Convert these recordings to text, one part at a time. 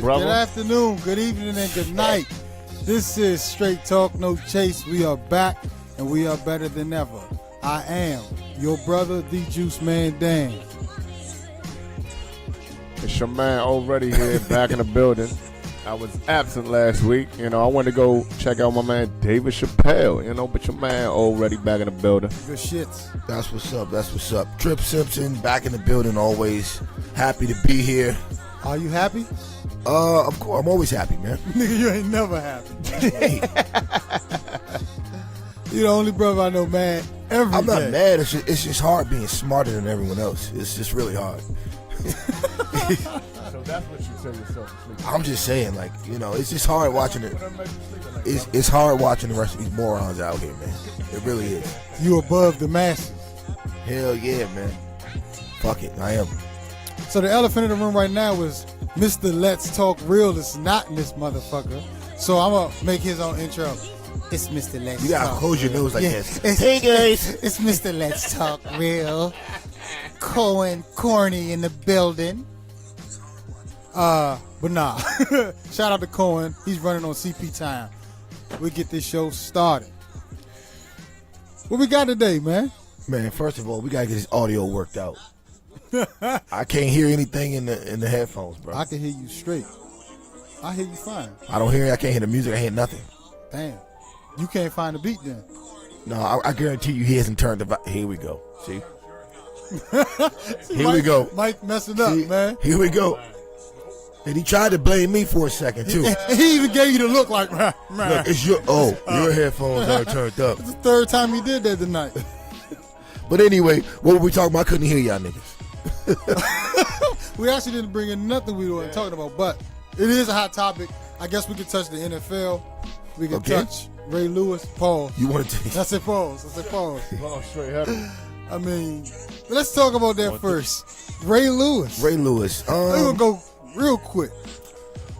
Good afternoon, good evening, and good night. This is Straight Talk, No Chase. We are back, and we are better than ever. I am your brother, the Juice Man Dan. It's your man already here, back in the building. I was absent last week. I wanted to go check out my man David Chappelle, but your man already back in the building. Good shits. That's what's up. That's what's up. Trip Simpson back in the building. Always happy to be here. Are you happy? Of course. I'm always happy, man. Nigga, you ain't never happy. You're the only brother I know, man. I'm not mad. It's just hard being smarter than everyone else. It's just really hard. So that's what you tell yourself to sleep. I'm just saying, it's just hard watching it. It's hard watching the rest of these morons out here, man. It really is. You above the masses. Hell yeah, man. Fuck it, I am. So the elephant in the room right now is Mr. Let's Talk Real is not in this motherfucker. So I'm going to make his own intro. It's Mr. Let's Talk. You got to close your nose like this. Hey, guys. It's Mr. Let's Talk Real. Cohen Corny in the building. But nah. Shout out to Cohen. He's running on CP time. We get this show started. What we got today, man? Man, first of all, we got to get this audio worked out. I can't hear anything in the headphones, bro. I can hear you straight. I hear you fine. I don't hear it. I can't hear the music. I hear nothing. Damn. You can't find the beat then. No, I guarantee you he hasn't turned the... Here we go. See? See, here we go. Mike messing up, man. Here we go. And he tried to blame me for a second, too. He even gave you the look like, man. Look, it's your headphones aren't turned up. It's the third time he did that tonight. But anyway, what were we talking about? I couldn't hear y'all niggas. We actually didn't bring in nothing we weren't talking about, but it is a hot topic. I guess we could touch the NFL. We could touch Ray Lewis. Pause. You want to? I said pause. Oh, straight heaven. I mean, let's talk about that first. Ray Lewis. We're gonna go real quick.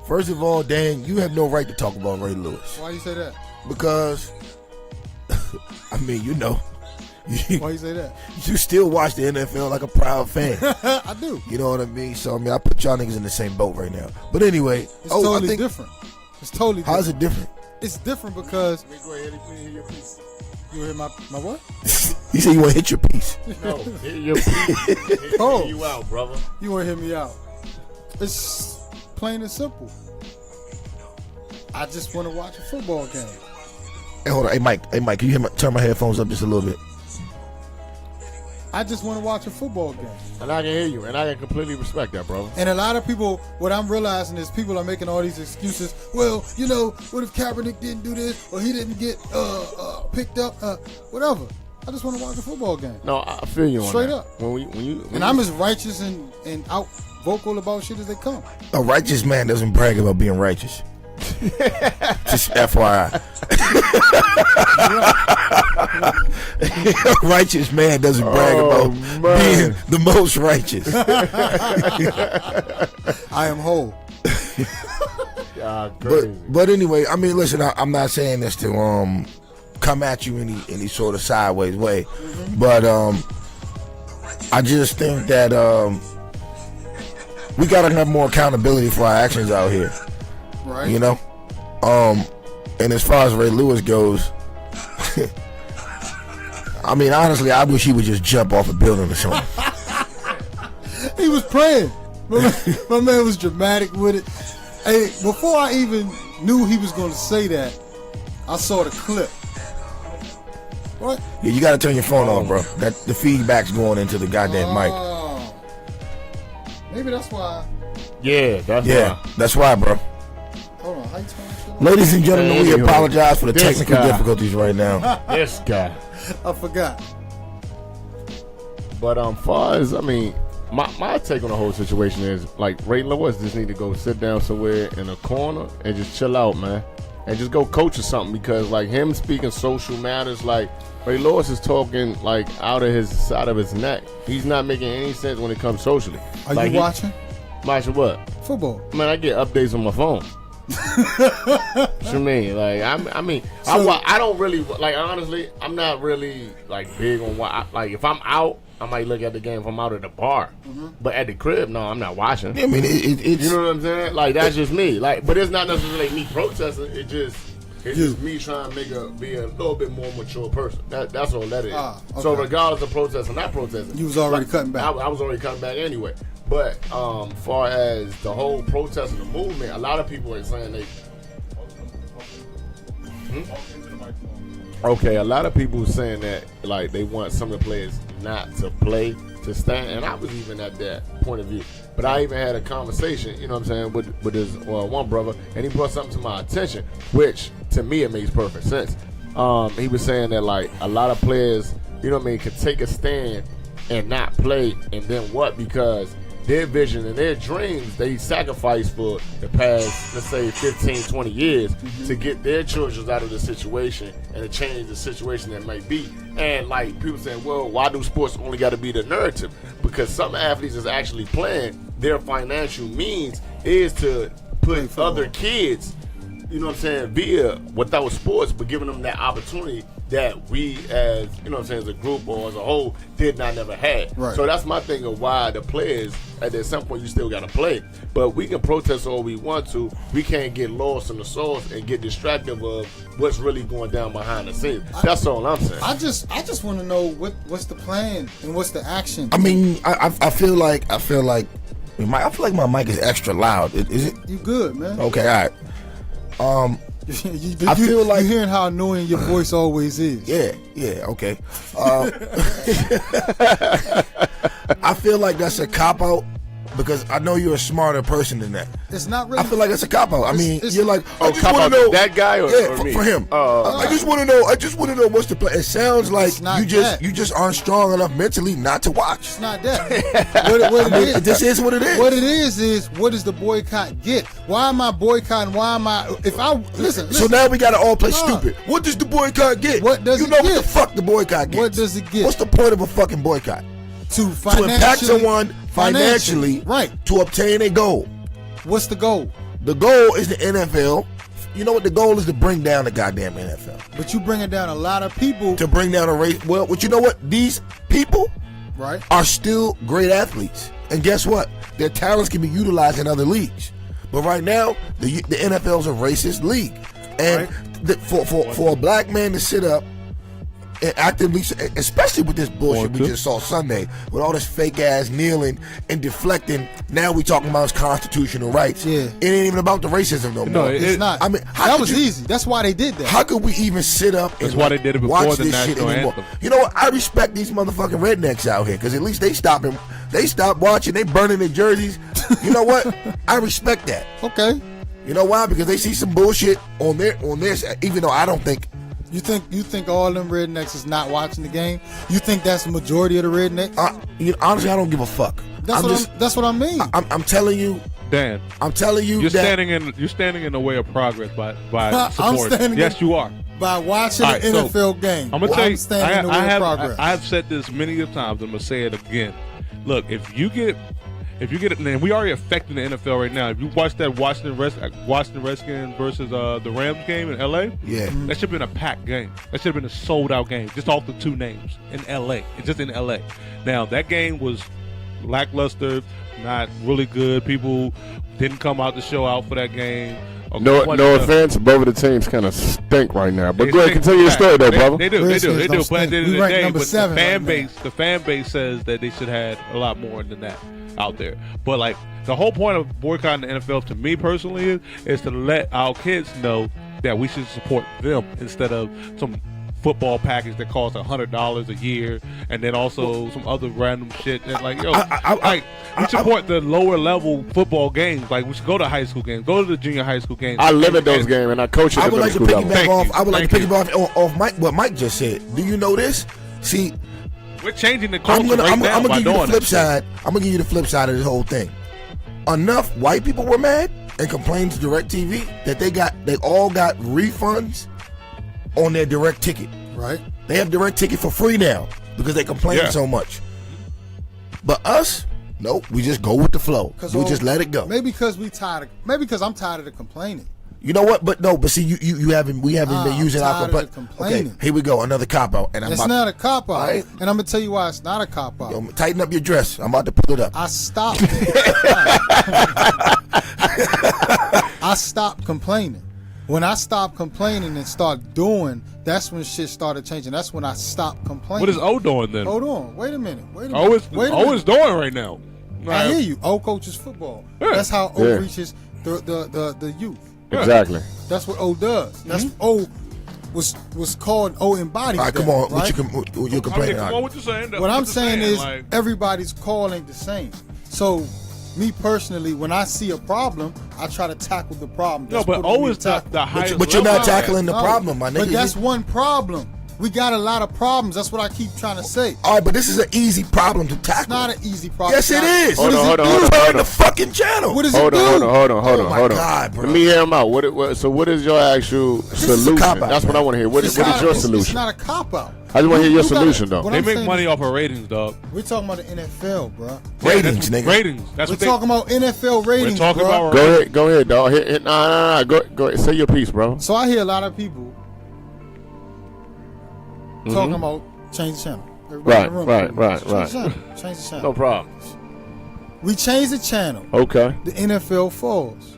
First of all, Dan, you have no right to talk about Ray Lewis. Why you say that? Because, I mean, why you say that? You still watch the NFL like a proud fan. I do. You know what I mean? So, I put y'all niggas in the same boat right now. But anyway. It's totally different. It's totally different. How's it different? It's different because... Go ahead and hear your piece. You hear my what? You say you want to hit your piece. No, hit your piece. Oh. You out, brother. You want to hear me out. It's plain and simple. I just want to watch a football game. Hey, hold on. Hey, Mike, can you turn my headphones up just a little bit? I just want to watch a football game. And I can hear you, and I can completely respect that, bro. And a lot of people, what I'm realizing is people are making all these excuses. Well, what if Kaepernick didn't do this, or he didn't get picked up, whatever. I just want to watch a football game. No, I feel you on Straight that. up. When I'm as righteous and out vocal about shit as they come. A righteous man doesn't brag about being righteous. Just FYI. A righteous man doesn't brag about being the most righteous. I am whole. But anyway, I mean, listen, I'm not saying this to come at you any sort of sideways way, but I just think that we gotta have more accountability for our actions out here. Right. And as far as Ray Lewis goes, I mean, honestly, I wish he would just jump off a building or something. He was praying. My man was dramatic with it. Hey, before I even knew he was going to say that, I saw the clip. What? Yeah, you got to turn your phone on, bro. The feedback's going into the goddamn mic. Maybe that's why. Yeah, that's why, bro. Hold on, how you turn this shit on? Ladies and gentlemen, we apologize for the technical difficulties right now. This guy. I forgot. But far as, I mean, my take on the whole situation is like Ray Lewis just need to go sit down somewhere in a corner and just chill out, man, and just go coach or something, because like him speaking social matters, like Ray Lewis is talking like out of his side of his neck. He's not making any sense when it comes socially. Are like you watching? Watching what? Football. Man, I get updates on my phone. What you mean? Like I don't really like, honestly. I'm not really like big on what. Like if I'm out, I might look at the game if I'm out at the bar. But at the crib, no, I'm not watching. I mean, it's you know what I'm saying? Like that's just me. Like, but it's not necessarily me protesting. It's just me trying to be a little bit more mature person. That's all that is. Okay. So regardless of protesting, not protesting, you was already cutting back. I was already cutting back anyway. But far as the whole protest and the movement, a lot of people are saying they. Okay, a lot of people are saying that like they want some of the players not to play, to stand, and I was even at that point of view. But I even had a conversation, you know what I'm saying, with this one brother, and he brought something to my attention, which to me it makes perfect sense. He was saying that like a lot of players, you know what I mean, could take a stand and not play, and then what? Because their vision and their dreams, they sacrificed for the past, let's say, 15, 20 years to get their children out of the situation and to change the situation that might be. And like people saying, well, why do sports only got to be the narrative? Because some athletes is actually playing, their financial means is to put other kids, you know what I'm saying, via without sports, but giving them that opportunity that we as, you know what I'm saying, as a group or as a whole did not never had. Right. So that's my thing of why the players, at some point you still got to play. But we can protest all we want to. We can't get lost in the sauce and get distracted of what's really going down behind the scenes. That's all I'm saying. I just want to know what's the plan and what's the action. I mean, I feel like my mic is extra loud. Is it? You good, man? Okay, all right. I feel like you're hearing how annoying your voice always is. Yeah, okay. I feel like that's a cop out because I know you're a smarter person than that. It's not really. I feel like it's a cop out. I mean, you're like, cop out know, that guy or me? For him. I just want to know. I just want to know what's the plan. It sounds like you just aren't strong enough mentally not to watch. It's not that. This is what it is. What it is what does the boycott get? Why am I boycotting? Why am I? If I listen. So now we gotta all play stupid. What does the boycott get? What does it get? What the fuck the boycott gets? What does it get? What's the point of a fucking boycott? To impact someone financially, right? To obtain a goal. What's the goal? The goal is the NFL. You know what the goal is? To bring down the goddamn NFL. But you bringing down a lot of people to bring down a race. Well, but you know what? These people, right, are still great athletes, and guess what? Their talents can be utilized in other leagues. But right now, the NFL is a racist league, and for a black man to sit up and actively, especially with this bullshit we just saw Sunday, with all this fake ass kneeling and deflecting. Now we talking about his constitutional rights. Yeah, it ain't even about the racism no more. No, it's not. I mean, that was easy. That's why they did that. How could we even sit up and why they did it before watch the this national shit anymore? anthem? You know what? I respect these motherfucking rednecks out here because at least they stop watching. They burning their jerseys. You know what? I respect that. Okay. You know why? Because they see some bullshit on their even though I don't think. You think all them rednecks is not watching the game? You think that's the majority of the rednecks? Honestly, I don't give a fuck. That's what I mean. I'm telling you, Dan. I'm telling you, you're standing in the way of progress by supporting. Yes, you are. By watching an NFL game. I'm gonna tell you, standing in the way of progress. I've said this many of times. I'm gonna say it again. Look, if you get it, and we already affecting the NFL right now. If you watch that Washington Redskins versus the Rams game in LA, that should have been a packed game. That should have been a sold out game, just off the two names in LA. It's just in LA. Now that game was lackluster, not really good. People didn't come out to show out for that game. No offense, both of the teams kind of stink right now. But go ahead, continue your story though, brother. They do. But at the end of the day, the fan base says that they should have had a lot more than that out there. But like the whole point of boycotting the NFL, to me personally, is to let our kids know that we should support them instead of some football package that costs $100 a year, and then also some other random shit. And like, we support the lower level football games. Like, we should go to high school games, go to the junior high school games. I live at those games, and I coach at the middle school level. I would like to piggyback off Mike, what Mike just said. Do you know this? See, We're changing the culture I'm right now gonna by give you the doing flip that. side. I'm gonna give you the flip side of this whole thing. Enough white people were mad and complained to DirecTV that they all got refunds on their direct ticket. Right. They have direct ticket for free now because they complain Yeah. so much. But us, nope, we just go with the flow. We just let it go. Maybe because I'm tired of the complaining. You know what? But see, we haven't been using I'm our tired of the complaining. Okay, here we go, another cop out, and It's not a cop out, Right. and I'm gonna tell you why it's not a cop out. Yo, tighten up your dress. I'm about to pull it up. I stopped. I stopped complaining. When I stopped complaining and start doing, that's when shit started changing. That's when I stopped complaining. What is O doing then? Hold on. Wait a minute. O is doing right now. I hear you. O coaches football. Yeah. That's how O Yeah. reaches the youth. Exactly. That's what O does. That's O was called O embodies. All right, come that, on. right? What you complaining come on? on, what you saying? What I'm saying is like, everybody's calling the same. So, me personally, when I see a problem, I try to tackle the problem. no, That's but what O we is tackle. the highest. But you're not level. tackling the No, problem, my nigga. But that's one problem. We got a lot of problems. That's what I keep trying to say. All right, but this is an easy problem to tackle. It's not an easy problem. Yes, it is. Hold on, You hold on, heard hold the on. fucking channel. What does Hold it do? on. Oh my hold on. God, bro. Let me hear him out. So what is your actual is a solution? cop-out, That's what man. I want to hear. What is your It's solution? not a cop out. I just want to hear your solution, though. What They I'm make saying money is- off of ratings, dog. We're talking about the NFL, bro. Ratings, nigga. Ratings. That's We're what they. talking about NFL ratings, talking bro. about Go ahead, dog. Nah. Go ahead. Say your piece, bro. So I hear a lot of people talking about change the channel. Everybody in the room. Right. Change the channel. No problem. We change the channel. Okay. The NFL falls.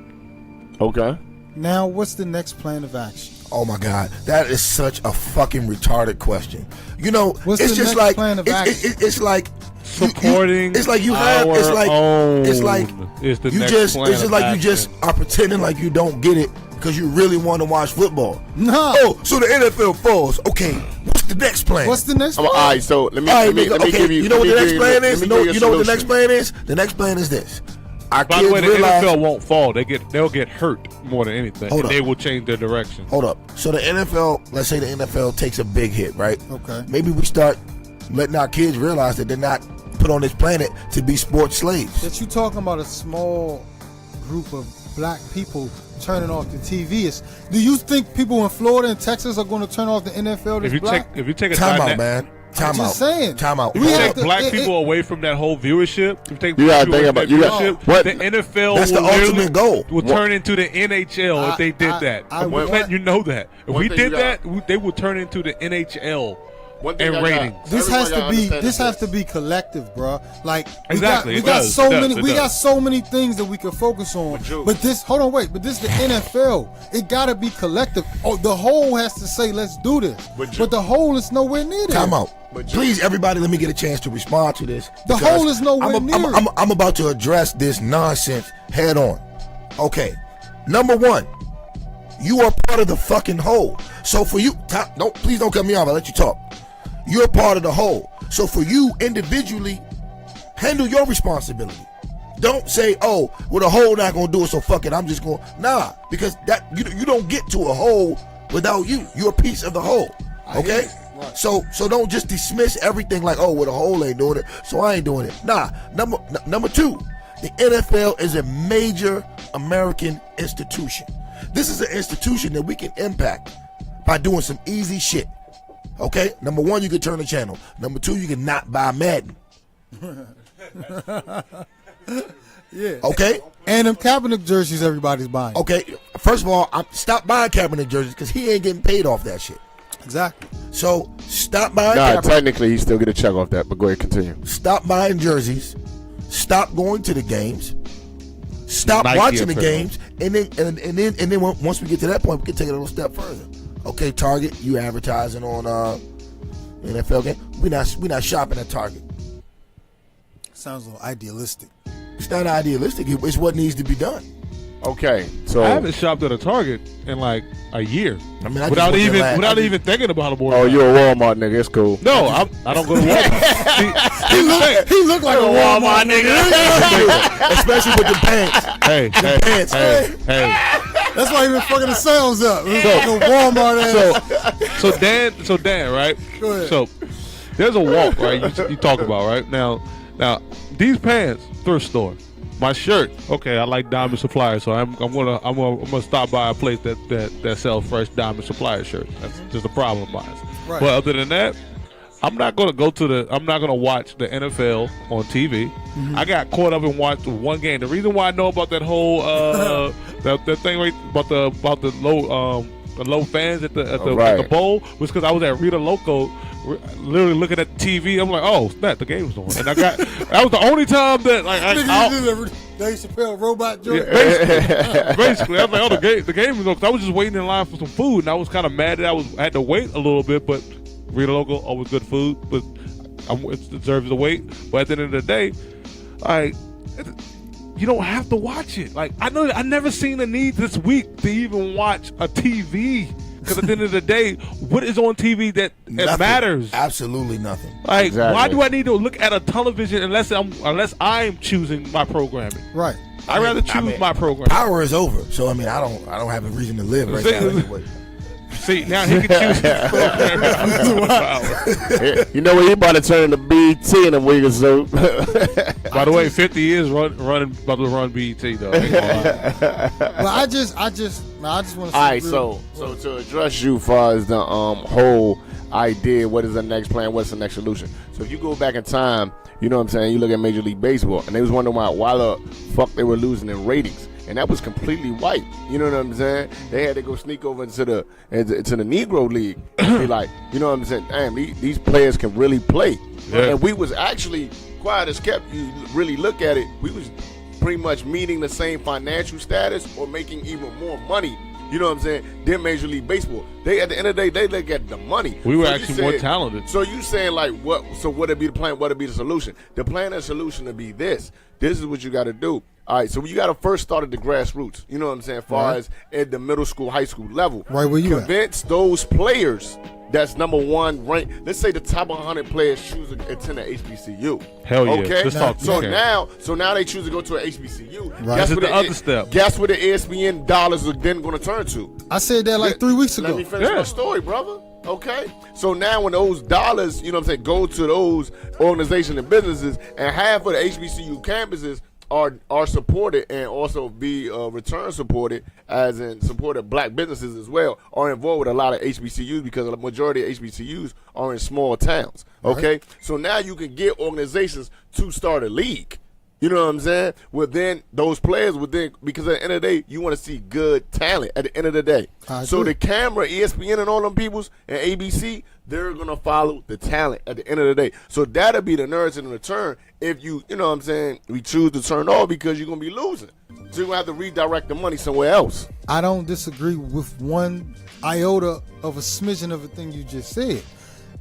Okay. Now, what's the next plan of action? Oh my God, that is such a fucking retarded question. You know, What's it's the just next like plan of action? it's like Supporting It's like you have. our It's like own it's like is the you next just. plan It's just of like you just action. are pretending like you don't get it because you really want to watch football. No. Oh, so the NFL falls. Okay, what's the next plan? What's the next All plan? right. So let me All right, let me nigga, okay, give you. you know what the next plan is? You know what the next plan? plan is? The next plan is this. Our By kids the way, the realize. NFL won't fall. They'll get hurt more than anything. Hold And up. they will change their direction. Hold up. So the NFL, let's say the NFL takes a big hit, right? Okay. Maybe we start letting our kids realize that they're not put on this planet to be sports slaves. That you talking about a small group of black people turning off the TV. Do you think people in Florida and Texas are going to turn off the NFL that's black? If you take a Time out, dyna- man. Time out. just saying. Time out. We You have take to- black people away from that whole viewership. You take You black gotta people think away about- from you that got- viewership, what- the NFL That's the will literally- ultimate goal. will turn into the NHL if they did that. I'm want- letting you know that. If One we thing did you got- that, they would turn into the NHL One thing and I got- ratings. This has Everyone to be. gotta This understand has to be collective, bro. Like Exactly, we it got does, so it does, many. it We does. got so many things that we can focus on. But this, hold on, wait. But this the NFL. It gotta be collective. Oh, the whole has to say, let's do this. But the whole is nowhere near there. Time out. Please, everybody, let me get a chance to respond to this. The because whole is nowhere near it. I'm about to address this nonsense head on. Okay. Number one, you are part of the fucking whole. So for you, please don't cut me off. I'll let you talk. You're part of the whole. So for you individually, handle your responsibility. Don't say, oh, well, the whole not gonna do it, so fuck it. I'm just going. Nah, because that you don't get to a whole without you. You're a piece of the whole. Okay. So don't just dismiss everything like, oh, well, the whole ain't doing it, so I ain't doing it. Nah. Number two, the NFL is a major American institution. This is an institution that we can impact by doing some easy shit. Okay? Number one, you can turn the channel. Number two, you can not buy Madden. Yeah. Okay? And them Kaepernick jerseys, everybody's buying. Okay. First of all, stop buying Kaepernick jerseys because he ain't getting paid off that shit. Exactly. So stop buying Nah, Kaepernick. technically he still get a check off that, but go ahead, continue. Stop buying jerseys. Stop going to the games. Stop Nike watching the apparel. games, and then once we get to that point, we can take it a little step further. Okay, Target, you advertising on NFL game? We not shopping at Target. Sounds a little idealistic. It's not idealistic. It's what needs to be done. Okay, so I haven't shopped at a Target in like a year. I mean, I just without went there even last- thinking about a board. oh, you're a Walmart nigga. It's cool. No, I don't go to Walmart. See, He looked like a Walmart nigga. especially with the pants. hey, Pants. hey. That's why he been fucking the sounds up. It was like a Walmart ass. So Dan, right? Go ahead. So there's a walk, right? You talk about right now. These pants, thrift store. My shirt, okay. I like Diamond Supplier, so I'm gonna stop by a place that sells fresh Diamond Supplier shirts. That's just a problem of mine. Right. But other than that, I'm not gonna watch the NFL on TV. I got caught up and watched one game. The reason why I know about that whole that thing right about the low fans at the bowl was because I was at Rita Loco, literally looking at the TV. I'm like, oh snap, the game was on, and that was the only time that like Dave Chappelle robot joint. Yeah, basically, I was like, oh, the game was on. 'Cause I was just waiting in line for some food, and I was kind of mad that I had to wait a little bit, but Rita Loco, always good food, but it deserves the wait. But at the end of the day, you don't have to watch it. Like I never seen the need this week to even watch a TV. Because at the end of the day, what is on TV that matters? Absolutely nothing. Like, exactly. Why do I need to look at a television unless I'm choosing my programming? Right. I'd rather choose my program. Power is over, so I mean, I don't have a reason to live right now anyway. See, now he can choose his program. You know what? He about to turn into BT in a week or so. By the way, 50 years about to run BT though. Well, I just want to say. All right, so to address you as far as the whole idea, what is the next plan? What's the next solution? So if you go back in time, you know what I'm saying. You look at Major League Baseball, and they was wondering why the fuck they were losing in ratings. And that was completely white. You know what I'm saying? They had to go sneak over into the Negro League. Be like, you know what I'm saying? Damn, these players can really play. Yeah. And we was actually, quiet as kept, you really look at it, we was pretty much meeting the same financial status or making even more money. You know what I'm saying? Than Major League Baseball. They at the end of the day, they look at the money. We were actually more talented. So you saying like what? So what'd be the plan? What'd be the solution? The plan and solution to be this. This is what you got to do. All right, so you got to first start at the grassroots. You know what I'm saying? As far as at the middle school, high school level. Right where you Convince those players that's number one ranked. Let's say the top 100 players choose to attend an HBCU. Hell yeah. Okay. Let's talk. So now they choose to go to an HBCU. Right. This is the other step. Guess what the ESPN dollars are then going to turn to? I said that like 3 weeks ago. Let me finish my story, brother. Okay. So now when those dollars, you know what I'm saying, go to those organizations and businesses, and half of the HBCU campuses are supported and also be return supported, as in supported black businesses as well, are involved with a lot of HBCUs because the majority of HBCUs are in small towns. Okay, right. So now you can get organizations to start a league. You know what I'm saying? Well, then those players would then, because at the end of the day, you want to see good talent at the end of the day. So the camera, ESPN and all them peoples, and ABC, they're going to follow the talent at the end of the day. So that'll be the narrative in return if you know what I'm saying, we choose to turn off because you're going to be losing. So you're going to have to redirect the money somewhere else. I don't disagree with one iota of a smidgen of a thing you just said.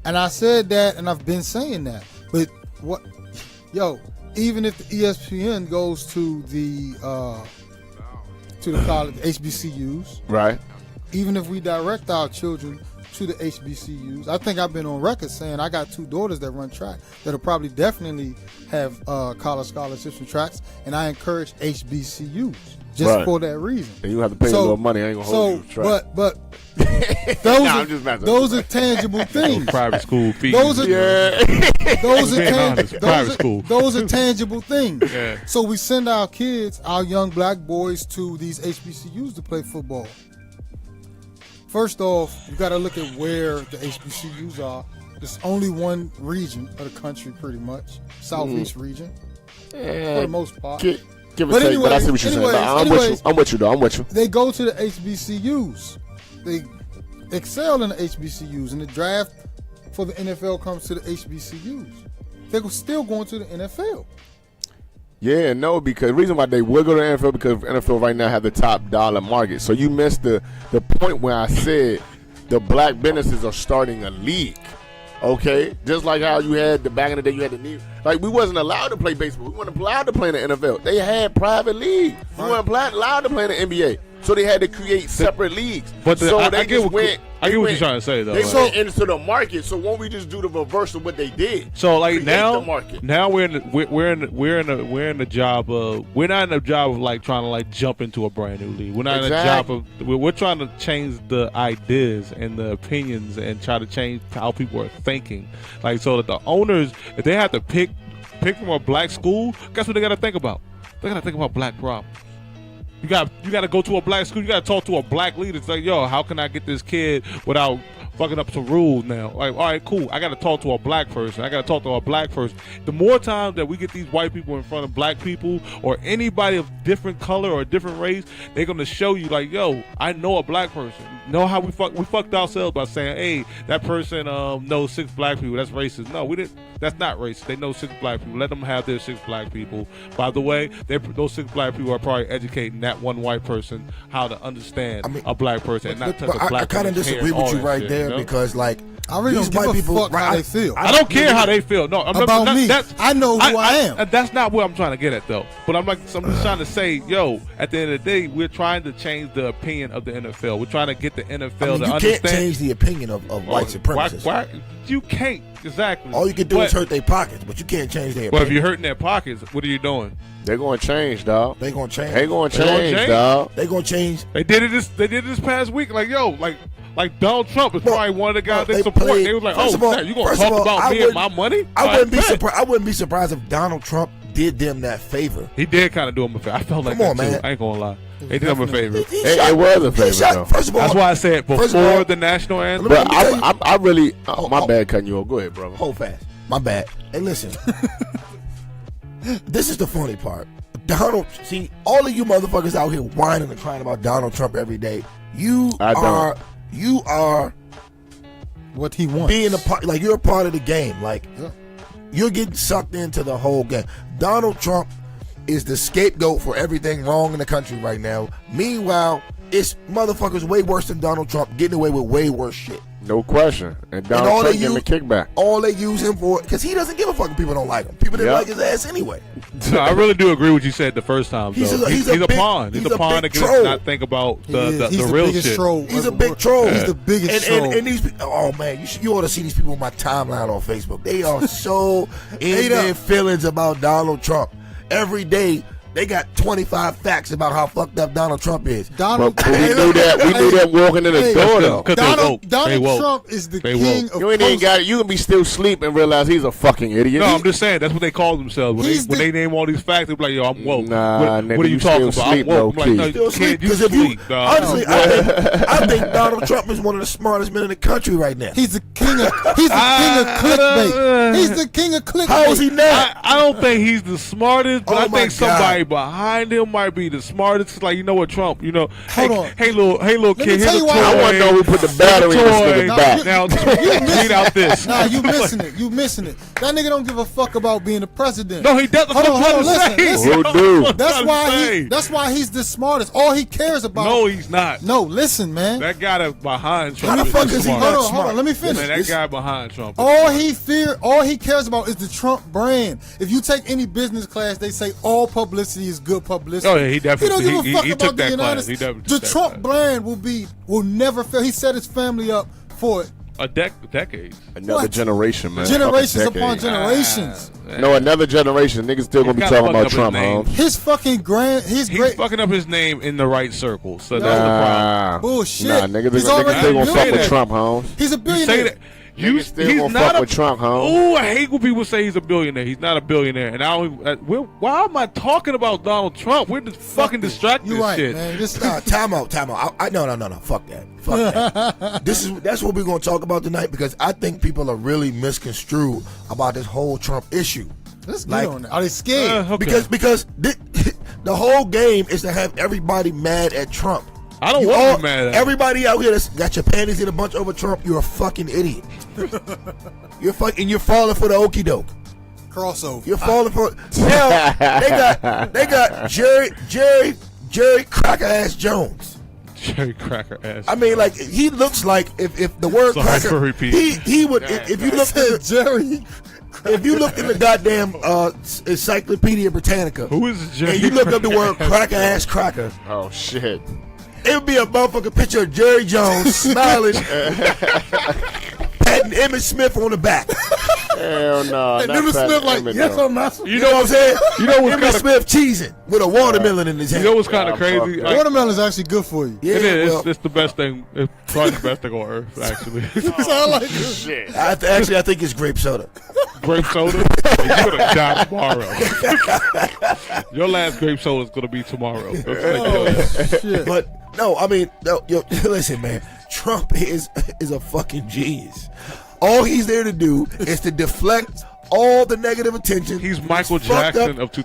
And I said that, and I've been saying that. But even if the ESPN goes to the college HBCUs, right? Even if we direct our children to the HBCUs, I think I've been on record saying I got 2 daughters that run track that'll probably definitely have college scholarships and tracks, and I encourage HBCUs just for that reason. And you have to pay a little money. I ain't gonna hold you. Track. But those are tangible things. Those private school fees. Those are tangible things. Yeah. So we send our kids, our young black boys, to these HBCUs to play football. First off, you got to look at where the HBCUs are. There's only one region of the country, pretty much, Southeast region, for the most part. Give or take, but I see what you're saying. I'm with you, though. I'm with you. They go to the HBCUs. They excel in the HBCUs, and the draft for the NFL comes to the HBCUs. They're still going to the NFL. Yeah, no, because the reason why they will go to the NFL because NFL right now have the top dollar market. So you missed the point where I said the black businesses are starting a league. Okay, just like how you had back in the day, you had the need. Like we wasn't allowed to play baseball. We weren't allowed to play in the NFL. They had private leagues. We weren't allowed to play in the NBA. So they had to create separate leagues. But I I get what you're trying to say though. They Like, went into the market, so won't we just do the reverse of what they did? so like Create now, the market. now we're in the job of we're not in the job of like trying to like jump into a brand new league. We're not in the job of we're trying to change the ideas and the opinions and try to change how people are thinking. Like so that the owners, if they have to pick from a black school, guess what they got to think about? They got to think about black problems. You got to go to a black school. You got to talk to a black leader. It's like, yo, how can I get this kid without fucking up some rules now? Like, all right, cool. I got to talk to a black person. I got to talk to a black person. The more times that we get these white people in front of black people or anybody of different color or different race, they're going to show you like, yo, I know a black person. Know how we fucked ourselves by saying, hey, that person knows 6 black people. That's racist. No, we didn't. That's not racist. They know 6 black people. Let them have their 6 black people. By the way, those 6 black people are probably educating that one white person how to understand a black person and not touch a black person. I kind of disagree with you right there, you know? Because like I really don't give a fuck how they feel. I don't care how they feel. No, about me. I know who I am. That's not what I'm trying to get at though. But I'm just trying to say, yo, at the end of the day, we're trying to change the opinion of the NFL. We're trying to get the NFL to understand. You can't change the opinion of white supremacists. Why? You can't. Exactly. All you can do is hurt their pockets, but you can't change their opinion. But if you're hurting their pockets, what are you doing? They're going to change, dog. They're going to change. They're going to change, dog. They're going to change. They did it this past week. Like, yo, like Donald Trump is probably one of the guys they support. They was like, oh, you going to talk about me and my money? I wouldn't be surprised if Donald Trump did them that favor. He did kind of do them a favor. I felt like that too. I ain't going to lie. They did him a favor. It was a favor, though. First of all, that's why I said before the national anthem. But I really, my bad cutting you off. Go ahead, brother. Hold fast. My bad. Hey, listen. This is the funny part. See, all of you motherfuckers out here whining and crying about Donald Trump every day. You are what he wants. Being a part, like you're a part of the game. Like you're getting sucked into the whole game. Donald Trump is the scapegoat for everything wrong in the country right now. Meanwhile, it's motherfuckers way worse than Donald Trump getting away with way worse shit. No question. And Donald Trump getting the kickback. All they use him for, because he doesn't give a fuck if people don't like him. People didn't like his ass anyway. So I really do agree with what you said the first time. He's a pawn. He's a pawn that can not think about the real shit. Troll. He's a big troll. He's the biggest troll. And these, oh man, you ought to see these people on my timeline on Facebook. They are so in their feelings about Donald Trump. Every day they got 25 facts about how fucked up Donald Trump is. We knew that walking in the door though. Donald Trump is the king of. You ain't even got it. You can be still asleep and realize he's a fucking idiot. No, I'm just saying that's what they call themselves when they name all these facts. They're like, yo, I'm woke. Nah, what are you talking about? I'm woke. I'm like, no, kid, you sleep. Honestly, I think Donald Trump is one of the smartest men in the country right now. He's the king of clickbait. He's the king of clickbait. How is he not? I don't think he's the smartest, but I think somebody behind him might be the smartest. Like, you know what, Trump, hold on. Hey little kid, here's a toy. I want to know who put the battery in this nigga's back. Now, tweet out this. Nah, you missing it. That nigga don't give a fuck about being the president. No, he doesn't. Hold on, listen. Who do? That's why he's the smartest. All he cares about. No, he's not. No, listen, man. That guy behind Trump. How the fuck is he not smart? Hold on, let me finish. Man, that guy behind Trump. All he cares about is the Trump brand. If you take any business class, they say all publicity is good publicity. Oh yeah, he definitely. He don't give a fuck he about took the that United class. States. The Trump brand will never fail. He set his family up for it. Decades. Another generation, man. Generations upon generations. No, another generation. Niggas still gonna be talking about Trump, Holmes. He's He's fucking up his name in the right circle. So that's the problem. Bullshit. Nah, niggas still gonna fuck with Trump, Holmes. He's a billionaire. He's still gonna fuck with Trump, Holmes. Oh, I hate when people say he's a billionaire. He's not a billionaire. And why am I talking about Donald Trump? We're just fucking distracted. You're right, shit. man. Time out. No. Fuck that. That's what we're gonna talk about tonight, because I think people are really misconstrued about this whole Trump issue. Let's get on that. Are they scared? Okay. Because the whole game is to have everybody mad at Trump. I don't want to be mad at him. Everybody out here that's got your panties in a bunch over Trump, you're a fucking idiot. You're falling for the okie doke. Crossover. You're falling for now. They got Jerry Cracker Ass Jones. Jerry Cracker Ass. I mean, like, he looks like if the word Sorry cracker, for repeating. he would if you looked at Jerry. If you looked in the goddamn Encyclopedia Britannica, who is Jerry? And you looked up the word cracker ass cracker. Oh shit. it would be a motherfucking picture of Jerry Jones smiling, patting Emmett Smith on the back. Hell no. And Emmett Smith like, yes, I'm not. You know what I'm saying? You know what's Emmett kinda, Smith cheesing with a watermelon in his hand. You know what's kind of crazy? Like, Watermelon is actually good for you. Yeah, it is. well, It's the best thing. It's probably the best thing on earth, actually. Sound like Shit. actually, I think it's grape soda. Grape soda. You're gonna die tomorrow. Your last grape soda is gonna be tomorrow. shit. But no, I mean, no, yo, listen, man. Trump is a fucking genius. All he's there to do is to deflect all the negative attention. He's Michael fucked Jackson up of from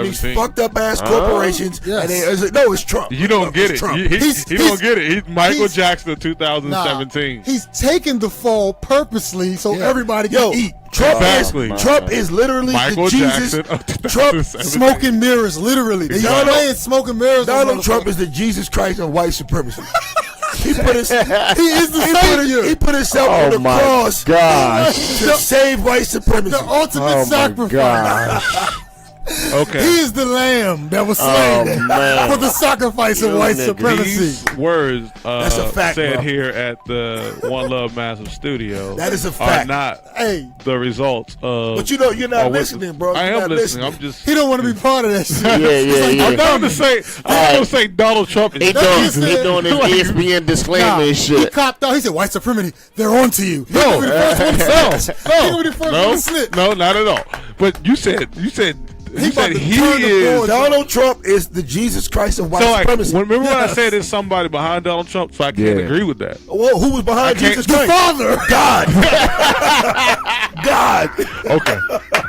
these 2017. fucked up ass corporations. Yes. And it's Trump. You don't get It's it. Trump. He don't get it. He's Michael he's- Jackson of Nah, 2017. he's taking the fall purposely so Yeah. everybody can Yo, eat. Exactly. Trump is literally Michael the Jesus. Jackson of Trump 2017. Smoke and mirrors, literally. They Donald- playing smoke and mirrors. on Donald Trump motherfuckers. is the Jesus Christ of white supremacy. He put his, He is the savior. he put himself on the my cross gosh. to save white supremacy. the ultimate Oh my sacrifice. gosh. Okay. He is the lamb that was slain man. for the sacrifice of white nigga. supremacy. These words That's a fact, said bro. here at the One Love Massive Studio That is a are fact. not Hey, the results of. But you know, you're not or what- listening, bro. I You're am not listening. I'm just. he don't want to be part of that shit. Yeah. I'm not gonna say. I'm not gonna say Donald Trump is He That's doing, what he he doing his said. ESPN disclaimer Nah, and he shit. copped out. He said, white supremacy, they're on to you. No, He gonna be the first one to slip. He gonna be the first one no, to slip. no, not at all. But you said He about to he turn the is. board. Donald Trump is the Jesus Christ of white So like, supremacy. remember when I Yes. said there's somebody behind Donald Trump? So I can't Yeah. agree with that. Well, who was behind I can't- Jesus The Christ? Father. God. God. Okay,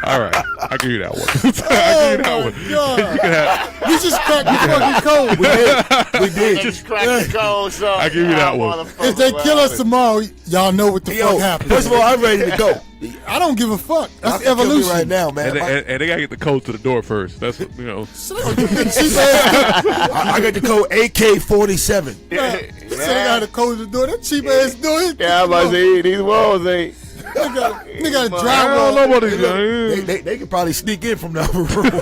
all right, I give you that one. I give you that one. God. You can have- We just cracked the fucking code. We did. Just crack the code, so I give you that one. If they kill us tomorrow, y'all know what the Yo, fuck happened. first of all, I'm ready to go. I don't give a fuck. Y'all That's can kill me evolution. right now, man. and they gotta get the code to the door first. That's what, you know. Cheap ass. I got the code AK-47. He said they got to close the door. That cheap ass door. Yeah, I'm about to say, these walls ain't. They got a I don't know drywall. about these. They could probably sneak in from the other room.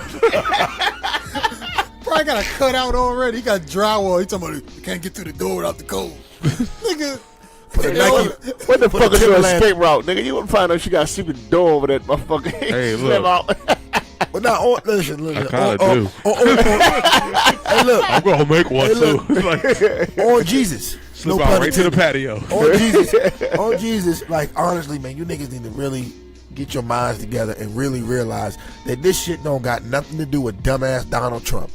Probably got a cut out already. He got drywall. He talking about you can't get through the door without the code. Nigga. What the fuck is your Timberland. escape route, nigga? You wouldn't find out she got a secret door over that motherfucker. Hey, Slip look. out. But now, listen. I kinda do. Hey, look. I'm gonna make one Hey, too. look. Like, On Jesus. slip No out pun right to the intended. patio. On Jesus. On Jesus. Like, honestly, man, you niggas need to really get your minds together and really realize that this shit don't got nothing to do with dumbass Donald Trump.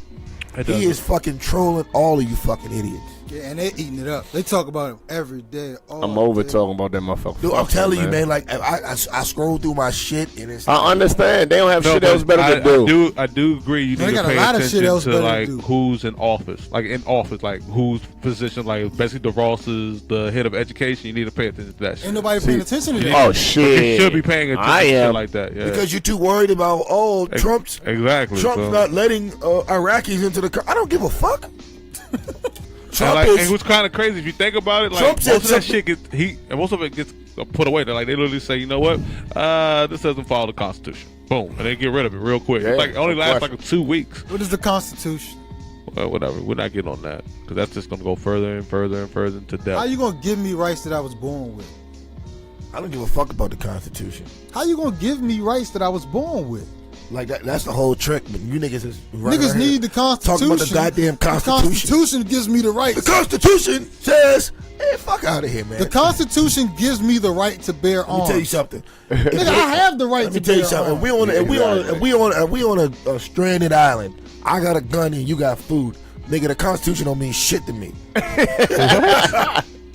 It He doesn't. is fucking trolling all of you fucking idiots. Yeah, and they eating it up. They talk about him every day. All I'm over day. talking about that motherfucker. Dude, I'm Fuck telling him, you, man, like, I scroll through my shit and it's I understand. They don't have No, shit else but better to do. I do agree. You They need to got a pay lot of shit attention else to better to like do. who's in office, like whose position, like basically the Ross is the head of education. You need to pay attention to that shit. Ain't nobody paying attention to that. Oh You shit! should be paying attention I to shit am. like that. Yeah, because you're too worried about, Trump's exactly. so. not letting Iraqis into the country. I don't give a fuck. Trump And, like, is. and what's kind of crazy if you think about it, like Trump most said of that something- shit most of it gets put away. They're like they literally say, you know what, this doesn't follow the Constitution. Boom, and they get rid of it real quick. Yeah, It's like it only of lasts course. like 2 weeks. What is the Constitution? Well, whatever. We're not getting on that because that's just gonna go further and further and further into depth. How you gonna give me rights that I was born with? I don't give a fuck about the Constitution. How you gonna give me rights that I was born with? Like that's the whole trick. But you niggas is running Niggas around here need the Constitution. talking about the goddamn Constitution. The Constitution gives me the The rights. Constitution says, "Hey, fuck out of here, man." The Constitution gives me the right to bear Let me arms. tell you something. Nigga, I have the right Let to me tell you bear something. arms. If we on a stranded island, I got a gun and you got food. Nigga, the Constitution don't mean shit to me.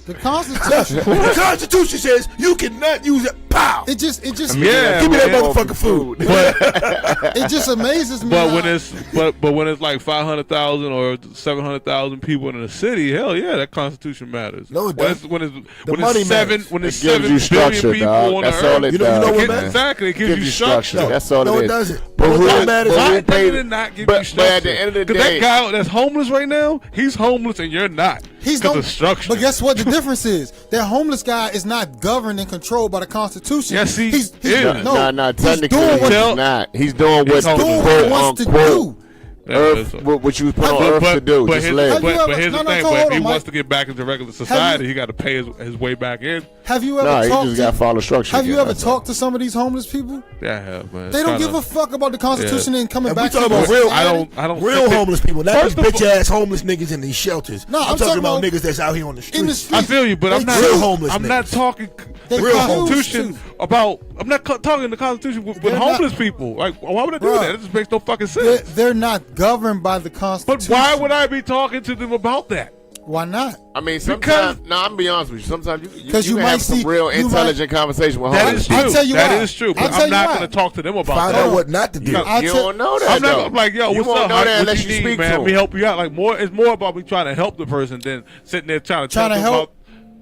The Constitution. The Constitution says you cannot use it. Pow. It just Yeah, Give me that man. motherfucking food. it just amazes me. But how- when it's like 500,000 or 700,000 people in the city, hell yeah, that Constitution matters. No, it when doesn't. when The money matters. when it's It gives 7 you billion structure, people dog. on That's the all earth, it You know does. what man. matters? exactly, it gives you structure. No, That's all no, it it is. doesn't. But What who- matters? but Why who paid- does it not give but- you structure? but at the end of the 'Cause day- that guy that's homeless right now, he's homeless and you're not. He's because gonna, of structure. But guess what? The difference is that homeless guy is not governed and controlled by the Constitution. Yes, he he's is. no, Nah, he's technically doing what he's not. He's doing what He's doing what he quote wants to unquote. do. Earth, what you was put on Earth to do, just live. But here's the thing: if he wants to get back into regular society, he got to pay his way back in. Have you ever talked? He just got to follow structure. Have you ever talked to some of these homeless people? Yeah, I have, man. They don't give a fuck about the Constitution and coming back. We talking about real. I don't real homeless people, not these bitch ass homeless niggas in these shelters. No, I'm talking about niggas that's out here on the streets. I feel you, but I'm not real homeless. I'm not talking the real Constitution about. I'm not talking the Constitution with homeless people. Like, why would I do that? It just makes no fucking sense. They're not governed by the Constitution. But why would I be talking to them about that? Why not? I mean, sometimes. I'm gonna be honest with you. Sometimes you might have some real intelligent conversation with homeless people. I'll tell you that why. is true. But I'm not going to talk to them about that. Find out what not to do. You don't know that. I'm like, yo, what's up? Know that unless you you need, speak man? to Let me them. help you out. Like it's more about me trying to help the person than sitting there trying to tell them help.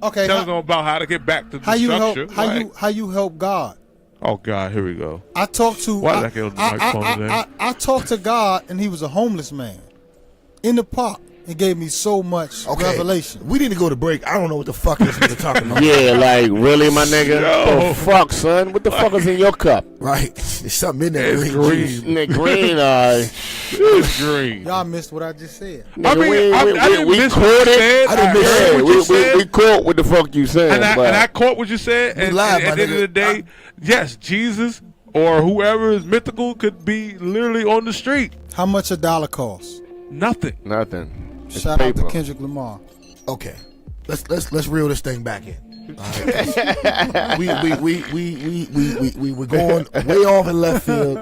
Okay, telling them about how to get back to the structure. How you help God? Oh God, here we go. I talked to. Why did I get on the microphone today? I talked to God, and he was a homeless man in the park. It gave me so much revelation. We need to go to break. I don't know what the fuck this nigga talking about. Yeah, like really, my nigga. Oh fuck, son. What the fuck is in your cup? Right, there's something in there. It's green. Green, It's green. Y'all missed what I just said. I mean, I didn't miss what you said. I didn't miss what you said. We caught what the fuck you said. And I caught what you said. And lied, at the end of the day, yes, Jesus or whoever is mythical could be literally on the street. How much a dollar costs? Nothing. It's Shout paper. out to Kendrick Lamar. Okay, let's reel this thing back in. Right. we were going way off in left field.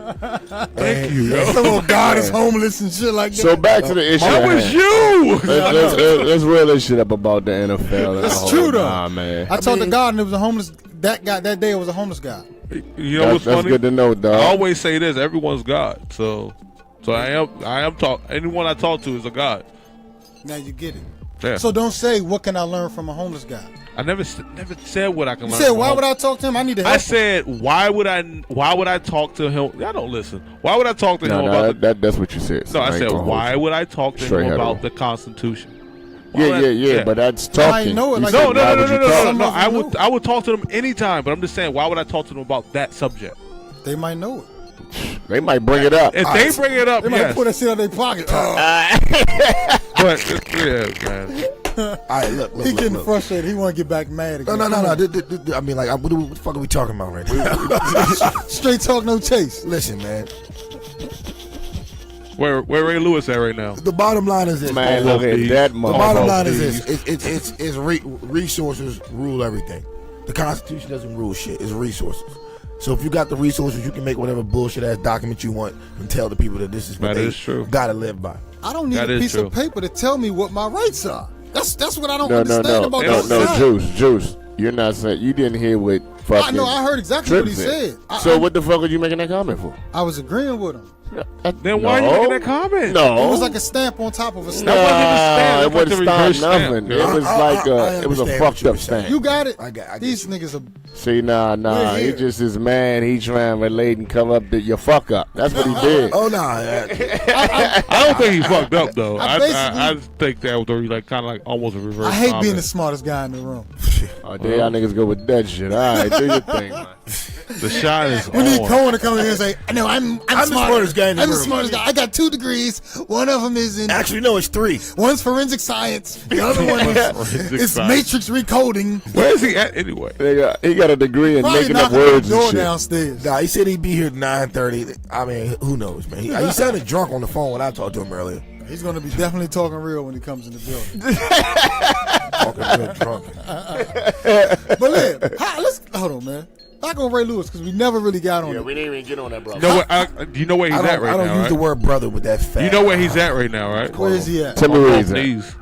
Thank you. Oh, God is homeless and shit like that. So back to the issue. That was you. Let's reel this shit up about the NFL. That's true though. Nah, man. I talked to God and it was a homeless. That guy that day it was a homeless guy. You know what's funny? That's good to know, dog. I always say this: everyone's God. So I am talk. Anyone I talk to is a God. Now you get it. Yeah. So don't say what can I learn from a homeless guy. I never said what I can You learn. said from why him. would I talk to him? I need to help I said why would I talk to him? Y'all don't listen. Why would I talk to him about that's what you said. No, I said why would I talk to Straight him head about on. the Constitution? Yeah, but that's talking. I know it. You Like, said, no. why would you talk? No. I would talk to them anytime, but I'm just saying why would I talk to them about that subject? They might know it. They might bring it up. If they bring it up, They might yes. put that shit in their pocket. But yeah, man. All right, look. He getting frustrated. He want to get back mad again. No. I mean, like, what the fuck are we talking about right now? Straight talk, no chase. Listen, man. Where Ray Lewis at right now? The bottom line is this. Man, look at that The bottom line is Almost this. It's resources rule everything. The Constitution doesn't rule shit. It's resources. So if you got the resources, you can make whatever bullshit ass document you want and tell the people that this is what That is true. Gotta live by. I don't need That a is piece true. of paper to tell me what my rights are. That's what I don't understand about this side. Juice. You're not saying you didn't hear what fucking. I know. I heard exactly what he Tripp said. So what the fuck are you making that comment for? I was agreeing with him. Then why are you making that comment? No, It was like a stamp on top of a stamp. It That wasn't wasn't a stamp stamp. That was nothing. the reverse It was stamp. like I it was a understand fucked what you up were saying. stamp. You got it. I get These you. niggas are. See, nah. We're He here. just is man. He trying to relate and cover up your fuck up. That's what he did. Oh no. I don't think he fucked up though. I I think that was like kind of like almost a reverse. I hate comment. being the smartest guy in the room. Oh, there y'all niggas go with that shit. All right, do your thing, man. The shot is We need on. Cohen to come in here and say, "No, I'm the smartest guy in the I'm the room." smartest guy. I got 2 degrees. One of them is in Actually, no, it's 3. one's forensic science. The other one Forensic is science. matrix recoding. Where is he at anyway? He got a degree in Probably making up knocking on the words door and shit. downstairs. Nah, he said he'd be here at 9:30. I mean, who knows, man? He sounded drunk on the phone when I talked to him earlier. He's going to be definitely talking real when he comes in the building. Talking real drunk. But let's hold on, man. Back on Ray Lewis because we never really got on Yeah, it. we didn't even get on that, bro. You know what? You know where he's at right I don't now, use right? the word brother with that fact. You know where he's at right now, right? Where is he at? Tell me where Both he's at. knees.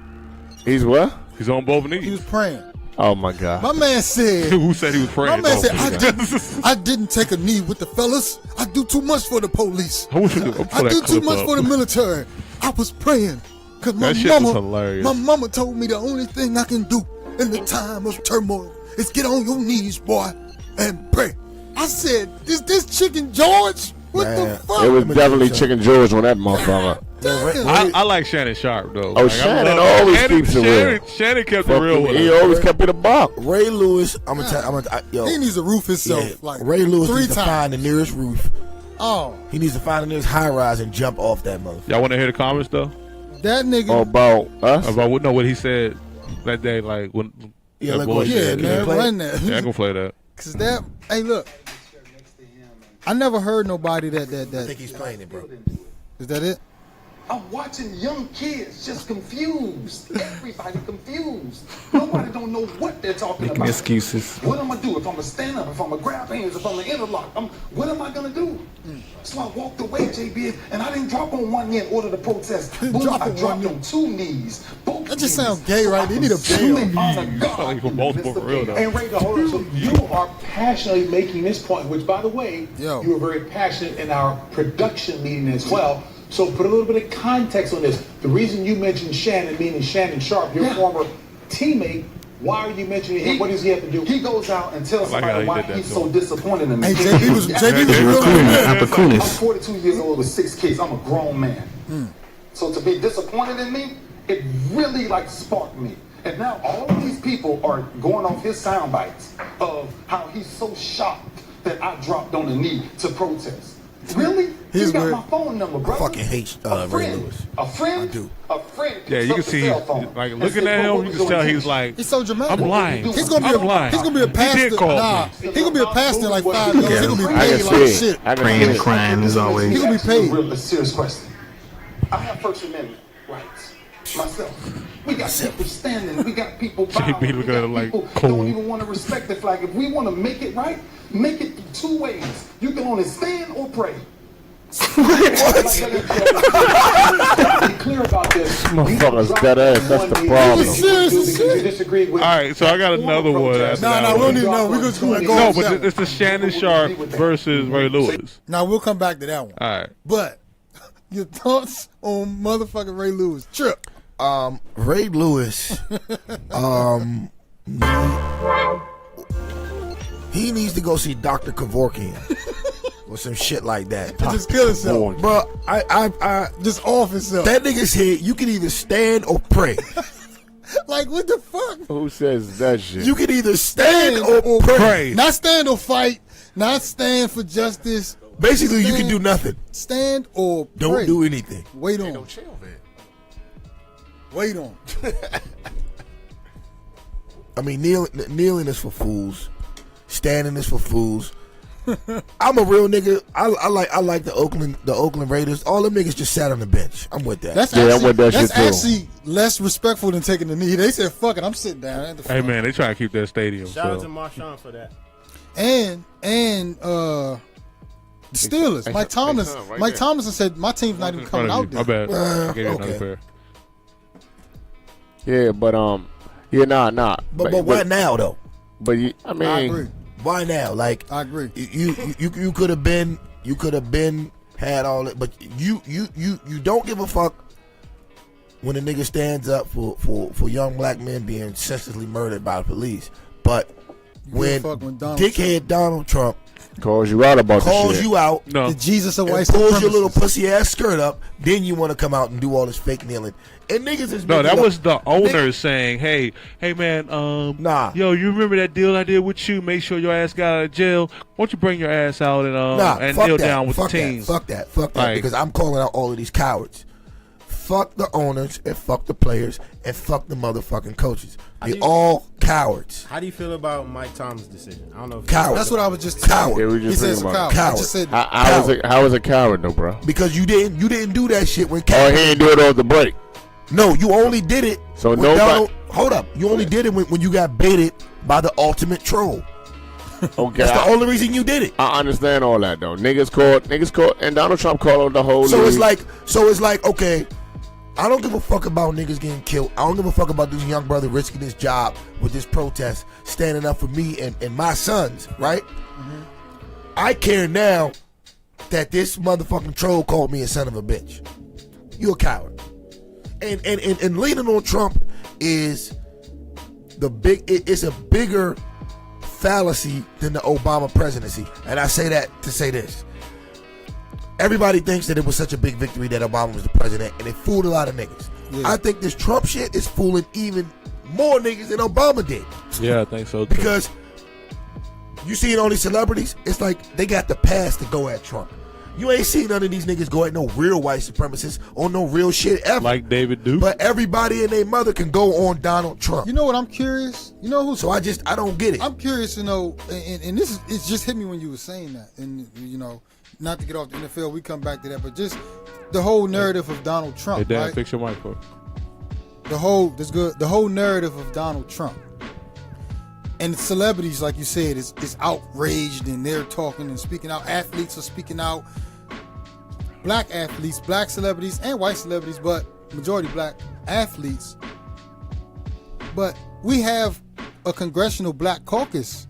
He's what? He's on both He knees. was praying. Oh my god. My man said. Who said he was praying? My man Oh, said, I didn't take a knee with the fellas. I do too much for the police. I wish we could pull I that do too clip much up. for the military. I was praying because That shit was hilarious. my mama told me the only thing I can do in the time of turmoil is get on your knees, boy, and pray. I said, is this Chicken George? What Man, the fuck? It was definitely Chicken George on that motherfucker. Damn. I like Shannon Sharp though. Oh, Shannon always keeps it real. Shannon kept it real with He us. always kept it a buck. Ray Lewis, yo, He needs to roof himself yeah, like Ray Lewis 3 needs to find times. the nearest roof Oh, He needs to find a nearest high rise and jump off that motherfucker. Y'all want to hear the comments though? that nigga. About us? About what he said that day, like when. Yeah, that like bullshit. Yeah, Can man, you play run that. Yeah, I can play that. Cause that. Hey, look. I never heard nobody I think that. he's playing it, bro. Is that it? I'm watching young kids just confused. Everybody confused. Nobody don't know what they're talking about. Excuses. What am I do if I'm gonna stand up? If I'm gonna grab hands? If I'm gonna interlock? What am I gonna do? So I walked away, JB, and I didn't drop on one knee in order to protest. Boom, Drop I on dropped one on 2 knees. Both That just knees. sounds gay, right? They need a Truly bail. honor God Sound like for in both the midst for of real, it. though. And Ray, hold on. So you are passionately making this point, which, by the way, Yo. you were very passionate in our production meeting as well. So put a little bit of context on this. The reason you mentioned Shannon, meaning Shannon Sharp, your former teammate, why are you mentioning him? What does he have to do? He goes out and tells I like how somebody he why did that he's to so him. disappointed in me. Hey, JB was real I'm Kunis. 42 years old with 6 kids. I'm a grown man. So to be disappointed in me, it really like sparked me. And now all of these people are going off his sound bites of how he's so shocked that I dropped on the knee to protest. Really? He's You got weird. my phone number, bro. I fucking hate Ray Lewis. A friend? I do. A friend. Yeah, picks you up can the see, cell phone like and looking says, at "What him, you was can your tell he's intention?" like, He's so dramatic. I'm lying. He's gonna be I'm lying. He's gonna be a He pastor. did call Nah, me. he's gonna be a pastor in like 5 years. He's gonna be I paid can like see it. shit. I can Praying see and it. crying as always. He's gonna be paid. A serious question. I have First Amendment rights myself. We got people standing. We got people bowing. JB looking at him like, people cool. don't even want to respect the flag. If we want to make it right, make it through 2 ways. You can only stand or pray. Be clear about this. Motherfucker's dead ass, that's the problem. He's serious as shit. You disagreed with. All right, so I got another one. after Nah, that nah, we one. don't even know. We just gonna go No, off that but one. it's the Shannon Sharp versus Ray Lewis. Now we'll come back to that one. All right. But your thoughts on motherfucking Ray Lewis? Trip. Ray Lewis, he needs to go see Dr. Kevorkian or some shit like that. Just kill himself. Bro, I Just off himself. that nigga said you can either stand or pray. Like what the fuck? Who says that shit? You can either stand or pray. Not stand or fight. Not stand for justice. Basically, you can do nothing. Stand or Don't pray. do anything. Wait on. Wait on. I mean, kneeling is for fools. Standing is for fools. I'm a real nigga. I like the Oakland Raiders. All them niggas just sat on the bench. I'm with that. That's Yeah, I'm actually, with that that's shit, too. actually less respectful than taking the knee. They said, "Fuck it, I'm sitting down." At the Hey front. man, they try to keep that stadium. Shout out to So. Marshawn for that. And the Steelers. Hey, Mike son, Tomlinson. right Mike there. Tomlinson said, "My team's not even In front coming of out you. there." My bad. I gave you okay. another pair. Yeah, but nah. But why now though? But I mean, I agree. Why now? Like I agree. you could have been had all that, but you don't give a fuck when a nigga stands up for young black men being senselessly murdered by the police. But when fuck when Donald dickhead Donald Trump calls you out about the calls shit. you out No. The Jesus of white and pulls your little supremacists. pussy ass skirt up, then you want to come out and do all this fake kneeling. And niggas is No, making that up- was the owner saying, "Hey man, Nah. yo, you remember that deal I did with you? Make sure your ass got out of jail. Why don't you bring your ass out and fuck kneel that. down with fuck the teams?" Fuck that, Like- because I'm calling out all of these cowards. Fuck the owners and fuck the players and fuck the motherfucking coaches. They all cowards. How do you feel about Mike Tomlin's decision? I don't know if Cowards. That's what I was just Coward. Yeah, we He just said thinking it's a about coward. I Coward. just said How was a coward though, bro? Because you didn't do that shit when Oh, Kaepernick. he ain't do it off the break. No, you only did it. So when nobody- Donald- hold up. You only did it when you got baited by the ultimate troll. Okay, That's the only reason you did it. I understand all that though. Niggas called, and Donald Trump called the whole. So league. it's like, okay, I don't give a fuck about niggas getting killed. I don't give a fuck about this young brother risking his job with this protest, standing up for me and my sons, right? Mm-hmm. I care now that this motherfucking troll called me a son of a bitch. You a coward. And leaning on Trump is it's a bigger fallacy than the Obama presidency. And I say that to say this. Everybody thinks that it was such a big victory that Obama was the president, and it fooled a lot of niggas. Yeah. I think this Trump shit is fooling even more niggas than Obama did. Yeah, I think so too. Because you see all these celebrities, it's like they got the pass to go at Trump. You ain't seen none of these niggas go at no real white supremacists on no real shit ever. Like David Duke. But everybody and their mother can go on Donald Trump. You know what I'm curious? You know who? So I don't get it. I'm curious to know, and this is, it just hit me when you were saying that, and you know, not to get off the NFL, we come back to that, but just the whole narrative of Donald Trump. Hey, Dad, right? fix your mic for. The whole narrative of Donald Trump. And celebrities, like you said, is outraged, and they're talking and speaking out. Athletes are speaking out. Black athletes, black celebrities, and white celebrities, but majority black athletes. But we have a congressional black caucus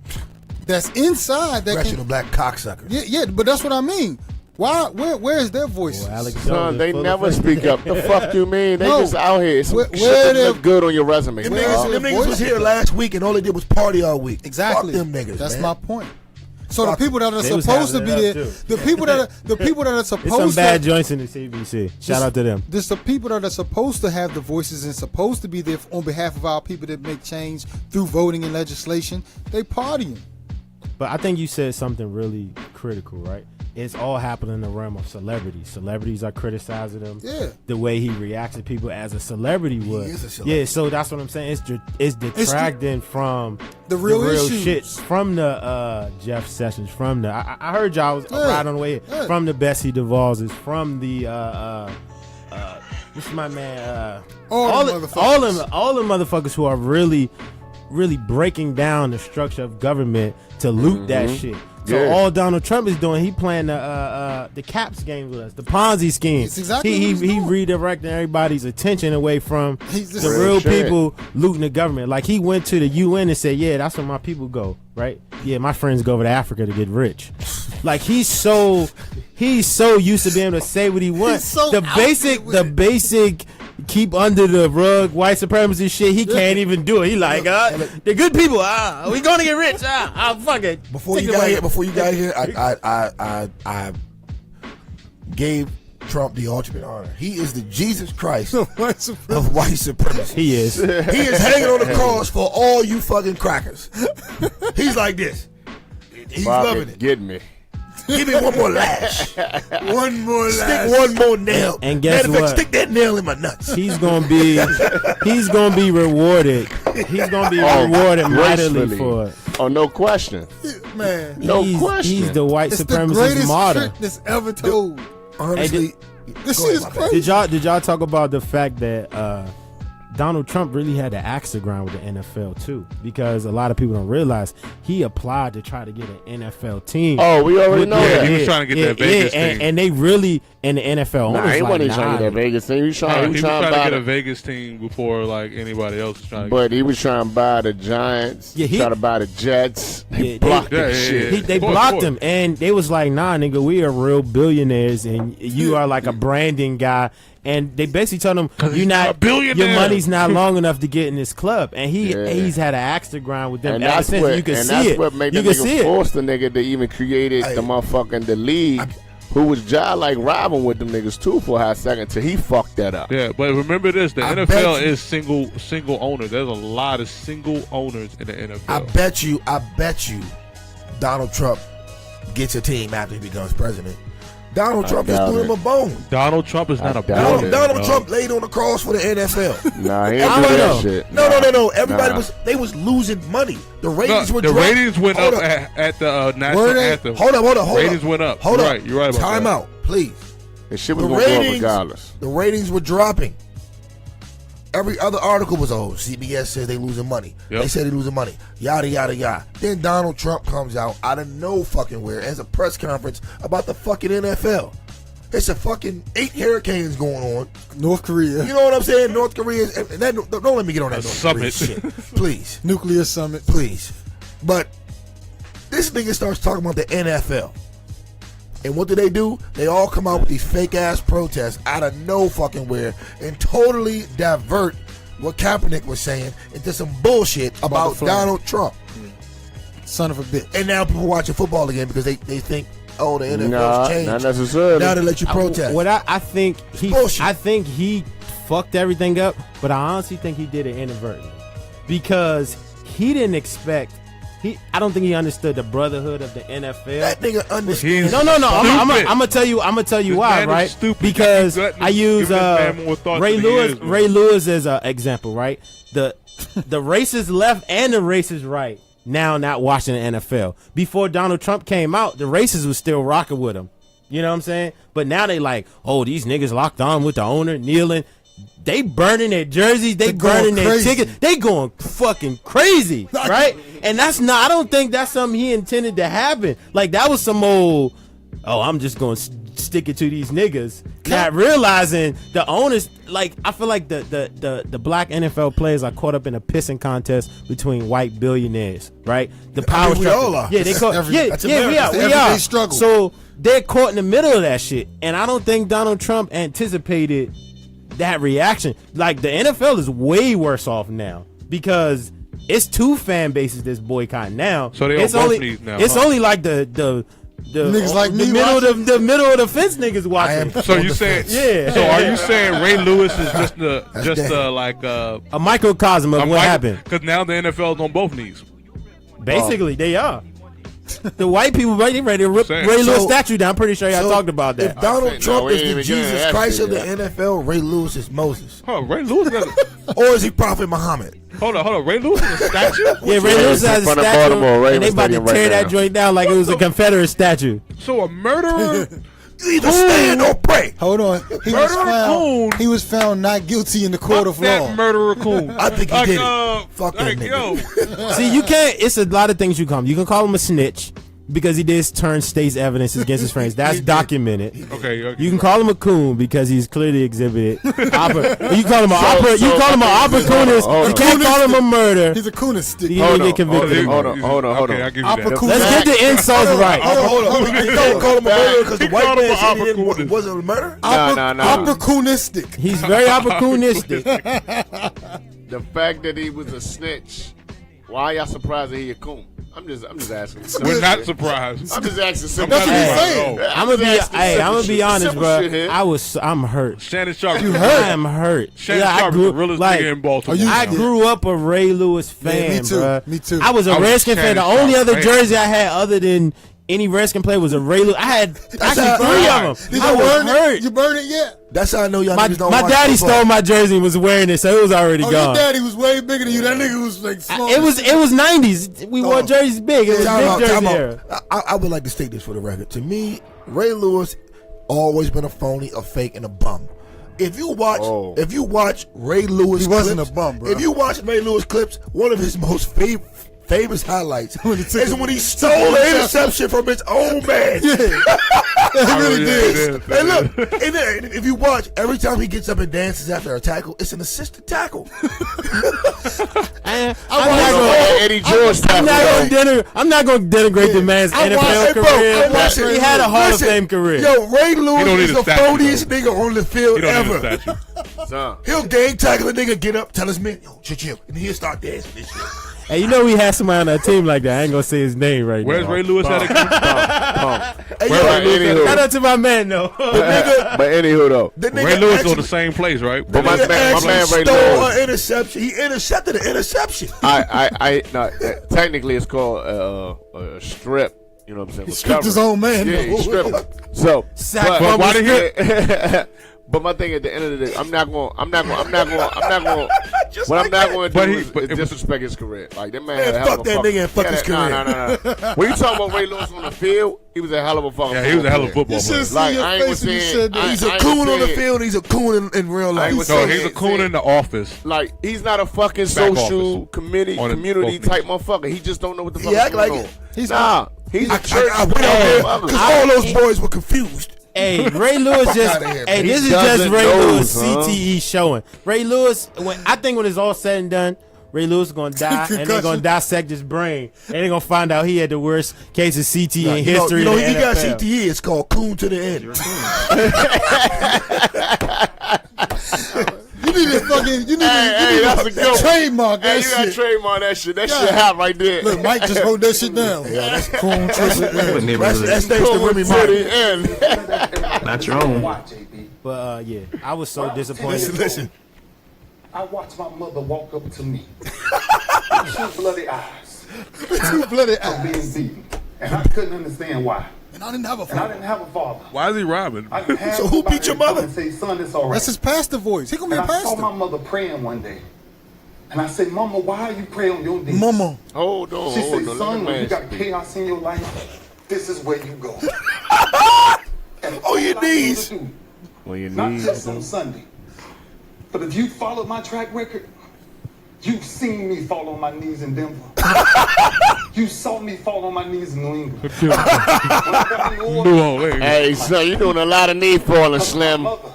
that's inside that Congressional black cocksuckers. Yeah, but that's what I mean. Why? Where is their voice? Son, they never speak up. The fuck you mean? They just out here. It's some Where shit that they- look good on your resume. Them dog. niggas was here last week and all they did was party all week. Exactly. Fuck them niggas. That's man. my point. So Fuck the people that are They was supposed to be having it there, up, the people that are supposed It's some bad to, joints in the CBC. Shout out to them. there's the people that are supposed to have the voices and supposed to be there on behalf of our people that make change through voting and legislation. They partying. But I think you said something really critical, right? It's all happening in the realm of celebrities. Celebrities are criticizing them. Yeah. The way he reacts to people as a celebrity would. is a celebrity. Yeah, so that's what I'm saying. It's detracting from the real issues. shit, from the Jeff Sessions, from the I heard y'all was right on the way, from the Bessie DeValses, from the what's my man all the motherfuckers who are really breaking down the structure of government to loot that shit. So all Donald Trump is doing, he playing the caps game with us, the Ponzi scheme. It's exactly he what he's doing. redirecting everybody's attention away from He's just- the Real real shit. people looting the government. Like he went to the UN and said, "Yeah, that's where my people go." Right? Yeah, my friends go over to Africa to get rich. Like he's so used to being able to say what he wants. so The out basic there with basic keep under the rug white supremacy shit. He can't even do it. He like, the good people. We gonna get rich. Fuck it. Before Take you it got away. here, I gave Trump the ultimate honor. He is the Jesus Christ of white supremacy. He is. He is hanging on the cross for all you fucking crackers. He's like this. He's Fuck loving it. Get me. Give me one more lash. One more Stick lash. one more nail. And guess Matter of fact, what? stick that nail in my nuts. He's gonna be rewarded. He's gonna be rewarded mightily gracefully. for it. Oh, no question. Man, No he's, question. He's the white it's the supremacist greatest martyr. trick that's ever told. Honestly, This go shit is ahead, my bad. crazy. Did y'all talk about the fact that Donald Trump really had to axe the ground with the NFL too? Because a lot of people don't realize he applied to try to get an NFL team. Oh, we already know Yeah, that. he was trying to get that Vegas team. and they really in the NFL. Nah, owners he like, wasn't trying to get that nah, Vegas team. He was trying, He was trying to buy get a the, Vegas team before like anybody else was trying to but he was trying to buy the Giants. Yeah, he- try to buy the Jets. Yeah, He blocked yeah, that yeah, shit. yeah. They Of course, blocked of course. him, and they was like, "Nah, nigga, we are real billionaires, and you are like a branding guy." And they basically told him, "You're he's not a billionaire." Your money's not long enough to get in this club." And Yeah. he's had an axe to grind with them And ever that's since. what, You can and see that's it. what made You the can see nigga it. force the nigga to even created Hey. the motherfucking the league, who was just like robbing with them niggas too for a hot second till he fucked that up. Yeah, but remember this: the I NFL bet you- is single owner. There's a lot of single owners in the NFL. I bet you, Donald Trump gets a team after he becomes president. Donald Trump just doubt threw him it. a bone. Donald Trump is not I a doubt Donald, it. billionaire. Donald Trump laid on the cross for the NFL. Nah, he I ain't do don't that know. shit. No. Everybody Nah. they was losing money. The ratings were The dropping. ratings went Hold up at the national Were they? anthem. Hold up. Ratings went up. Hold You're up. right. You're right about Time that. out, please. The shit was The gonna go up ratings, regardless. the ratings were dropping. Every other article was, CBS says they losing money. Yep. They said they losing money. Yada, yada, yada. Then Donald Trump comes out of no fucking where as a press conference about the fucking NFL. It's a fucking 8 hurricanes going on. North Korea. You know what I'm saying? North Korea. And that, don't let me get on that A North Korea summit. shit. Please. Nuclear summit. Please. But this nigga starts talking about the NFL. And what do? They all come out with these fake ass protests out of no fucking where and totally divert what Kaepernick was saying into some bullshit about the flag. Donald Trump. Son of a bitch. And now people watching football again because they think, the NFL's Nah, changed. not necessarily. Now they let you protest. What I think Bullshit. I think he fucked everything up, but I honestly think he did it inadvertently because he didn't expect I don't think he understood the brotherhood of the NFL. That nigga understands. No. I'm gonna tell you why, man is right? stupid. Because You got I use give this man more thought Ray than he Lewis. is, man. Ray Lewis as an example, right? The racist left and the racist right now not watching the NFL. Before Donald Trump came out, the racists was still rocking with him. You know what I'm saying? But now they like, oh, these niggas locked on with the owner kneeling. They burning their jerseys. They burning their tickets. They going fucking crazy, right? And that's not. I don't think that's something he intended to happen. Like that was some old. Oh, I'm just going to stick it to these niggas. Not realizing the owners. Like I feel like the black NFL players are caught up in a pissing contest between white billionaires, right? The power we structure. all are. Yeah, they caught. That's America. We That's the are. everyday struggle. So they're caught in the middle of that shit, and I don't think Donald Trump anticipated that reaction. Like the NFL is way worse off now because it's 2 fan bases that's boycotting now. So they on it's both only knees now, it's huh? only like the niggas like me the middle of the fence niggas watching. So you saying? Yeah. So are you saying Ray Lewis is just like a microcosm of what happened? Because now the NFL is on both knees. Basically, they are. The white people ready to rip Saying. Ray Lewis So- statue down. I'm pretty sure y'all talked about that. If Donald No, Trump we is ain't the even getting Jesus that Christ shit of the yet. NFL, Ray Lewis is Moses. Huh, Ray Lewis got a, Or is he Prophet Muhammad? hold on. Ray Lewis is a statue? Yeah, Ray Lewis has a front of statue, Baltimore and Ravens they about to Stadium right tear that now. joint down like it was a Confederate statue. So a murderer? You either stand or pray. Hold on. He was found not guilty in the court Fuck of that law. murderer coon. I think he did it. Fuck that like, nigga. yo. See, you can't. It's a lot of things you can call him a snitch because he did turn state's evidence against his friends. That's documented. Okay. You can call him a coon because he's clearly exhibited. You call him an opportunist. You can't call him a murder. He's a coonistic. He didn't get convicted. Hold on. Okay, I'll give you that. Opportunist. Let's get the insults right. Hold on. You don't call him a murderer because the He white called him man an said he opportunist. didn't wasn't a murder? No. Opportunistic. He's very opportunistic. The fact that he was a snitch, why y'all surprised that he a coon? I'm just asking. We're not surprised. I'm just asking simple That's what he's shit. saying. I'm gonna be honest, Simple bro. shit here. I'm hurt. Shannon Sharp. I am hurt. Shannon Sharp is the realest nigga in Baltimore. I grew up a Ray Lewis fan, me too. bruh. Me too. I was a I was Redskin fan. The Shannon only Sharp other fan. jersey I had other than any Redskin player was a Ray Lewis. I had actually how- 3 of them. Did I you was burn hurt. it? You burn it yet? That's how I know y'all My niggas don't my watch daddy football. stole my jersey and was wearing it, so it was already Oh, gone. your daddy was way bigger than you. That nigga was like small. It was 90s. We wore jerseys big. It was Time big out, jersey time era. out. I would like to state this for the record. To me, Ray Lewis always been a phony, a fake, and a bum. If you watch Ray Lewis, He wasn't clips, a bum, bro. If you watch Ray Lewis clips, one of his most famous highlights is when he stole an interception from his own man. He really did. Hey, look, and then if you watch, every time he gets up and dances after a tackle, it's an assisted tackle. I'm Eddie George I'm not going to denigrate the man's NFL career. He had a Hall of Fame career. Yo, Ray don't Lewis need is a the statue, phoniest nigga on the field He don't need ever. a statue. He'll gang tackle a nigga, get up, tell his man, yo, chill, and he'll start dancing and shit. Hey, you know we had somebody on our team like that. I ain't gonna say his name right Where's now. Ray Lewis at again? Hey, Where Ray Lewis at? Shout out to my man though. nigga, But anywho though, the nigga Ray Lewis actually, on the same place, right? But my nigga man actually Ray stole Lewis. an interception. He intercepted an interception. Technically it's called a strip. You know what I'm saying? He stripped his own man. Yeah, he stripped him. So, Sack but, fumble why strip. did he? But my thing at the end of the day, I'm not going. What I'm not going to do is disrespect his career. Like that man had a hell fuck of a that fucking- nigga and fuck his career. No. When you talk about Ray Lewis on the field, he was a hell of a fucking. Yeah, he was a hell of a football You should player. have seen Like, your I ain't face when you saying- said that. He's I a ain't coon on the saying- field. He's a coon in real life. was No, saying- he's a coon in the office. Like he's not a fucking Back social office. community On the- type motherfucker. He just don't know what the fuck He is act like going it. on. He's He's a I church. went out there because all those boys were confused. Hey, Ray Lewis just. outta here, Hey, man. this He is just doesn't Ray know, Lewis huh? CTE showing. Ray Lewis, I think when it's all said and done, Ray Lewis is gonna die, and they're gonna dissect his brain, and they're gonna find out he had the worst case of CTE in history. You know, in he the got NFL. CTE. It's called coon to the end. You need to fucking. You need that's a to good one. trademark Hey, that you gotta shit. trademark that shit. That Yeah. shit hot right there. Look, Mike just wrote that shit down. Yeah, that's cool. That's thanks to Remy To Martin. the end. Not your own. Watch, JB. But yeah, I was so disappointed. Listen. I watched my mother walk up to me. Two bloody eyes. Two-blooded of being ass. beaten. And I couldn't understand why. And I didn't have a And I father. didn't have a father. Why is he robbing? I didn't have So who nobody beat your to come mother? and say, son, it's all right. That's his pastor voice. He gonna be And a I saw pastor. my mother praying one day. And I said, Mama, why are you praying on your knees? Mama. Hold on, She hold said, on. son, when you got Let me chaos in your life, this is where you go. And On your all I need knees. to do, on your not knees. just on Sunday, but if you followed my track record, you've seen me fall on my knees in Denver. You saw me fall on my knees in New England. When I got in New Orleans, Hey, son, you doing a lot of knee falling, my Slim. mother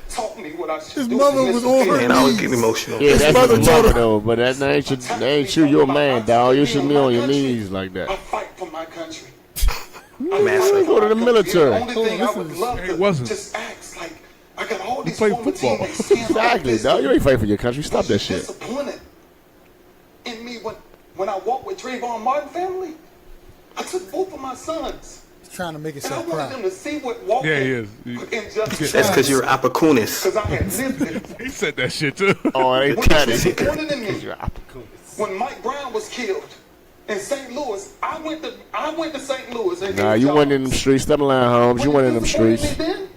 taught me what I should His do. mother in was this on her affair. Man, I always get emotional. Yeah, that's mother his told mother her- though, but that ain't you. You're a man, dog. You shouldn't be on your knees like I that. fight for my country. Massive. Go to the military. The only thing I would love It to wasn't. just ask, like, I got all these played former football. teammates stand like Exactly, this. dog. You ain't fighting for your country. Stop that shit. Disappointed in me when I walked with Trayvon Martin family. I took both of my sons, He's trying to make and I himself wanted them proud. to see what walking Yeah, he is. with injustice. That's because you're opportunist. Because I had lived it. He said that shit too. Oh, they When cut you it. disappointed in me, when Mike Brown was killed in St. Louis, I went to St. Louis. And Nah, gave you y'all- went in them streets. Them line homes. You went in them disappointed streets. me then?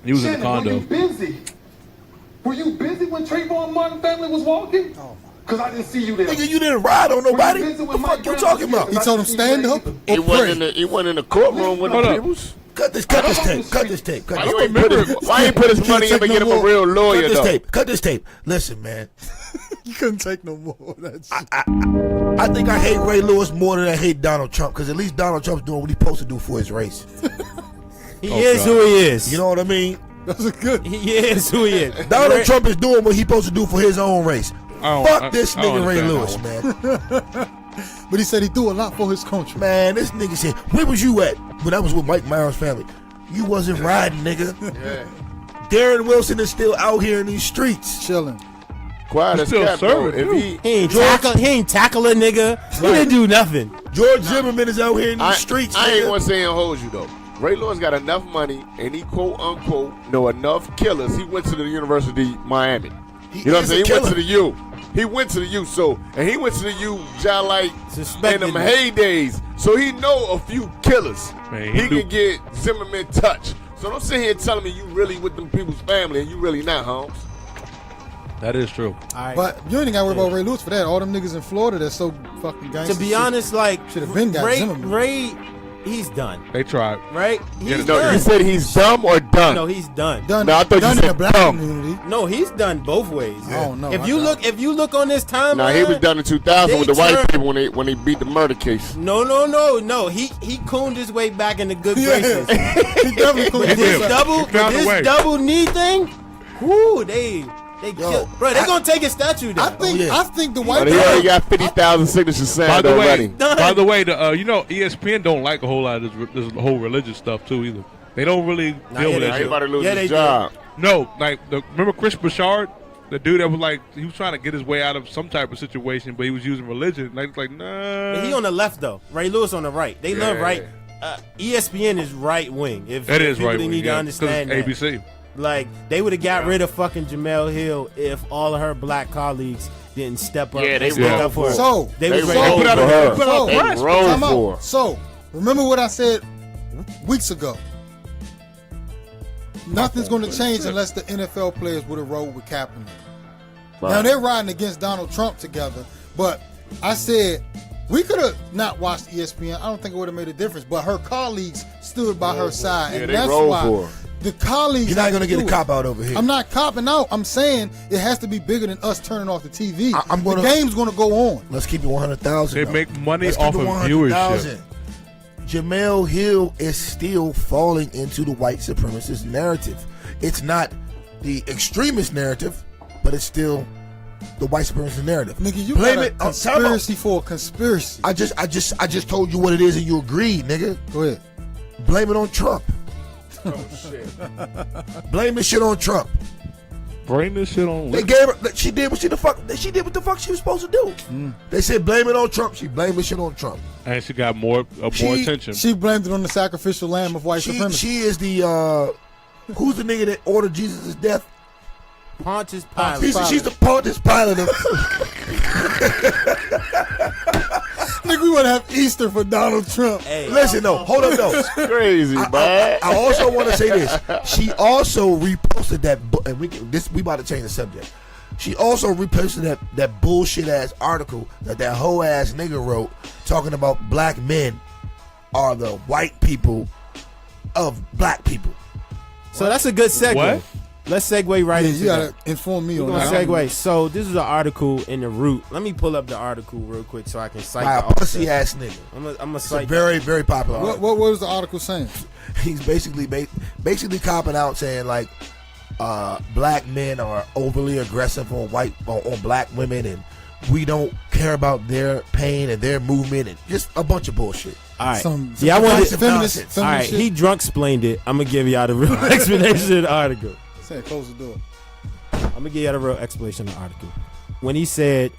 He was in the Shannon, condo. Were you busy? Were you busy when Trayvon Martin family was walking? Because I didn't see you there. Nigga, you didn't ride on Were you nobody. busy What when the Mike fuck you Brown talking was about? killed? He 'Cause I told him didn't see you stand there up either. He or wasn't pray. in the courtroom with Hold the up. peoples. Cut this tape. Cut this tape. Cut Why this you tape. ain't put his, why ain't put his money in take to no get him a more. real Cut lawyer this though? tape. Cut this tape. Listen, man. You couldn't take no more of that shit. I think I hate Ray Lewis more than I hate Donald Trump because at least Donald Trump's doing what he's supposed to do for his race. He is who he is. You know what I mean? That's a good. He is who he is. Donald Trump is doing what he's supposed to do for his own race. I Fuck don't- this I don't nigga Ray understand Lewis, that man. But he said he do a lot for his country. Man, this nigga said, where was you at when I was with Mike Myers' family? You wasn't riding, nigga. Darren Wilson is still out here in these streets. Chilling. Quiet He's as still cat, bro. serving, If too. he, He ain't tackle a nigga. He didn't do nothing. George Zimmerman is out here in these I, streets, I ain't nigga. gonna say and hold you though. Ray Lewis got enough money, and he quote unquote know enough killers. He went to the University of Miami. You know what I'm is saying? a He went killer. to the U. He went to the U. So, and he went to the U, just like Suspected in them it. heydays. So he know a few killers. Man, he he do. can get Zimmerman touch. So don't sit here telling me you really with them people's family and you really not, Holmes. That is true. All right. But you ain't even got to worry about Ray Lewis for that. All them niggas in Florida that's so fucking gangster. to be honest, like Should've been got Zimmerman. Ray, he's done. They tried. Right? He's No, done. you said he's dumb or done? No, he's done. done, No, I thought you done in said the black dumb. community. No, he's done both ways. I don't know. If I you doubt look, if you look on this timeline, Nah, he was done in 2000 with They the white turned- people when he beat the murder case. No. He cooned his way back into good Yeah. graces. He definitely could He This did. double, He found a way. this double knee thing, whoo, they kill, bro. They gonna take his statue down. I think the white But he already got 50,000 signatures By signed the way, already. by the way, you know ESPN don't like a whole lot of this whole religious stuff too either. They don't really Nah, deal yeah, with they that He shit. about to lose Yeah, they his do. job. No, like remember Chris Bouchard, the dude that was like he was trying to get his way out of some type of situation, but he was using religion. Like nah. He on the left though. Ray Lewis on the right. They love right. ESPN is right wing. If That if is people right. need to understand that. ABC. Like they would have got rid of fucking Jamel Hill if all of her black colleagues didn't step up. Yeah, they and stick rolled up for her. So, they They was rolled ready for to put her. out Put out They press. rolled Time out. for her. So, remember what I said weeks ago. Nothing's going to change unless the NFL players would have rolled with Kaepernick. Now they're riding against Donald Trump together, but I said we could have not watched ESPN. I don't think it would have made a difference. But her colleagues stood by her side, Yeah, and they that's rolled why for her. the colleagues. You're not have gonna to get a do it. cop out over here. I'm not copping out. I'm saying it has to be bigger than us turning off the TV. I'm gonna- the game's going to go on. Let's keep it 100,000. They though. make money Let's off keep it of 100,000. Jamel Hill is still falling into the white supremacist narrative. It's not the extremist narrative, but it's still the white supremacist narrative. Nigga, you blame got a it on conspiracy for a conspiracy. I just told you what it is and you agreed, nigga. Go ahead. Blame it on Trump. Oh, shit. Blame this shit on Trump. Bring this shit on. They gave her. She did what she did what the fuck she was supposed to do. They said blame it on Trump. She blamed this shit on Trump. And she got more attention. She blamed it on the sacrificial lamb of white supremacy. She is the who's the nigga that ordered Jesus' death? Pontius Pilate. She's the Pontius Pilate of. Nigga, we want to have Easter for Donald Trump. Hey, Listen, no, hold up, though. Crazy, man. I also want to say this. She also reposted that, and we about to change the subject. She also reposted that bullshit ass article that hoe ass nigga wrote talking about black men are the white people of black people. So that's a good segue. What? Let's segue right into You gotta that. inform me We're on gonna that. segue. So this is an article in the Root. Let me pull up the article real quick so I can cite By the a pussy author. ass nigga. I'm gonna It's a cite. very, very popular article. What was the article saying? He's basically copping out saying like black men are overly aggressive on black women, and we don't care about their pain and their movement, and just a bunch of bullshit. All right. Some Yeah, I wanted. feminist All right, shit. he drunk explained it. I'm gonna give y'all the real explanation of the article. Say, close the door. I'm gonna give you the real explanation of the article. When he said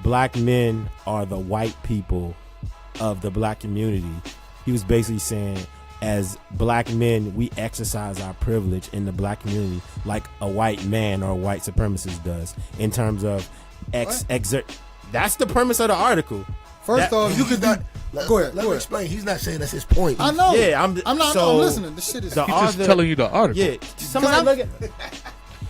black men are the white people of the black community, he was basically saying as black men, we exercise our privilege in the black community like a white man or a white supremacist does in terms of exert. That's the premise of the article. First off, you could not. Go ahead. Let Go me ahead. explain. He's not saying that's his point. I know. Yeah, I'm not. so I'm listening. This shit is. the He's just author- telling you the article. Yeah, somebody look at.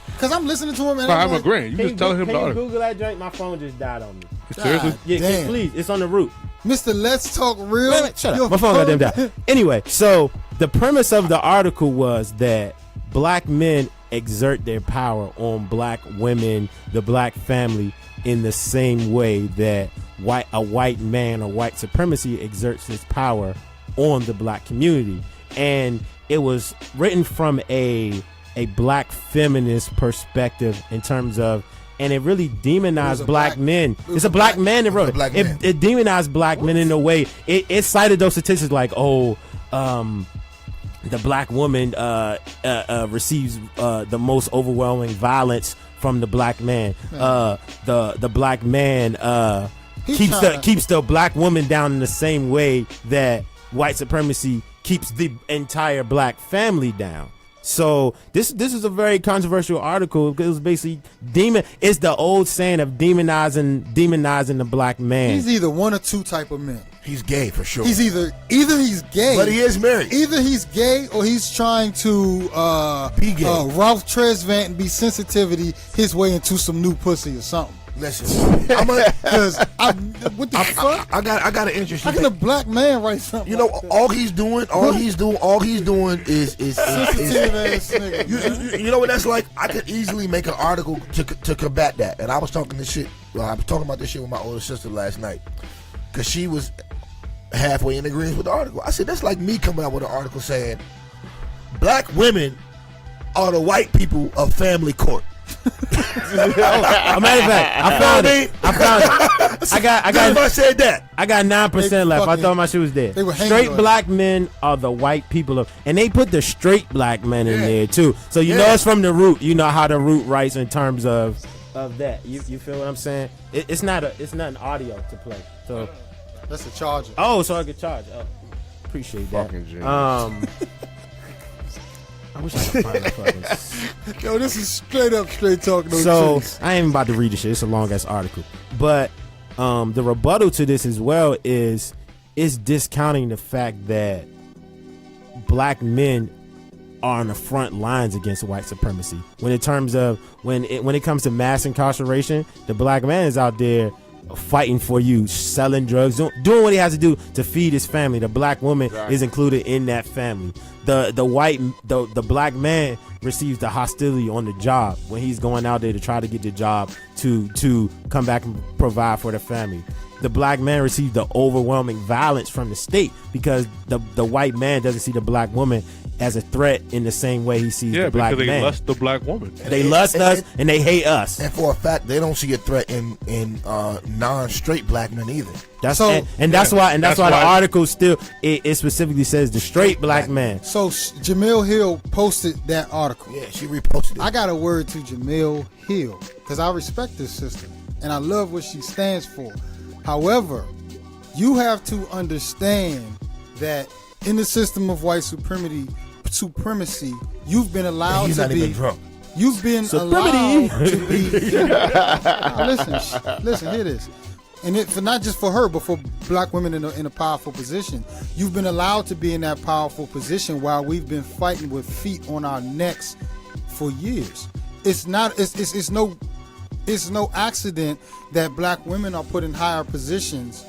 Because I'm listening to him and No, I'm like, agreeing. You just telling him Can the you article. Google that joint? My phone just died on me. Seriously? Yeah, Damn. please. It's on the Root. Mr. Let's Talk Real. Wait, shut up. Your My phone got them down. Anyway, so the premise of the article was that black men exert their power on black women, the black family, in the same way that a white man or white supremacy exerts its power on the black community. And it was written from a black feminist perspective in terms of, and it really demonized black men. It's a black man that wrote it. It demonized black men in a way. It cited those statistics like, the black woman receives the most overwhelming violence from the black man. The black man keeps the black woman down in the same way that white supremacy keeps the entire black family down. So this is a very controversial article because it was basically it's the old saying of demonizing the black man. He's either one or two type of men. He's gay for sure. He's either he's gay, but he is married. Either he's gay or he's trying to be gay. Ralph Tresvant and be sensitivity his way into some new pussy or something. Listen, because what the fuck? I got an interesting. How can a black man write something? You know, like that? all he's doing is sensitive ass nigga. You know what that's like? I could easily make an article to combat that. And I was talking this shit. I was talking about this shit with my older sister last night because she was halfway in agreement with the article. I said that's like me coming out with an article saying black women are the white people of family court. A matter of fact, I found it. I got. If I said that, I got 9% left. I thought my shit was dead. They were Straight black men are the white people of, and they put the straight black men in there too. So you know it's from the Root. You know how the Root writes in terms of that. You feel what I'm saying? It's not an audio to play. So that's a charger. Oh, so I could charge. Oh, appreciate that. Fucking genius. I wish I could find the fucking. Yo, this is straight talk. No So chase. I ain't even about to read the shit. It's a long ass article, but the rebuttal to this as well is discounting the fact that black men are on the front lines against white supremacy. When in terms of when it comes to mass incarceration, the black man is out there fighting for you, selling drugs, doing what he has to do to feed his family. The black woman is included in that family. The black man receives the hostility on the job when he's going out there to try to get the job to come back and provide for the family. The black man receives the overwhelming violence from the state because the white man doesn't see the black woman as a threat in the same way he sees the black man. because they lust the black woman. They lust us and they hate us. And for a fact, they don't see a threat in non-straight black men either. That's why the article still it specifically says the straight black man. So Jamil Hill posted that article. Yeah, she reposted it. I got a word to Jamil Hill because I respect this sister and I love what she stands for. However, you have to understand that in the system of white supremacy, you've been allowed He's to not be. even drunk. You've been allowed to be. Listen, hear this. and for not just for her, but for black women in a powerful position. You've been allowed to be in that powerful position while we've been fighting with feet on our necks for years. It's no accident that black women are put in higher positions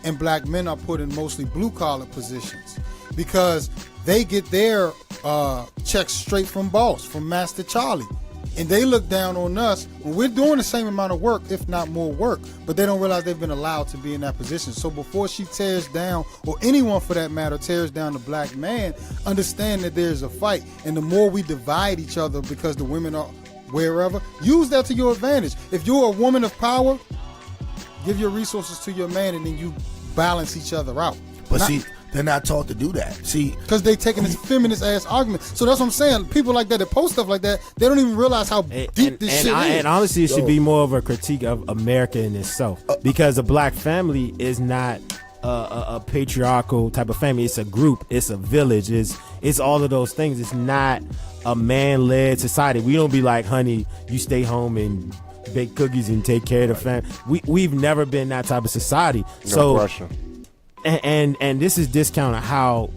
and black men are put in mostly blue collar positions, because they get their checks straight from boss, from Master Charlie. And they look down on us when we're doing the same amount of work, if not more work, but they don't realize they've been allowed to be in that position. So before she tears down, or anyone for that matter, tears down the black man, understand that there's a fight. And the more we divide each other because the women are wherever, use that to your advantage. If you're a woman of power, give your resources to your man, and then you balance each other out. But see, they're not taught to do that. See, because they taking this feminist ass argument. So that's what I'm saying. People like that post stuff like that, they don't even realize how deep this shit is. And honestly, it should be more of a critique of America in itself, because a black family is not a patriarchal type of family. It's a group. It's a village. It's all of those things. It's not a man-led society. We don't be like, honey, you stay home and bake cookies and take care of the family. We've never been that type of society. No question. And this is discounting how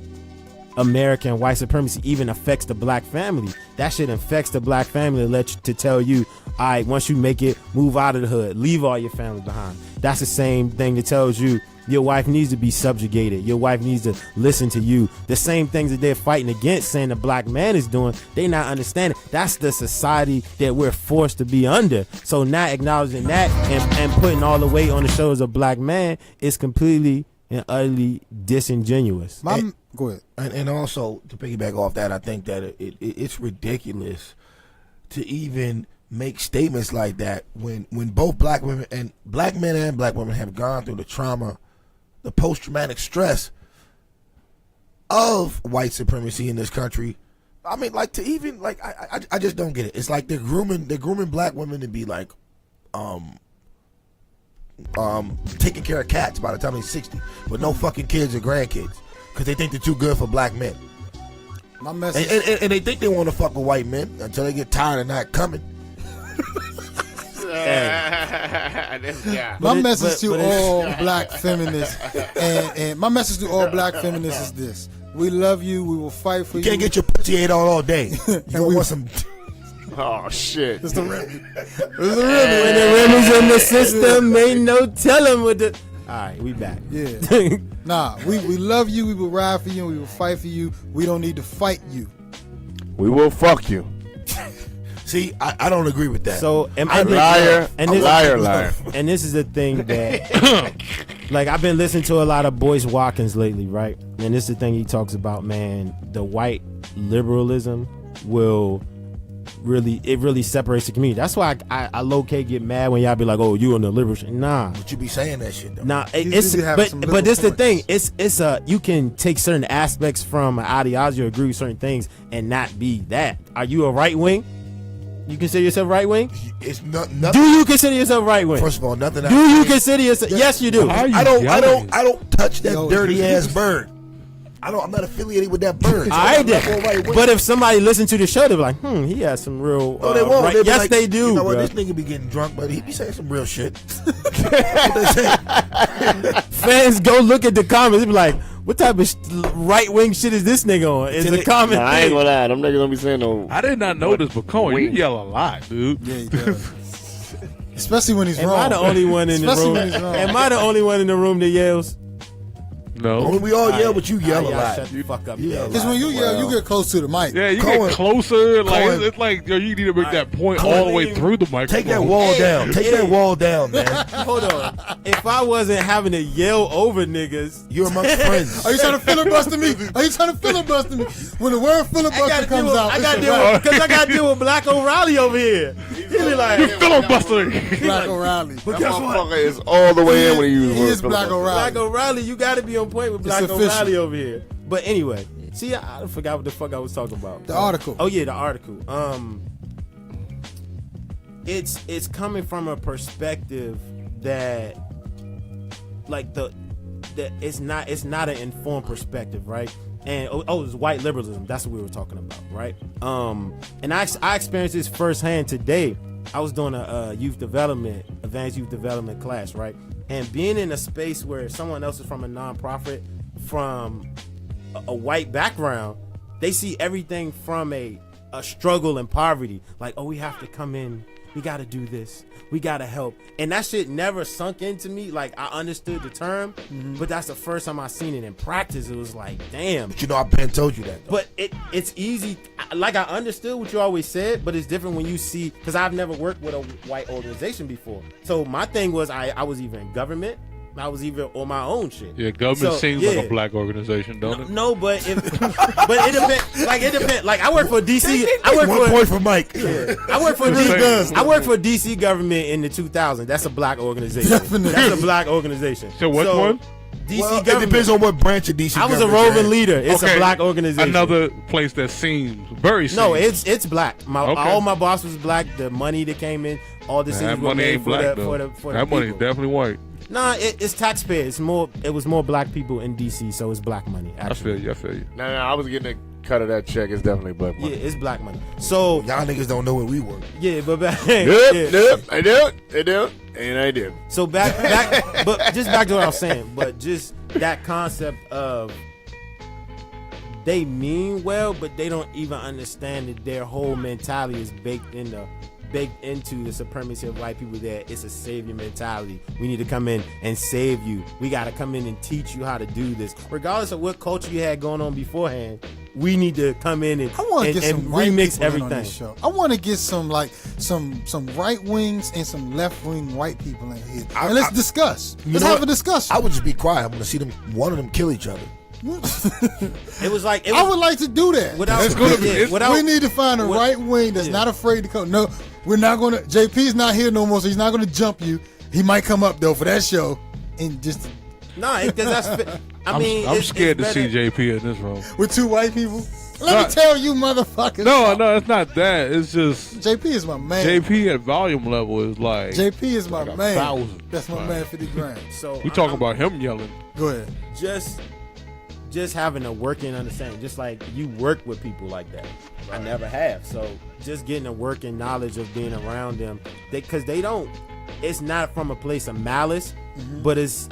American white supremacy even affects the black family. That shit affects the black family to tell you, all right, once you make it, move out of the hood, leave all your family behind. That's the same thing that tells you your wife needs to be subjugated. Your wife needs to listen to you. The same things that they're fighting against, saying the black man is doing, they not understanding. That's the society that we're forced to be under. So not acknowledging that and putting all the weight on the shoulders of black man is completely and utterly disingenuous. Go ahead. And also, to piggyback off that, I think that it's ridiculous to even make statements like that when both black women and black men and black women have gone through the trauma, the post-traumatic stress of white supremacy in this country. I mean, like, to even, like, I just don't get it. It's like they're grooming black women to be like taking care of cats by the time they're 60 with no fucking kids or grandkids, because they think they're too good for black men. My message, and they think they want to fuck with white men until they get tired of not coming. My message to all black feminists, and my message to all black feminists is this: we love you. We will fight for you. You can't get your pussy ate all day. You want some. Oh shit! It's the Remy. When the Remy's in the system, ain't no telling what the. All right, we back. Yeah. Nah, we love you. We will ride for you. And we will fight for you. We don't need to fight you. We will fuck you. See, I don't agree with that. So, liar. And this is the thing that, like, I've been listening to a lot of Boyce Watkins lately, right? And this is the thing he talks about, man. The white liberalism really separates the community. That's why I low-key get mad when y'all be like, oh, you on the liberal shit. Nah. But you be saying that shit, though. Nah, but this the thing. It's you can take certain aspects from an ideology or agree with certain things and not be that. Are you a right wing? You consider yourself right wing? It's nothing. Do you consider yourself right wing? First of all, nothing. Do you consider yourself? Yes, you do. I don't touch that dirty ass bird. I'm not affiliated with that bird. So I did. But if somebody listened to the show, they'll be like, he has some real. No, they won't. Right. Yes, like, they do. You know what? Bro. This nigga be getting drunk, but he be saying some real shit. What they say? Fans go look at the comments. They be like, what type of right wing shit is this nigga on? Is the comment? I ain't gonna lie. Them niggas don't be saying no. I did not know this, but Cohen, you yell a lot, dude. Yeah, he does. Especially when he's wrong. Am I the only one in the room? Am I the only one in the room that yells? No. When we all yell, but you yell a lot. Shut the fuck up. Because when you yell, you get close to the mic. Yeah, you get closer. Like it's like you need to make that point all the way through the microphone. Take that wall down. Take that wall down, man. Hold on. If I wasn't having to yell over niggas, you're amongst friends. Are you trying to filibuster me? When the word filibuster comes out, I got to deal with Black O'Reilly over here. He be like, you filibustering. Black O'Reilly. But guess what? Is all the way in when you use the word. He is Black O'Reilly. Black O'Reilly, you got to be on point with Black O'Reilly over here. But anyway, see, I forgot what the fuck I was talking about. The article. Oh yeah, the article. It's coming from a perspective that, like it's not an informed perspective, right? And it's white liberalism. That's what we were talking about, right? And I experienced this firsthand today. I was doing a advanced youth development class, right? And being in a space where someone else is from a nonprofit, from a white background, they see everything from a struggle and poverty. Like, oh, we have to come in. We got to do this. We got to help. And that shit never sunk into me. Like, I understood the term, but that's the first time I seen it in practice. It was like, damn. But you know, I've been told you that, though. But it's easy. Like, I understood what you always said, but it's different when you see, because I've never worked with a white organization before. So my thing was I was either in government, I was even on my own shit. Yeah, government seems like a black organization, don't it? No, but it depends. Like, it depends. Like, I work for DC. I work 1 point for Mike. Yeah, I work for DC. I work for DC government in the 2000s. That's a black organization. Definitely. That's a black organization. So what one? DC Well, government. it depends on what branch of DC. I was a government roving you're in. leader. It's a black organization. Another place that seems very No, similar. it's black. All my boss was black. The money that came in, all the That cities were money made ain't for black, the though. for That the money's people. definitely white. Nah, it's taxpayers. It was more black people in DC, so it's black money. Actually. I feel you. No, I was getting a cut of that check. It's definitely black Yeah, money. it's black money. So Y'all niggas don't know where we work. yeah, but back. Nope, I do, and I do. So back, but just back to what I was saying. But just that concept of they mean well, but they don't even understand that their whole mentality is baked into the supremacy of white people. That it's a savior mentality. We need to come in and save you. We got to come in and teach you how to do this, regardless of what culture you had going on beforehand. We need to come in and I want to get some white remix people in on everything. this show. I want to get some right wings and some left wing white people in here, and let's discuss. Let's have a discussion. I would just be quiet. I'm gonna see one of them kill each other. It was like I would like to do that. We need to find a right wing that's not afraid to come. No, we're not going to. JP's not here no more, so he's not going to jump you. He might come up though for that show, and just because that's. I'm scared to see JP in this room with two white people. Let me tell you, motherfuckers. No, it's not that. It's just JP is my man. JP at volume level is like JP is my like man. 1,000. That's my man, 50 grand. So we talking about him yelling. Go ahead. Just having a working understanding, just like you work with people like that. I never have. So just getting a working knowledge of being around them, because they don't. It's not from a place of malice, but it's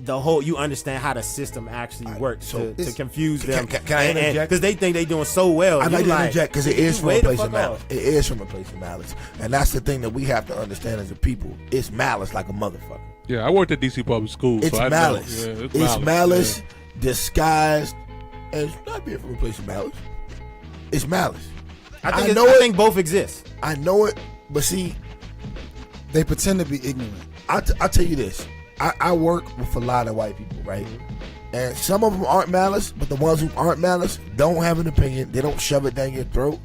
the whole. You understand how the system actually works to confuse them. Can I interject? Because they think they doing so well. I'd like to interject because it is from a place of malice. off. It is from a place of malice, and that's the thing that we have to understand as a people. It's malice like a motherfucker. Yeah, I worked at DC Public Schools. It's so I malice. know. Yeah, it's malice disguised as not being from a place of malice. It's malice. I think both exist. I know it, but see, they pretend to be ignorant. I'll tell you this. I work with a lot of white people, right? And some of them aren't malice, but the ones who aren't malice don't have an opinion. They don't shove it down your throat.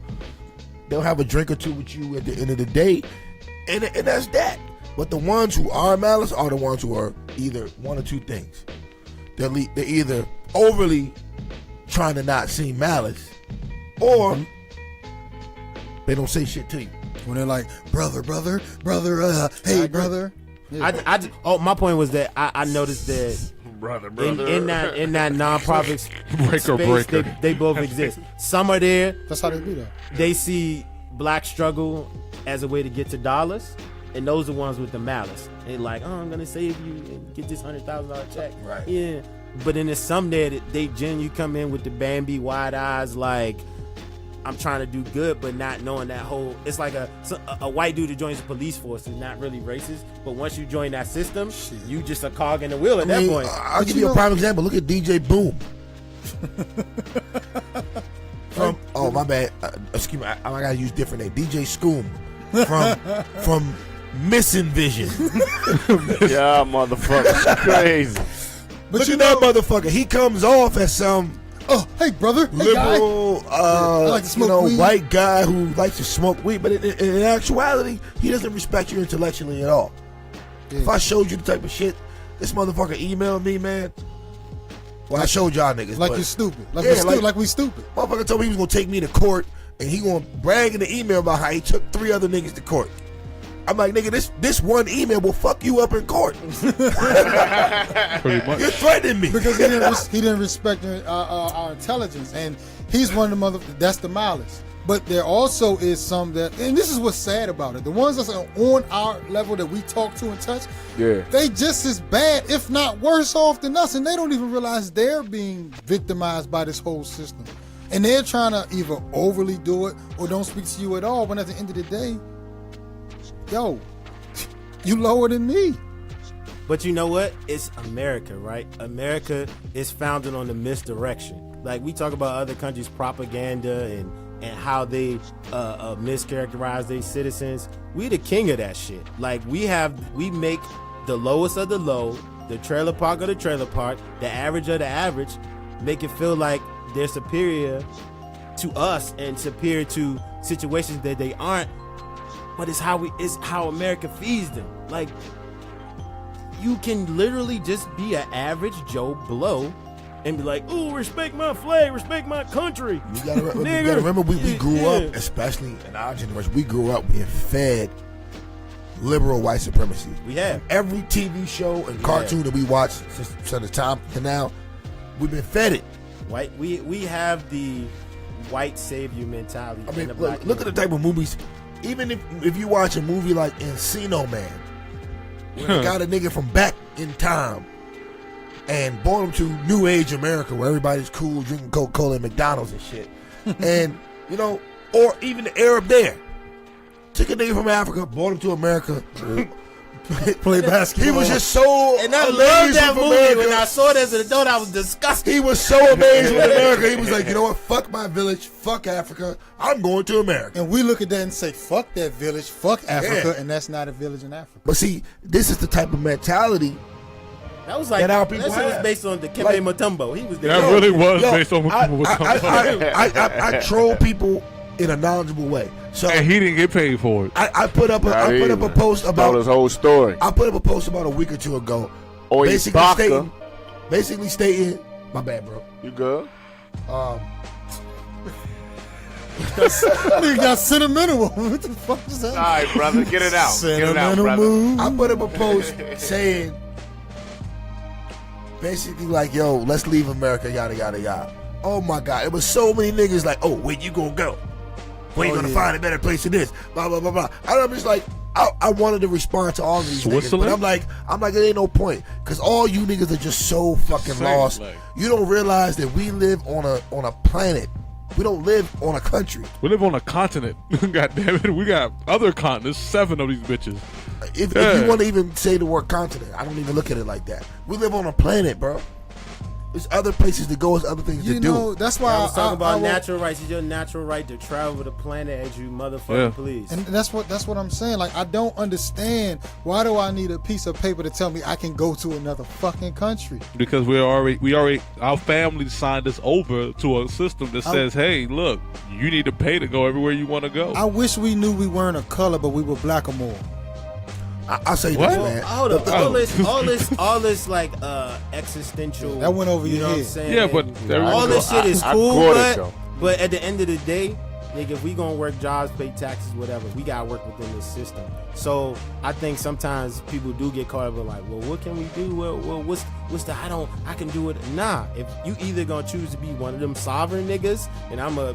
They'll have a drink or two with you at the end of the day, and that's that. But the ones who are malice are the ones who are either one or two things. They're either overly trying to not seem malice, or they don't say shit to you. When they're like, brother, hey, brother. Yeah. My point was that I noticed that brother. In that nonprofit space, they both exist. Some are there. That's how they do that. They see black struggle as a way to get to dollars, and those are the ones with the malice. They're like, oh, I'm gonna save you and get this $100,000 check. Right. Yeah. But then there's some there that they genuinely come in with the Bambi wide eyes, like, I'm trying to do good, but not knowing that whole. It's like a white dude who joins the police force is not really racist, but once you join that system, you just a cog in the wheel at that point. I'll give you a prime example. Look at DJ Boom. Oh my bad. Excuse me. I gotta use different name. DJ Scoom from Missing Vision. Yeah, motherfucker, crazy. But look at that motherfucker. He comes off as some. Oh, hey, brother. Hey, liberal, like to smoke weed. White guy who likes to smoke weed, but in actuality, he doesn't respect you intellectually at all. Yeah. If I showed you the type of shit this motherfucker emailed me, man. Well, I showed y'all niggas. Like you're stupid. Like we stupid. Motherfucker told me he was gonna take me to court, and he gonna brag in the email about how he took 3 other niggas to court. I'm like, nigga, this one email will fuck you up in court. Pretty much. You're threatening me because he didn't respect our intelligence, and he's one of the that's the malice. But there also is some that, and this is what's sad about it. The ones that's on our level that we talk to and touch, they just as bad, if not worse off than us, and they don't even realize they're being victimized by this whole system. And they're trying to either overly do it or don't speak to you at all, when at the end of the day, yo, you lower than me. But you know what? It's America, right? America is founded on the misdirection. Like, we talk about other countries' propaganda and how they mischaracterize their citizens. We the king of that shit. Like, we make the lowest of the low, the trailer park of the trailer park, the average of the average, make it feel like they're superior to us and superior to situations that they aren't. But it's how America feeds them. Like, you can literally just be an average Joe Blow and be like, "Ooh, respect my flag, respect my country." You gotta remember, we grew up, especially in our generation, we grew up being fed liberal white supremacy. We have. Every TV show and cartoon that we watch since the time to now, we've been fed it. White, we have the white savior mentality. I mean, look at the type of movies. Even if you watch a movie like Encino Man, where they got a nigga from back in time and brought him to New Age America, where everybody's cool, drinking Coca-Cola and McDonald's and shit. And, you know, or even the Arab there. Took a nigga from Africa, brought him to America, play basketball. He was just so and I amazed love that with movie. America. When I saw it as an adult, I was disgusted. He was so amazed with America. He was like, you know what? Fuck my village. Fuck Africa. I'm going to America. And we look at that and say, fuck that village. Fuck Africa. And that's not a village in Africa. But see, this is the type of mentality that was like that our people that shit was have. based on the Kembe Mutombo. He was there. That really was based on Mutombo. I troll people in a knowledgeable way. So and he didn't get paid for it. I put up a post about told his whole story. I put up a post about a week or two ago, basically stating, my bad, bro. You good? You got sentimental. What the fuck is that? All right, brother, get it out. Sentimental brother. move. I put up a post saying, basically like, yo, let's leave America, yada yada yada. Oh my God, it was so many niggas like, oh, where you gonna go? Where you gonna find a better place than this? Blah blah blah blah. And I'm just like, I wanted to respond to all of these niggas, but I'm like, it ain't no point, because all you niggas are just so fucking lost. You don't realize that we live on a planet. We don't live on a country. We live on a continent. God damn it, we got other continents. 7 of these bitches. If you want to even say the word continent, I don't even look at it like that. We live on a planet, bro. There's other places to go. There's other things to do. That's why I was talking about natural rights. It's your natural right to travel the planet as you motherfucking please. And that's what I'm saying. Like, I don't understand, why do I need a piece of paper to tell me I can go to another fucking country? Because we already our family signed us over to a system that says, hey, look, you need to pay to go everywhere you want to go. I wish we knew we weren't a color, but we were black or more. I'll say what? this, man. Hold up. All this like existential. That went over you your know head. what I'm saying? Yeah, but all this shit is cool, it, but at the end of the day, nigga, if we gonna work jobs, pay taxes, whatever, we gotta work within this system. So I think sometimes people do get caught up in like, well, what can we do? Well, what's the I can do it. Nah, if you either gonna choose to be one of them sovereign niggas and I'm a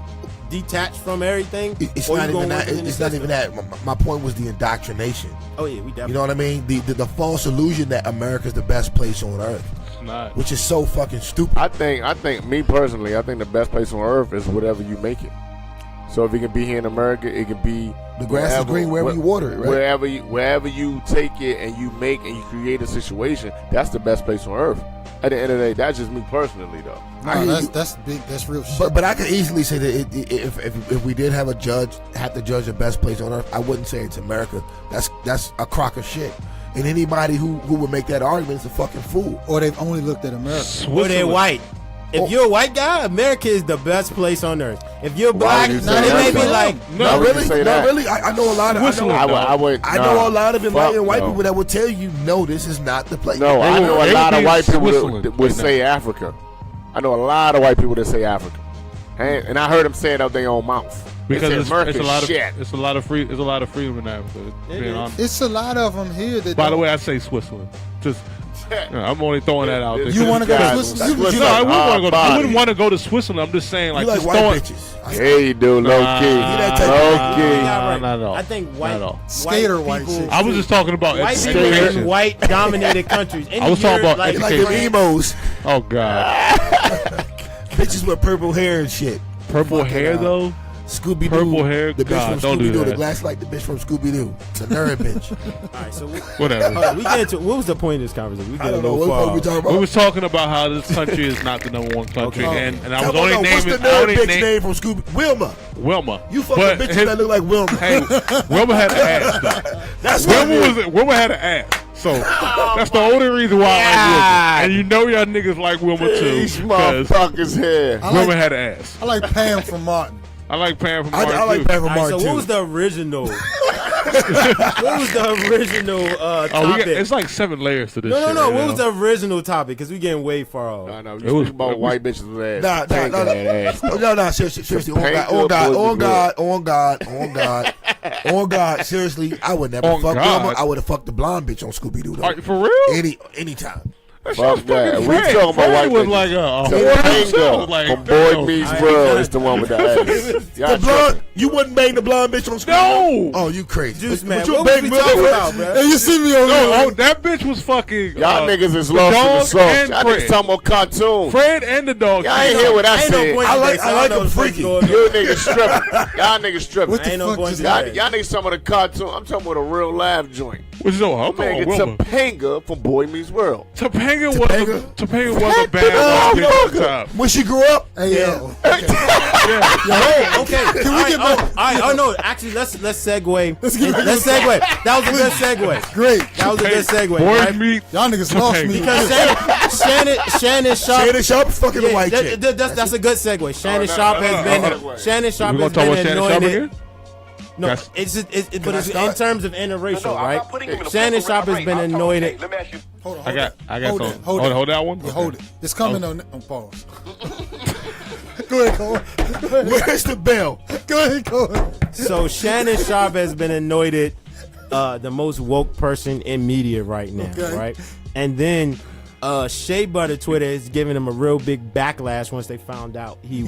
detached from everything, it's not even that. It's not even that. My point was the indoctrination. Oh yeah, we definitely. You know what I mean? The false illusion that America's the best place on earth. It's not. Which is so fucking stupid. I think me personally, I think the best place on earth is whatever you make it. So if it can be here in America, it can be the grass is green wherever you water it, right? Wherever you take it and you make and you create a situation, that's the best place on earth. At the end of the day, that's just me personally, though. No, that's big. That's real shit. But I could easily say that if we did have to judge the best place on earth, I wouldn't say it's America. That's a crock of shit. And anybody who would make that argument is a fucking fool. Or they've only looked at America. Or they're white. If you're a white guy, America is the best place on earth. If you're black, it may be like, not really. I know a lot of I know a lot of enlightened white people that will tell you, no, this is not the place. No, I know a lot of white people that would say Africa. I know a lot of white people that say Africa, and I heard them say it out their own mouth. Because it's a lot of freedom in Africa. Being honest. It's a lot of them here. By the way, I say Switzerland. Just I'm only throwing that out there. You want to go to Switzerland? No, I wouldn't want to go to Switzerland. I'm just saying, like, You like just white throwing. bitches. Yeah, you do, low key. that type Low of- key. Yeah, right. Not at all. I think Not white at all. Skater white white people, chicks. I was just talking about white people education. in white dominated countries. I was talking about Like education. them emos, Oh God, bitches with purple hair and shit. purple hair though. Scooby Doo. Purple hair? The bitch God, from don't do Scooby Doo. that. The glass like the bitch from Scooby Doo. It's a nerd bitch. All right, so Whatever. we get into what was the point of this conversation? We I get a don't know little what the fuck far. we talking We about. was talking about how this country is not the number one country, Okay. and I Come was on, only no, what's naming the nerd bitch name from Scooby? Wilma. Wilma. You fuck But with bitches his- that look like Wilma. Hey, Wilma had an ass though. That's what Wilma had an ass. So that's the only reason why I like Wilma. And you know y'all niggas like Wilma too. These Because motherfuckers here. Wilma had an ass. I like Pam from Martin. I like Pam from I Martin like too. Pam from All right, Martin so too. what was the original? what was the original Oh, topic? it's like 7 layers to this. no. shit, What you was know? the original topic? Because we getting way far off. I know. It You was- speak about white bitches with ass. No, seriously, on God, seriously, I would never On fuck God. Wilma. I would have fucked the blonde bitch on Scooby Doo though. Are you for real? Anytime. Fuck that. We Fred- talking about Fred white was bitches. like a Topanga like, from damn. Boy Meets I- World is the one with the ass. Y'all The blonde, tripping. you wouldn't bang the blonde bitch on Scooby No. Doo? Oh, you crazy. Juice Would man, you what was bang we Wilma? talking about, bro? Hey, you see me over No, there? oh, that bitch was fucking. Y'all niggas is the lost in the dog sauce. and Y'all niggas Fred. talking about cartoon. Fred and the dog. Y'all ain't hear what I Ain't no said. point I to like- that, I so like know them what's freaky. going on. You niggas stripping. Y'all niggas stripping. What the Ain't no fuck point just to Y'all, that. y'all niggas talking about a cartoon. I'm talking about a real live joint. What's no? I'm talking Nigga, about Wilma. Topanga from Boy Meets World. Topanga was Topanga? a bad bitch at the time. When she grew up, Hey, yo. Oh, okay. Can we get back? All right. Oh no. Actually, let's segue. Let's get back. Let's segue. That was a good segue. Great. That was a good segue. Boy right? meet. Y'all niggas lost me. Because Shannon Sharp. Shannon Sharp is fucking the white chick. That's a good segue. Shannon Sharp has been. Shannon Sharp We has gonna talk been about Shannon Sharp anointed. again? No, That's- but it's in start? terms of interracial, No, I'm right? not putting him in a Shannon political Sharp has race. been I'm talking, anointed. okay, let me ask you. Hold on. I got hold some. it, hold it. Hold that one. Yeah, hold it. It's coming on pause. Go ahead, Cole. Where's the bell? Go ahead, Cole. So Shannon Sharp has been anointed the most woke person in media right now, Okay. right? And then Shea Butter Twitter is giving him a real big backlash once they found out he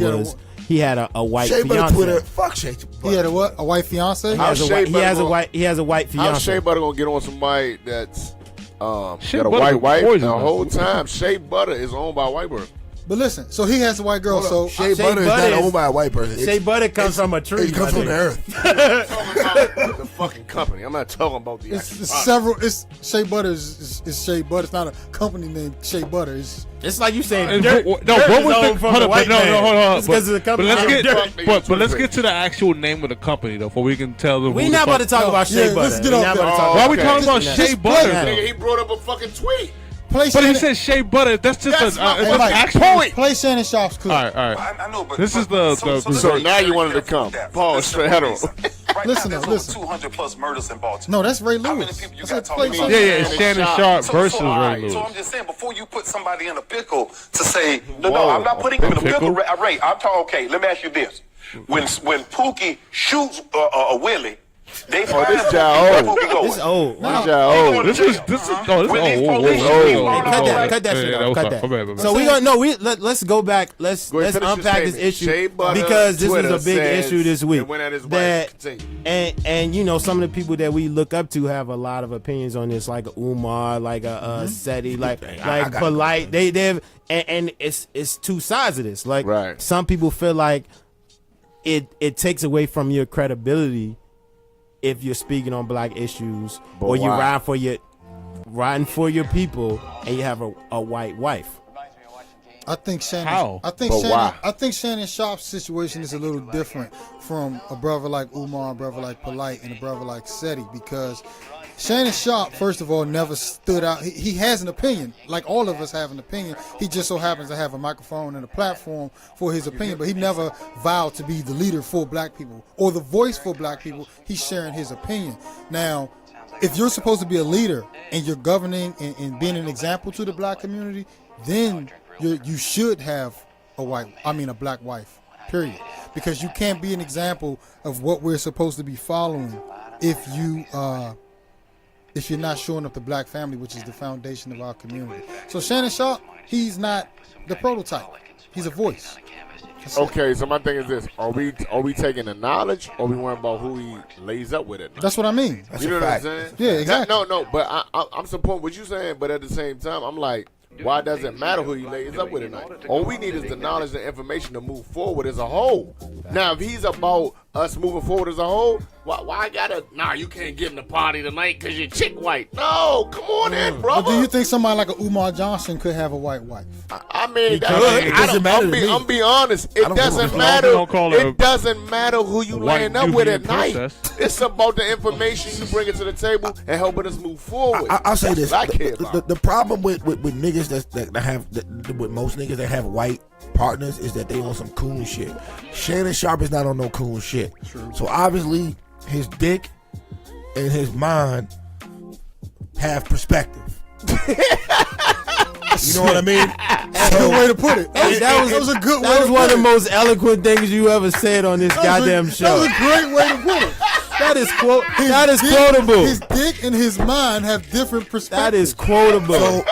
had a white Shea Butter fiance. Twitter. Fuck Shea He had a what? A white fiance? He has a Shea white. He Butter has a gonna- white. He has a white How's Shea fiance. Butter gonna get on somebody that's Shea got a Butter white wife? The poisonous. whole time, Shea Butter is owned by a white person. But listen, so he has a white girl. So Shea Shea Butter is Butter not is- owned by a white person. Shea Butter comes from a tree. It comes I from think. the earth. Talking about the fucking company. I'm not talking about the it's actual several. It's Shea Butter is Shea Butter. It's not a company named Shea Butter. It's like you saying. And Dirt, no, dirt what is was the owned from hold the up, white but no, man. hold on. It's because of the But company. let's named get, Dirt. but let's get to the actual name of the company though, before we can tell them. We who not the about to fuck- talk about Shea yeah, Butter. let's get We off not that. about to talk Oh, Why are about we okay. talking about Just Shea play Butter? that. Nigga, he brought up a fucking tweet. Play But Shannon, he said Shea Butter. That's just That's my it's fucking an actual point. play Shannon Sharp's clip. All right, all right. I know, but This is the- So now you wanted to come. Pause for hetero. Right Listen now, though, there's listen. over 200 plus murders in Baltimore. No, that's Ray How many Lewis. people you I got said play talking Shannon. about? Yeah, it's Shannon Sharp versus all Ray right, Lewis. so I'm just saying, before you put somebody in a pickle to say, no, Whoa, I'm not putting him in a pickle. pickle? Ray, I'm talking, okay, let me ask you this. When Pookie shoots a Willie, they find this Pookie, guy where old. Pookie going? This old. This guy old. This is no, this When these is police oh, shoot oh, people, Cut that shit off. Cut that. My bad. So we gonna let's go back. Let's Go ahead, finish your unpack this statement. issue Shea Butter because this Twitter was a big says issue this week. it went at his wife. That Continue. and you know some of the people that we look up to have a lot of opinions on this, like Umar, like Seti, like Polite. They have and it's two sides of this. Like Right. some people feel like it takes away from your credibility if you're speaking on black issues But or you why? riding for your people and you have a white wife. I think Shannon. How? I think But Shannon. why? I think Shannon Sharp's situation is a little different from a brother like Umar, a brother like Polite, and a brother like Seti because Shannon Sharp, first of all, never stood out. He has an opinion, like all of us have an opinion. He just so happens to have a microphone and a platform for his opinion, but he never vowed to be the leader for black people or the voice for black people. He's sharing his opinion. Now, if you're supposed to be a leader and you're governing and being an example to the black community, then you should have a black wife, period. Because you can't be an example of what we're supposed to be following if you if you're not showing up the black family, which is the foundation of our community. So Shannon Sharp, he's not the prototype. He's a voice. Okay, so my thing is this: Are we taking the knowledge, or we worrying about who he lays up with it? That's what I mean. You know what I'm saying? Yeah, exactly. No, but I'm supporting what you're saying, but at the same time, I'm like, why does it matter who he lays up with at night? All we need is the knowledge and information to move forward as a whole. Now, if he's about us moving forward as a whole, why I gotta? Nah, you can't get in the party tonight because you're chick white. No, come on in, brother. But do you think somebody like a Umar Johnson could have a white wife? I mean, It doesn't matter to me. I'm being honest. It doesn't matter. It doesn't matter who you laying up with at night. It's about the information you bring it to the table and helping us move forward. I'll say this: That's what I care about. the problem with niggas that have with most niggas that have white partners is that they on some coon shit. Shannon Sharp is not on no coon shit. True. So obviously his dick and his mind have perspective. You know what I mean? That's a good way to put it. That was a good way. That was one of the most eloquent things you ever said on this goddamn show. That was a great way to put it. That is quotable. His dick and his mind have different perspectives. That is quotable.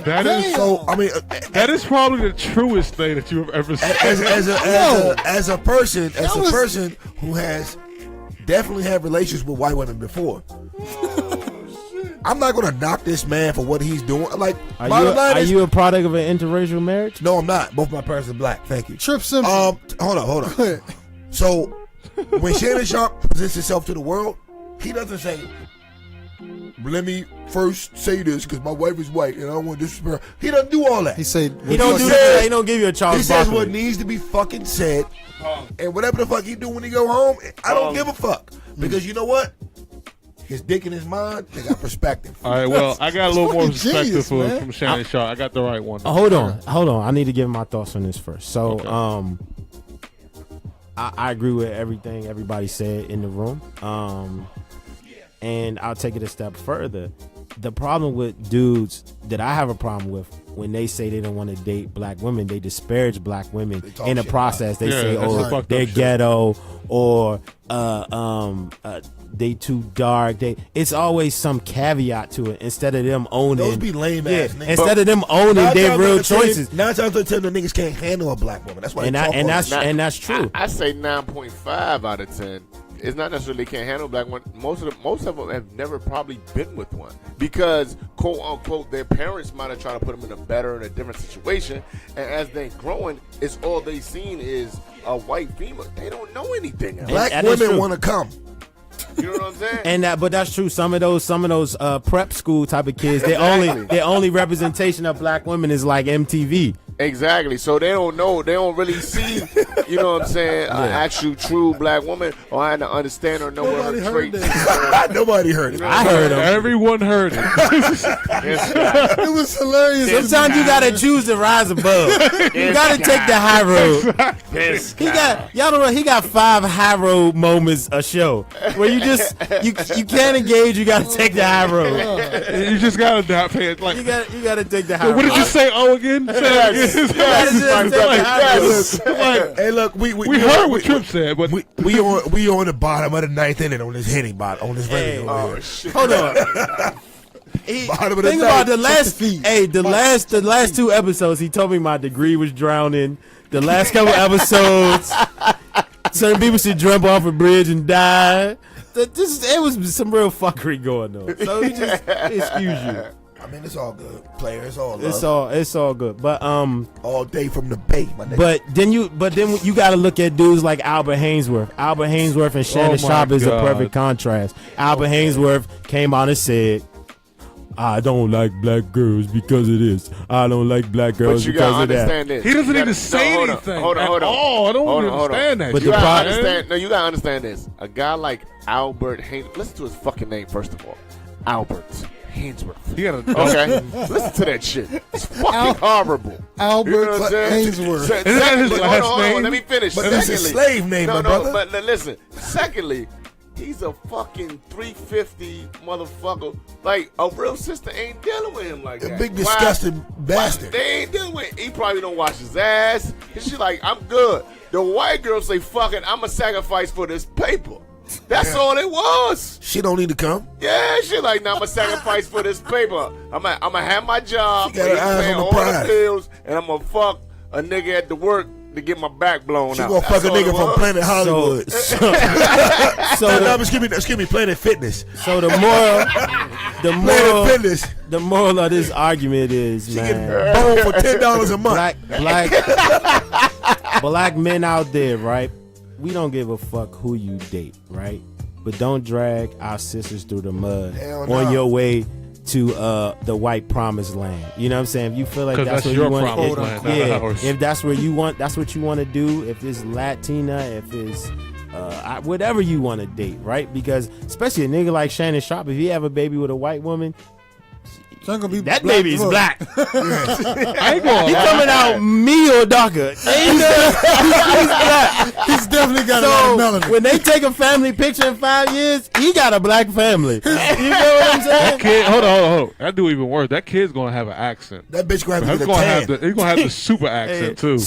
That is probably the truest thing that you have ever said. As a person who has definitely had relations with white women before. I'm not gonna knock this man for what he's doing. Like, are you a product of an interracial marriage? No, I'm not. Both my parents are black. Thank you. Trip Simpson. Hold on. So when Shannon Sharp presents himself to the world, he doesn't say, "Let me first say this because my wife is white and I don't want to disrespect her." He doesn't do all that. He said he don't do that. He don't give you a Charles. He says what needs to be fucking said, and whatever the fuck he do when he go home, I don't give a fuck because you know what? His dick in his mind, they got perspective. All right, well, I got a little more perspective from Shannon Sharp. I got the right one. Hold on. I need to give my thoughts on this first. So, I agree with everything everybody said in the room. And I'll take it a step further. The problem with dudes that I have a problem with when they say they don't want to date black women, they disparage black women in the process. They say, "Oh, they're ghetto," or they too dark. It's always some caveat to it instead of them owning. Those be lame ass niggas. Instead of them owning their real choices. 9 times out of 10, the niggas can't handle a black woman. That's why. That's true. I say 9.5 out of 10. It's not necessarily they can't handle black one. Most of them have never probably been with one because, quote unquote, their parents might have tried to put them in a better and a different situation. And as they're growing, it's all they seen is a white female. They don't know anything else. Black women want to come. You know what I'm saying? But that's true. Some of those prep school type of kids, their only representation of black women is like MTV. Exactly. So they don't know. They don't really see, you know what I'm saying, an actual true black woman or I had to understand or know what her traits. Nobody heard it. I heard them. Everyone heard it. It was hilarious. Sometimes you gotta choose to rise above. You gotta take the high road. Y'all don't know, he got 5 high road moments a show where you can't engage. You gotta take the high road. You just gotta not pay it. Like you gotta take the high road. What did you say? Oh, again? Say that again. Hey, look, we heard what Trip said, but we on the bottom of the 9th inning on this hitting bot on this radio. Oh shit! Hold on. Think about the last 2 episodes. He told me my degree was drowning. The last couple episodes, certain people should jump off a bridge and die. It was some real fuckery going on. So he just excuse you. I mean, it's all good, player. It's all love. It's all good. But all day from the Bay, my nigga. But then you got to look at dudes like Albert Hainsworth. Albert Hainsworth and Shannon Sharp is a perfect contrast. Albert Hainsworth came out and said, "I don't like black girls because of this. I don't like black girls because of that." This. He doesn't even say anything. Hold on. I don't understand that. But you gotta understand. No, you gotta understand this. A guy like Albert Hainsworth. Listen to his fucking name first of all. Albert Hainsworth. Okay, listen to that shit. It's fucking horrible. Albert Hainsworth. Isn't that his last name? Let me finish. But that's a slave name, my brother. But listen. Secondly, he's a fucking 350 motherfucker. Like, a real sister ain't dealing with him like that. A big disgusting bastard. They ain't dealing with him. He probably don't wash his ass. And she like, I'm good. The white girl say, fuck it, I'm a sacrifice for this paper. That's all it was. She don't need to come. Yeah, she like, now I'm going to sacrifice for this paper. I'm going to have my job. She got her eyes pay on the all prize. the bills, and I'm going to fuck a nigga at the work to get my back blown She out. gonna fuck a nigga from Planet Hollywood. Excuse me, Planet Fitness. So the moral of this argument is, She man, get boned for $10 a month. Black men out there, right? We don't give a fuck who you date, right? But don't drag our sisters through the mud Hell no. on your way to the white promised land. You know what I'm saying? If you feel like that's what your you want, promised land, not ours. if that's where you want, that's what you want to do. If it's Latina, if it's whatever you want to date, right? Because especially a nigga like Shannon Sharp, if he have a baby with a white woman, that baby is black. I ain't going. He coming out me or darker. He's black. He's definitely got a lot of melanin. When they take a family picture in 5 years, he got a black family. You know what I'm saying? That kid, hold on. That do even worse. That kid's gonna have an accent. That bitch gonna have He's to get a tan. he's gonna have the super accent too.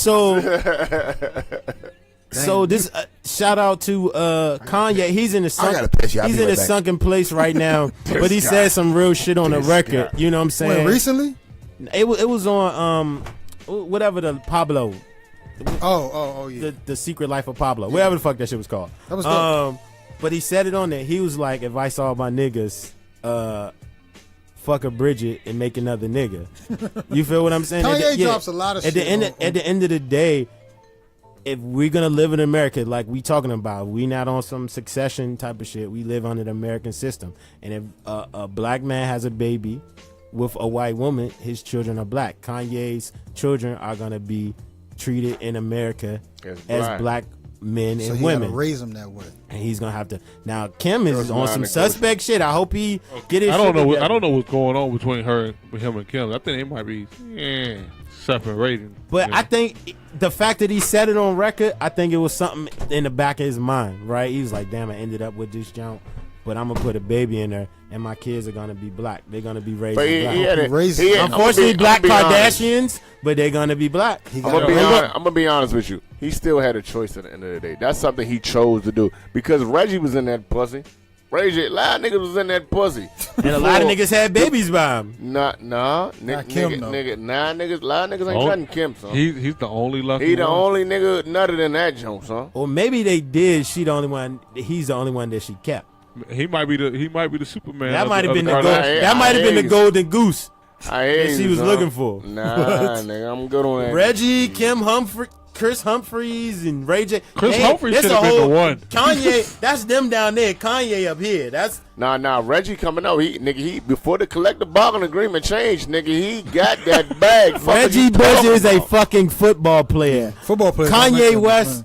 So this shout out to Kanye. He's in the sunken place right now, but he said some real shit on the record. You know what I'm saying? When, recently? It was on whatever the Pablo. Oh yeah. The Secret Life of Pablo, whatever the fuck that shit was called. That was dope. But he said it on there. He was like, if I saw my niggas fuck a Bridget and make another nigga. You feel what I'm saying? Kanye drops a lot of shit. At the end of the day, if we're gonna live in America like we talking about, we not on some succession type of shit. We live under the American system. And if a black man has a baby with a white woman, his children are black. Kanye's children are gonna be treated in America as black men and women. Raise them that way, and he's gonna have to. Now Kim is on some suspect shit. I hope he get his. I don't know what's going on between him and Kim. I think they might be separating. But I think the fact that he said it on record, I think it was something in the back of his mind, right? He was like, "Damn, I ended up with this junk, but I'm gonna put a baby in there, and my kids are gonna be black. They're gonna be raised black. Unfortunately, black Kardashians, but they're gonna be black." I'm gonna be honest with you. He still had a choice at the end of the day. That's something he chose to do because Reggie was in that pussy. Reggie, a lot of niggas was in that pussy. And a lot of niggas had babies by him. Kim, a lot of niggas ain't cutting Kim, son. He's the only lucky He the only nigga nutted in that joint, son. Or maybe they did. She the only one. He's the only one that she kept. He might be the Superman. That might have been the golden goose that she was looking for. Nah, nigga, I'm good on that. Reggie, Kim Chris Humphries, and Ray J. Chris Humphries should have been the one. Kanye, that's them down there. Kanye up here. That's Nah. Reggie coming out. He before the collective bargaining agreement changed, nigga. He got that bag. Reggie Bush is a fucking football player. Kanye West.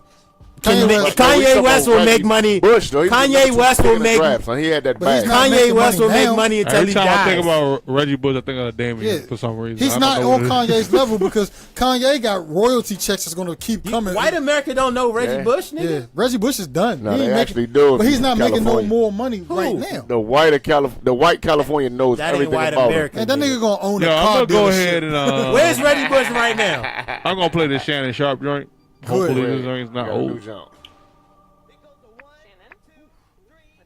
Kanye West will make money. Kanye West will make. He had that bag. Kanye West will make money until he dies. Every time I think about Reggie Bush, I think of Damien for some reason. He's not on Kanye's level because Kanye got royalty checks that's going to keep coming. White America don't know Reggie Bush, nigga. Yeah, Reggie Bush is done. No, they actually do. But he's not making no more money right now. The white California knows everything about him. And that nigga going to own a car I'm going to go ahead and... Where's Reggie Bush right now? I'm going to play the Shannon Sharp joint. Hopefully this joint's not old.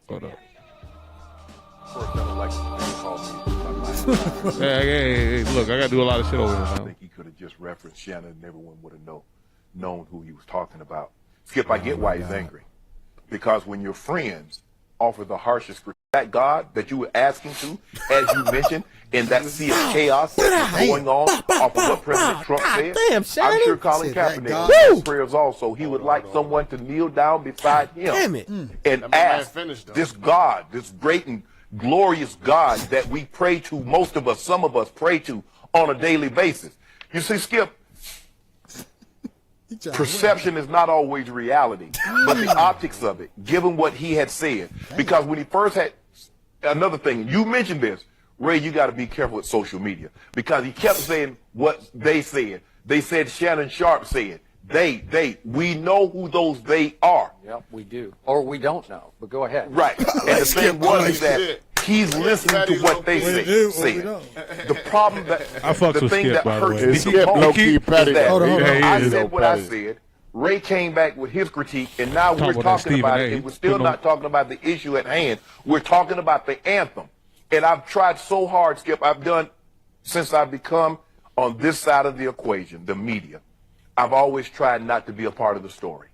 Hold up. Hey, look, I got to do a lot of shit over here now. I think he could have just referenced Shannon and everyone would have known who he was talking about. Skip, I get why he's angry. Because when your friends offer the harshest critique, that God that you were asking to, as you mentioned, in that sea of chaos that's going on off of what President Trump said, I'm sure Colin Kaepernick has prayers also. He would like someone to kneel down beside him and ask this God, this great and glorious God that we pray to, most of us, some of us pray to on a daily basis. You see, Skip, perception is not always reality, but the optics of it, given what he had said. Because when he first had, another thing, you mentioned this, Ray, you got to be careful with social media. Because he kept saying what they said. They said Shannon Sharp said. We know who those they are. Yep, we do. Or we don't know, but go ahead. Right. And the thing was that he's listening to what they said. The problem that, the thing that hurts me the most is that I said what I said, Ray came back with his critique, and now we're talking about it, and we're still not talking about the issue at hand. We're talking about the anthem. And I've tried so hard, Skip. I've done, since I've become on this side of the equation, the media, I've always tried not to be a part of the story.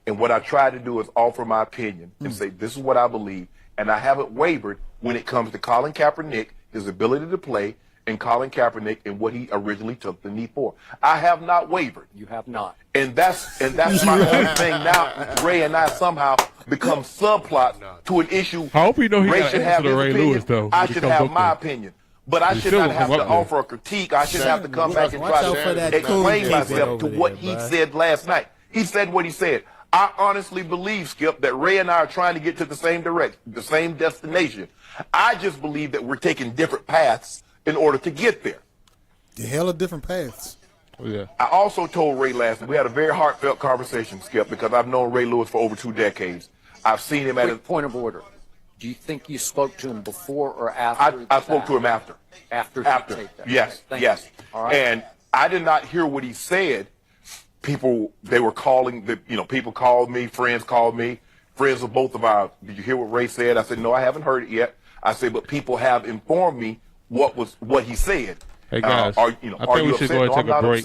And what I try to do is offer my opinion and say, this is what I believe. And I haven't wavered when it comes to Colin Kaepernick, his ability to play, and Colin Kaepernick and what he originally took the knee for. I have not wavered. You have not. And that's my only thing now. Ray and I somehow become subplots to an issue. I hope you know he Ray got should answer have to his Ray opinion. Lewis, though. I should have my opinion. But I should not have to offer a critique. I should have to come back and try to explain myself to what he said last night. He said what he said. I honestly believe, Skip, that Ray and I are trying to get to the same direction, the same destination. I just believe that we're taking different paths in order to get there. The hell of different paths. Oh, yeah. I also told Ray last night, we had a very heartfelt conversation, Skip, because I've known Ray Lewis for over 2 decades. I've seen him at a point of order. Do you think you spoke to him before or after? I spoke to him after. After. Yes, yes. You. All right. And I did not hear what he said. People, they were calling, people called me, friends called me, friends of both of ours. Did you hear what Ray said? I said, no, I haven't heard it yet. I said, but people have informed me what he said. Hey guys, I think we should go ahead and take a break.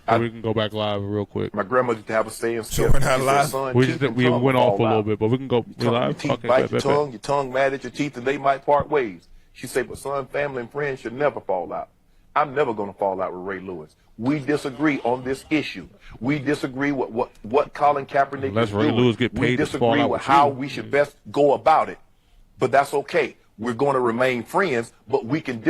So we can go back live real quick. My grandmother used to have a saying. So we're not live? We went off a little bit, but we can go live. Your teeth bite your tongue, your tongue mad at your teeth, and they might part ways. She said, but son, family and friends should never fall out. I'm never going to fall out with Ray Lewis. We disagree on this issue. We disagree with what Colin Kaepernick is doing. Ray Lewis get paid we disagree with how we should best go about it. But that's okay. We're going to remain friends, but we can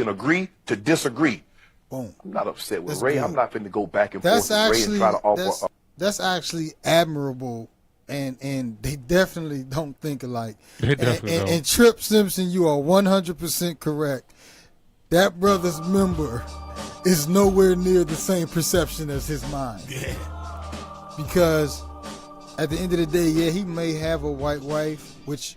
agree to disagree. Boom. I'm not upset with That's Ray. good. I'm not going to go back and forth with Ray and try to offer. That's actually admirable, and they definitely don't think alike. They definitely don't. And Trip Simpson, you are 100% correct. That brother's member is nowhere near the same perception as his mind. Yeah. Because at the end of the day, yeah, he may have a white wife, which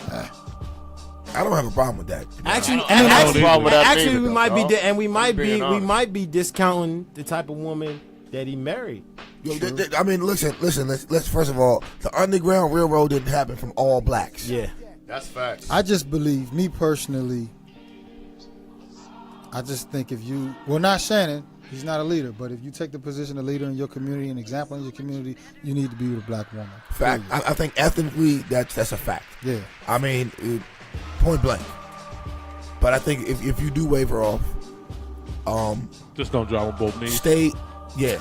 I don't have a problem with that. Actually, we might be, and we might be discounting the type of woman that he married. Yo, I mean, listen. Let's first of all, the Underground Railroad didn't happen from all blacks. Yeah, that's facts. I just believe, me personally, I just think if you, well, not Shannon, he's not a leader, but if you take the position of leader in your community, an example in your community, you need to be with a black woman. Fact. I think ethnically, that's a fact. Yeah. I mean, point blank. But I think if you do waver off, just don't drop on both knees. Stay. Yeah.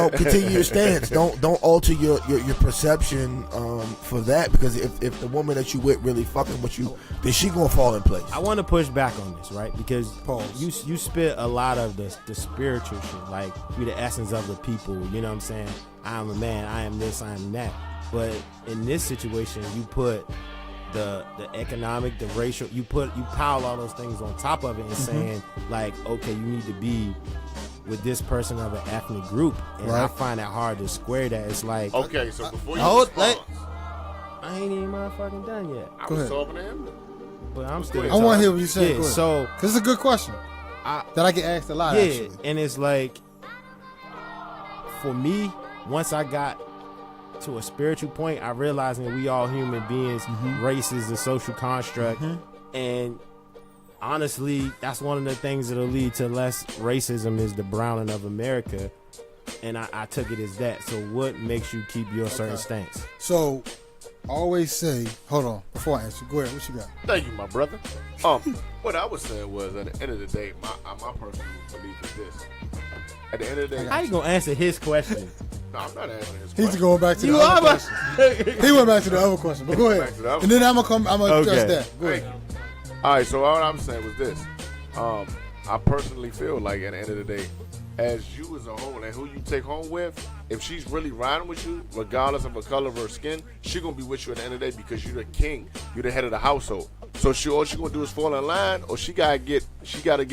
Continue your stance. Don't alter your perception for that, because if the woman that you with really fucking with you, then she gonna fall in place. I want to push back on this, right? Because you spit a lot of the spiritual shit, like we the essence of the people. You know what I'm saying? I am a man. I am this. I am that. But in this situation, you put the economic, the racial. You pile all those things on top of it and saying like, okay, you need to be with this person of an ethnic group, and I find it hard to square that. It's like, okay, so before you respond, I ain't even motherfucking done yet. I was talking to him, but I'm still. I want to hear what you say. Yeah, so because it's a good question that I get asked a lot. Yeah, actually. And it's like, for me, once I got to a spiritual point, I realized that we all human beings, race is a social construct, and honestly, that's one of the things that'll lead to less racism is the browning of America. And I took it as that. So what makes you keep your certain stance? So I always say, hold on, before I answer, go ahead, what you got? Thank you, my brother. What I was saying was, at the end of the day, my personal belief is this. At the end of the day, how you gonna answer his question? No, I'm not answering his question. He's going back to the other question. He went back to the other question, but go ahead. And then I'm gonna address that. Go ahead. All right, so all I'm saying was this. I personally feel like at the end of the day, as you as a whole and who you take home with, if she's really riding with you, regardless of the color of her skin, she gonna be with you at the end of the day because you're the king, you're the head of the household. So all she gonna do is fall in line, or she gotta get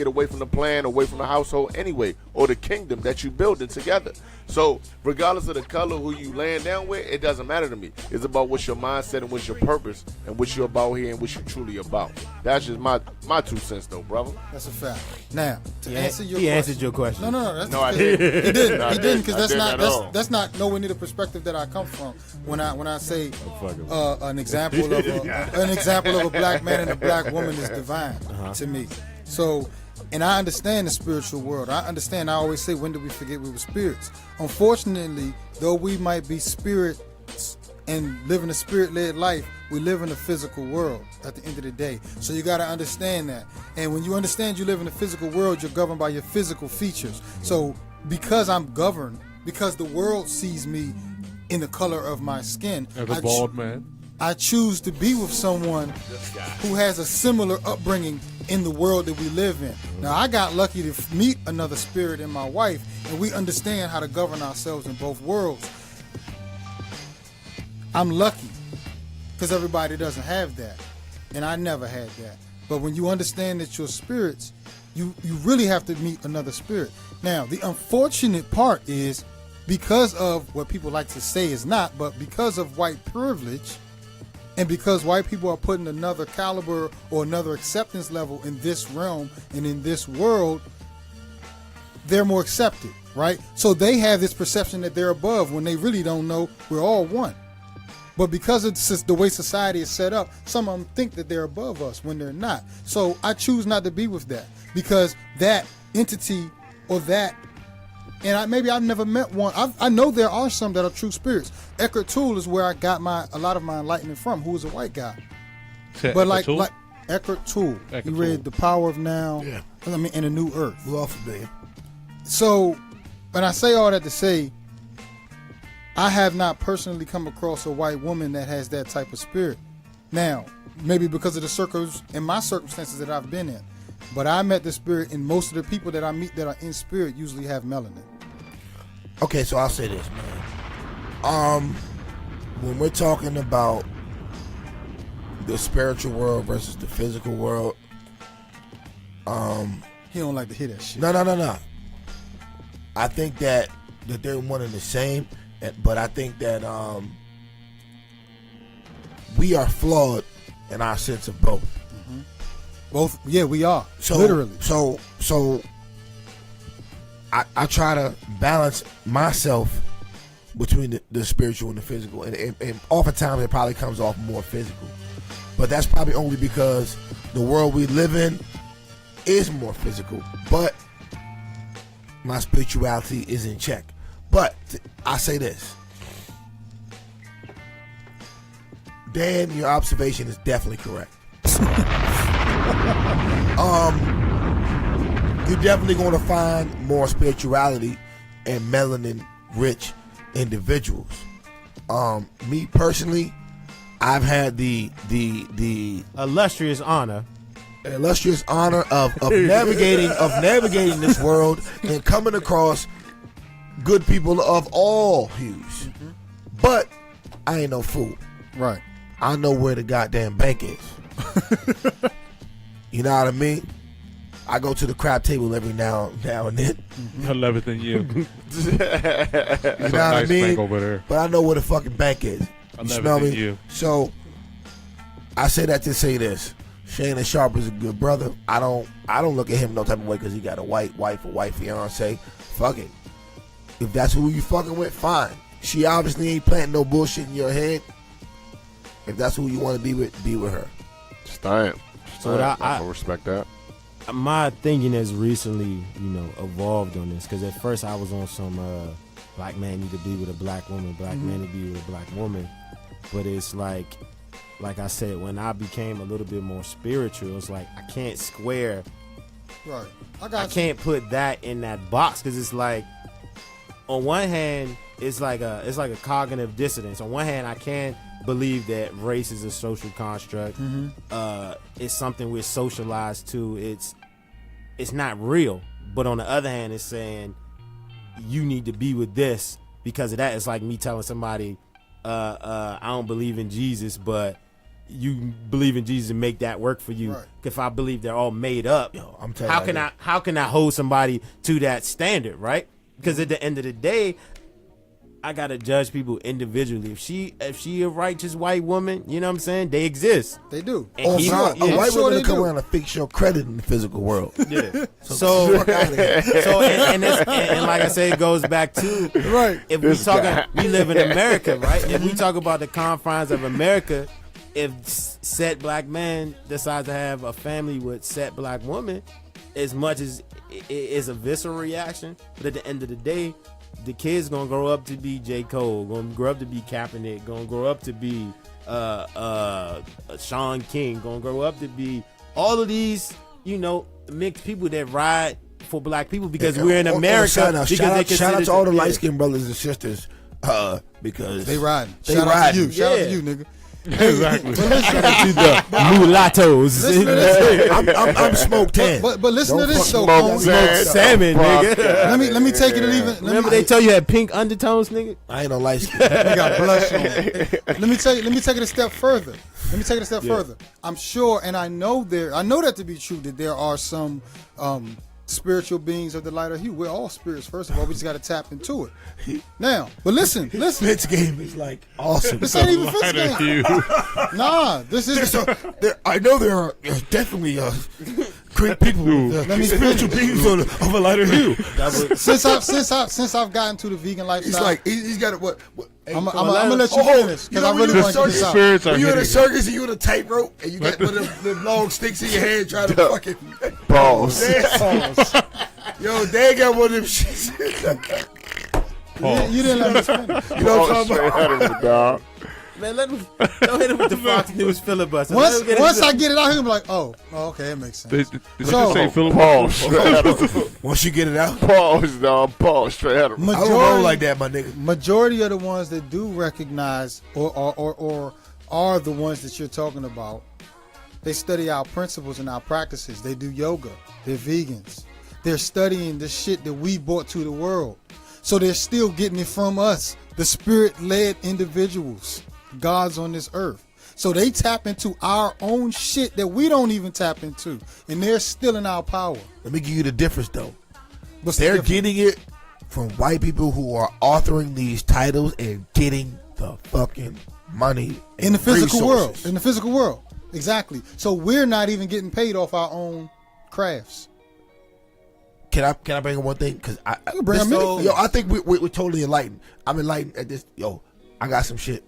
away from the plan, away from the household anyway, or the kingdom that you building together. So regardless of the color who you laying down with, it doesn't matter to me. It's about what's your mindset and what's your purpose and what you're about here and what you're truly about. That's just my 2 cents though, brother. That's a fact. Now, to answer your question. He answered your question. No, that's no, I didn't. He didn't because that's not nowhere near the perspective that I come from when I say an example of a black man and a black woman is divine to me. So, and I understand the spiritual world. I always say, when do we forget we were spirits? Unfortunately, though we might be spirits and living a spirit-led life, we live in a physical world at the end of the day. So you got to understand that. And when you understand you live in a physical world, you're governed by your physical features. So because I'm governed, because the world sees me in the color of my skin, as a bald man, I choose to be with someone who has a similar upbringing in the world that we live in. Now, I got lucky to meet another spirit in my wife, and we understand how to govern ourselves in both worlds. I'm lucky because everybody doesn't have that, and I never had that. But when you understand that you're spirits, you really have to meet another spirit. Now, the unfortunate part is, because of what people like to say is not, but because of white privilege, and because white people are putting another caliber or another acceptance level in this realm and in this world, they're more accepted, right? So they have this perception that they're above when they really don't know we're all one. But because it's the way society is set up, some of them think that they're above us when they're not. So I choose not to be with that, because that entity or that, and maybe I've never met one. I know there are some that are true spirits. Eckhart Tolle is where I got a lot of my enlightenment from, who was a white guy. But like Eckhart Tolle, he read The Power of Now, and A New Earth. Well familiar. So, when I say all that to say, I have not personally come across a white woman that has that type of spirit. Now, maybe because of the circles and my circumstances that I've been in, but I met the spirit, and most of the people that I meet that are in spirit usually have melanin. Okay, so I'll say this, man. When we're talking about the spiritual world versus the physical world, he don't like to hear that shit. No. I think that they're one and the same. But I think that we are flawed in our sense of both. Mm-hmm. Both, yeah, we are. So, literally. So I try to balance myself between the spiritual and the physical, and oftentimes it probably comes off more physical. But that's probably only because the world we live in is more physical. But my spirituality is in check. But I say this, Dan, your observation is definitely correct. You're definitely going to find more spirituality in melanin-rich individuals. Me personally, I've had the illustrious honor of navigating this world and coming across good people of all hues. Mm-hmm. But I ain't no fool. Right. I know where the goddamn bank is. You know what I mean? I go to the crab table every now and then. I love it than you. You know what I mean? Over there. But I know where the fucking bank is. You smell me? You. So I say that to say this. Shannon Sharp is a good brother. I don't look at him no type of way because he got a white wife or white fiance. Fuck it. If that's who you fucking with, fine. She obviously ain't planting no bullshit in your head. If that's who you want to be with her. Stamp. So I respect that. My thinking has recently, evolved on this, because at first I was on some black man need to be with a black woman, black man to be with a black woman. But it's like I said, when I became a little bit more spiritual, it's like I can't square. Right. I can't put that in that box, because it's like, on one hand, it's like a cognitive dissonance. On one hand, I can't believe that race is a social construct. Mm-hmm. It's something we're socialized to. It's not real. But on the other hand, it's saying you need to be with this because of that. It's like me telling somebody, I don't believe in Jesus, but you believe in Jesus and make that work for you. Right. If I believe they're all made up, how can I hold somebody to that standard, right? Because at the end of the day, I gotta judge people individually. If she a righteous white woman, you know what I'm saying? They exist. They do. And Oh, he- so yeah, a white sure woman they to come do. around and fix your credit in the physical world. Yeah. So fuck outta here. So and like I said, it goes back to Right. if we we live in America, right? If we talk about the confines of America, if said black man decides to have a family with said black woman, as much as it is a visceral reaction, but at the end of the day, the kid's gonna grow up to be J. Cole, gonna grow up to be Kaepernick, gonna grow up to be Sean King, gonna grow up to be all of these, mixed people that ride for black people because we're in America. Shout out to all the yeah. light skinned brothers and sisters because They riding. They Shout out to riding. you. Shout out Yeah. to you, nigga. Exactly. Shout out to the mulattoes. Listen to this. I'm smoked tan. But listen to this though. Smoke Cone. Salmon, nigga. Let me take it and even. Remember they tell you had pink undertones, nigga? I ain't no light skin. You got blush on. Let me take it a step further. Further. I'm sure, and I know that to be true, that there are some spiritual beings of the lighter hue. We're all spirits. First of all, we just got to tap into it. Now, but listen. Fitz game is like awesome. This ain't even Fitz game. Nah, this is. I know there are definitely great people with spiritual beings of a lighter hue. Since I've gotten to the vegan lifestyle, He's like he's got what I'm gonna let you finish because I really want to get this out. When you in a circus and you in a tightrope and you got one of them long sticks in your hand trying to fucking Pause. Yo, they got one of them shits. You didn't let me finish. You know what I'm talking about? About? Dog. Man, don't hit him with the Fox News filibuster. Once I get it out, he'll be like, oh, okay, it makes sense. Did you So- say Philip? Pause. Straight at him. Once you get it out, Pause, dog. Pause. Straight at him. I don't roll like that, my nigga. Majority of the ones that do recognize or are the ones that you're talking about, they study our principles and our practices. They do yoga. They're vegans. They're studying the shit that we brought to the world. So they're still getting it from us, the spirit-led individuals, gods on this earth. So they tap into our own shit that we don't even tap into, and they're still in our power. Let me give you the difference, though. What's the They're difference? getting it from white people who are authoring these titles and getting the fucking money and in the physical resources. world. In the physical world, exactly. So we're not even getting paid off our own crafts. Can I bring up one thing? Because I bring up many things. I think we're totally enlightened. I'm enlightened at this. Yo, I got some shit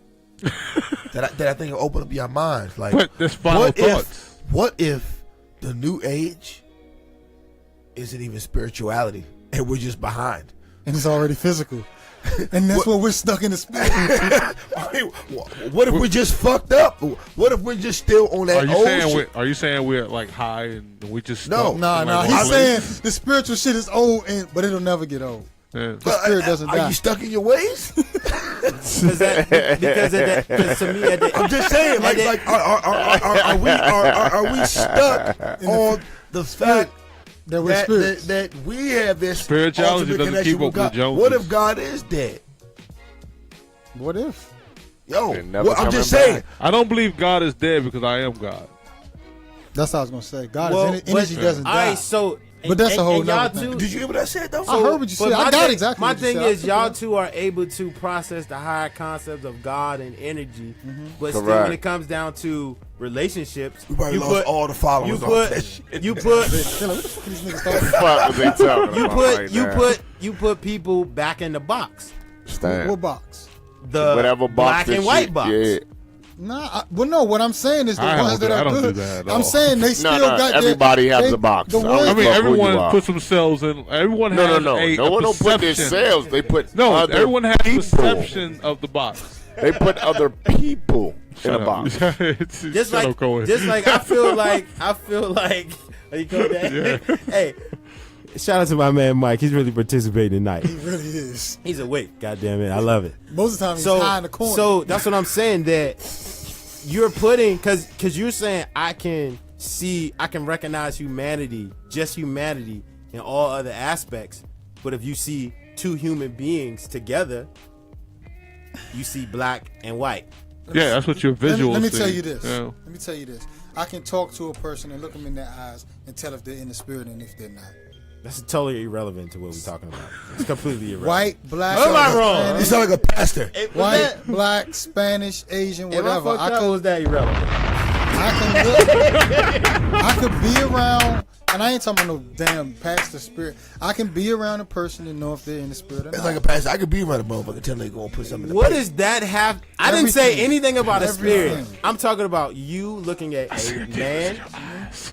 that I think will open up your minds. Like, But there's final thoughts. What if the new age isn't even spirituality and we're just behind? And it's already physical. And that's where we're stuck in the spirit. What if we're just fucked up? What if we're just still on that old shit? Are you saying we're like high and we just No. stuck No, in, like, he's one saying place? the spiritual shit is old, but it'll never get old. Yeah. The spirit doesn't Are die. you stuck in your ways? Because to me, at the, I'm just saying, are we stuck on the fact that we're spirits. that we have this Spirituality ultimate doesn't connection keep with up God? with Joneses. What if God is dead? What if? Yo, They're never I'm just coming saying. back. I don't believe God is dead because I am God. That's what I was going to say. God well, is energy doesn't all die. right, so But that's a whole and y'all nother thing. two- Did you hear what I said though? I heard what you but said. I my got thing- exactly My what you thing said. is, y'all two are able to process the higher concepts of God and energy, but still, Correct. when it comes down to relationships, We probably you lost put all the followers you off put that shit. you put What the fuck are these niggas talking Fuck what they talking you about put right you now. put you put people back in the box, Stand. What box? the Whatever box black that and white shit, box. Yeah. Nah, well, no. What I'm saying is the I ones don't that do- I are don't do good. that at I'm all. saying they still got their- everybody has they- a box. The I ones don't I mean, Fuck who everyone you are. puts themselves in. Everyone has No. a No one don't put perception. themselves. They put No, other everyone has people. perception of the box. They put other people in Shut a up. box. It's- Just shut like, up, Cohen. just like I feel like. Are you cool, Dad? Hey, shout out to my man Mike. He's really participating tonight. He really is. He's awake. God damn it, I love it. Most of the time, he's high in the corner. So that's what I'm saying. That you're putting because you're saying I can recognize humanity, just humanity, in all other aspects. But if you see two human beings together, you see black and white. Yeah, that's what your visuals Let me see. tell you this. Yeah. Let me tell you this. I can talk to a person and look them in their eyes and tell if they're in the spirit and if they're not. That's totally irrelevant to what we're talking about. It's completely irrelevant. White, black. Am I wrong? Spanish, You sound like a pastor. White, black, Spanish, Asian, whatever. Was that irrelevant? I could be around, and I ain't talking about no damn pastor spirit. I can be around a person and know if they're in the spirit or It's not. like a pastor. I could be around a motherfucker telling they gonna put something in the What plate. does that have? I didn't say Everything. anything about a spirit. Everything. I'm talking about you looking at a man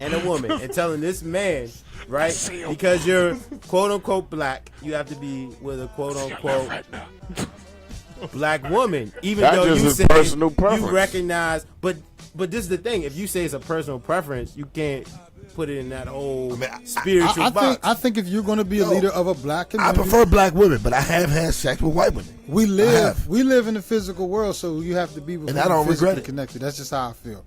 and a woman and telling this man, right? Because you're quote unquote black, you have to be with a quote unquote black woman. Even That though just you is say personal you preference. recognize, but this is the thing. If you say it's a personal preference, you can't put it in that whole spiritual box. I think if you're going to be a leader of a black I community, prefer black women, but I have had sex with white women. we live in the physical world, so you have to be with And I don't regret it. connected. That's just how I feel.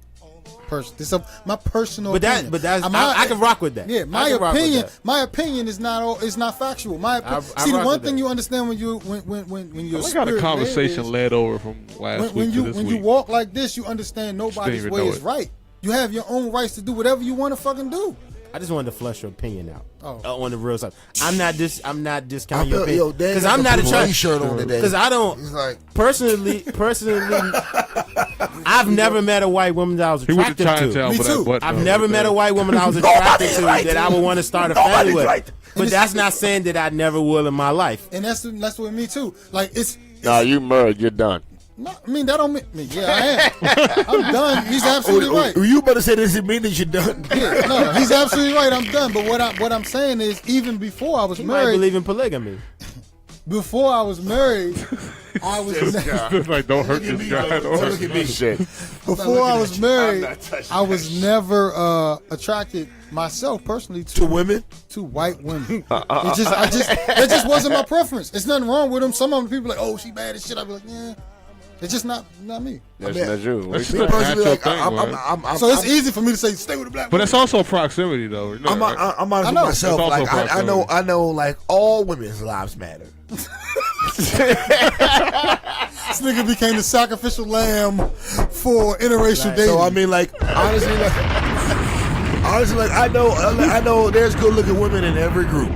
This is my personal But opinion. I can rock with that. Yeah, I can rock with that. my opinion is not factual. My I see, the rock one with thing that. you understand when you're I got a conversation led over from last week to this when week. you walk like this, you understand nobody's even way know is it. right. You have your own rights to do whatever you want to fucking do. I just wanted to flush your opinion out Oh. on the real side. I'm not discounting your I feel, opinion Dan because got I'm the not a police shirt on today. because I don't He's like, personally. I've never met a white woman that I was He went to attracted to. Chinatown Me for too. that button. I've up never right met there. a white woman I was attracted to right. that I would want to start a family Nobody's with. right. But that's not saying that I never will in my life. And that's with me too. Like it's Nah, you married. You're done. no, I mean that don't mean me. Yeah, I am. I'm done. He's absolutely right. You better say this mean that you're done. Yeah, no, he's absolutely right. I'm done. But what I'm saying is, even before I was He might married, believe in polygamy. before I was married, I was It's like, don't hurt this guy. Don't hurt Look at me. Shit. before I was married, I was never attracted myself personally To women? to white women. That just wasn't my preference. There's nothing wrong with them. Some of them people are like, oh, she bad as shit. I'd be like, yeah. It's just not me. That's not you. That's Me not personally, your like, thing, man. I'm So it's easy for me to say, stay with a black But woman. it's also proximity, though. You know, right? I'm honest with know. myself. It's also Like proximity. I know, like all women's lives matter. This nigga became the sacrificial lamb for interracial dating. So I mean, like honestly, like I know there's good looking women in every group,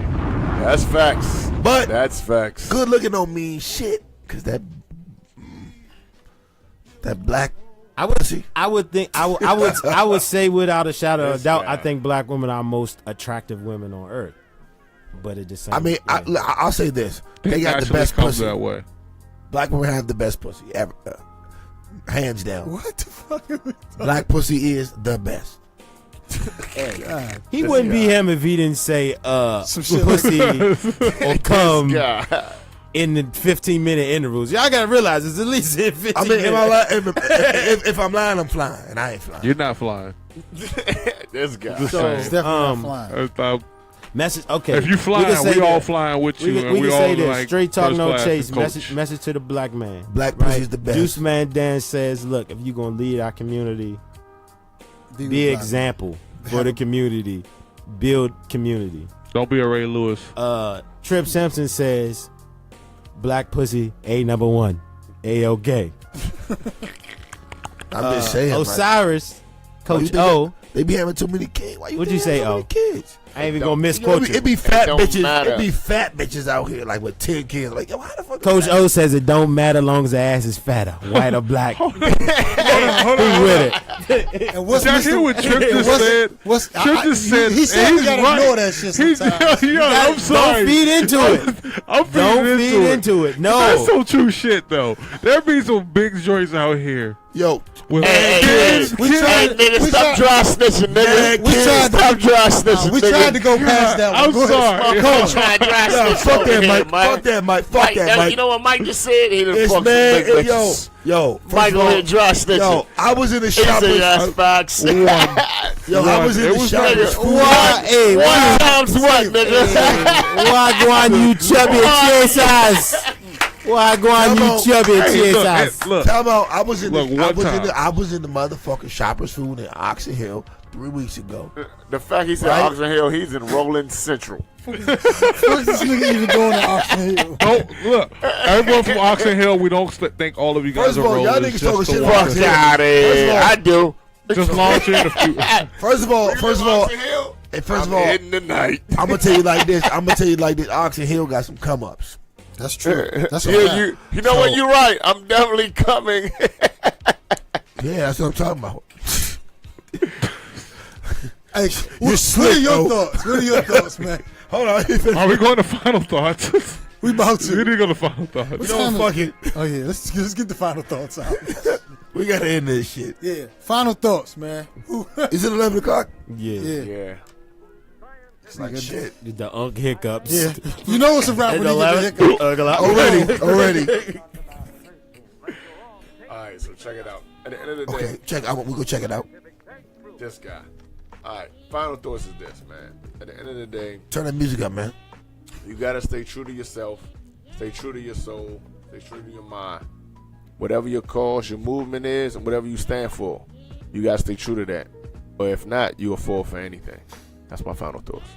That's facts. but That's facts. good looking don't mean shit because that black. I would say without a shadow of doubt, I think black women are most attractive women on earth. But at the same, I mean, I'll say this: they got the Naturally best comes pussy. that way. Black women have the best pussy ever, hands down. What the fuck? Black pussy is the best. he wouldn't be him if he didn't say Some shit pussy or come Yeah. in the 15-minute intervals. Y'all gotta realize it's at least in 15 I mean, minutes. if I'm lying, I'm flying, and I ain't flying. You're not flying. This guy. Just So, saying. It's definitely not flying. Message. Okay, If you flying, can say we all that. flying with you, We and can we all say this. like Straight talk, first no class chase. and coach. Message to the black man. Black pussy's the best. Juice Man Dan says, "Look, if you gonna lead our community, be an example for the community. Build community." Don't be a Ray Lewis. Trip Sampson says, "Black pussy, number one, okay." I'm just saying. like, Osiris, oh, you Coach think O. they be having too many kids. Why you What'd think you they say, have so O? many kids? I ain't even gonna You know, misquote it you. be fat don't bitches. matter. It be fat bitches out here like with 10 kids. Like, yo, how the fuck? Coach O says it don't matter long as the ass is fatter, white or black. Who with it? And what's Did y'all hear what Trip just said? Trip just said, he said and you he's gotta right. ignore that shit sometimes. I'm sorry. Don't feed into it. I'm Don't feed feeding into it. No. That's some true shit, though. There be some big joints out here. Yo, With Hey, nigga, stop dry snitching, nigga. Stop dry snitching, We nigga. tried to go past that one. I'm Go ahead. sorry. Coach, trying to dry yo, snitch fuck over that, here, Mike. man. Fuck that, Mike. Fuck that, Mike. You know what Mike just said? He done It's fucked man, some big yo, bitches. first Mike of all, over here dry snitching. yo, I was in the Easy ass shoppers. facts. Yo, I was in It the was shoppers. Why, hey, One why, times what, nigga? why go on you chubby chasers? Why go on Come you on. chubby Hey, chasers? look. Tell me, I was in Look, the, one time. I was in the motherfucking shoppers food in Oxon Hill 3 weeks ago. The fact he said Right? Oxon Hill, he's in Roland Central. Fuck this nigga even going to Oxon Hill. Don't look. Everyone from Oxon Hill, we don't think all of you guys First of are all, y'all rollers. niggas talking Just shit the about one. Oxon Hill. Fuck out of First of here. all- I do. Just launch in a few. First of all, And first of all, in the night. I'm gonna tell you like this. Oxon Hill got some come ups. That's true. That's You know what? You're right. I'm definitely coming. Yeah, that's what I'm talking about. Hey, what are your thoughts? What are your thoughts, man? Hold on. Are we going to final thoughts? We about to. We need to go to final thoughts. Fuck it. Oh yeah, let's get the final thoughts out. We gotta end this shit. Yeah, final thoughts, man. Is it 11 o'clock? Yeah. It's like shit. The unk hiccups. Yeah, you know it's a rap when you get the hiccup. Already. All right, so check it out. At the end of the day, We go check it out. this guy. All right, final thoughts is this, man. At the end of the day, Turn that music up, man. you gotta stay true to yourself, stay true to your soul, stay true to your mind. Whatever your cause, your movement is, and whatever you stand for, you gotta stay true to that. Or if not, you'll fall for anything. That's my final thoughts.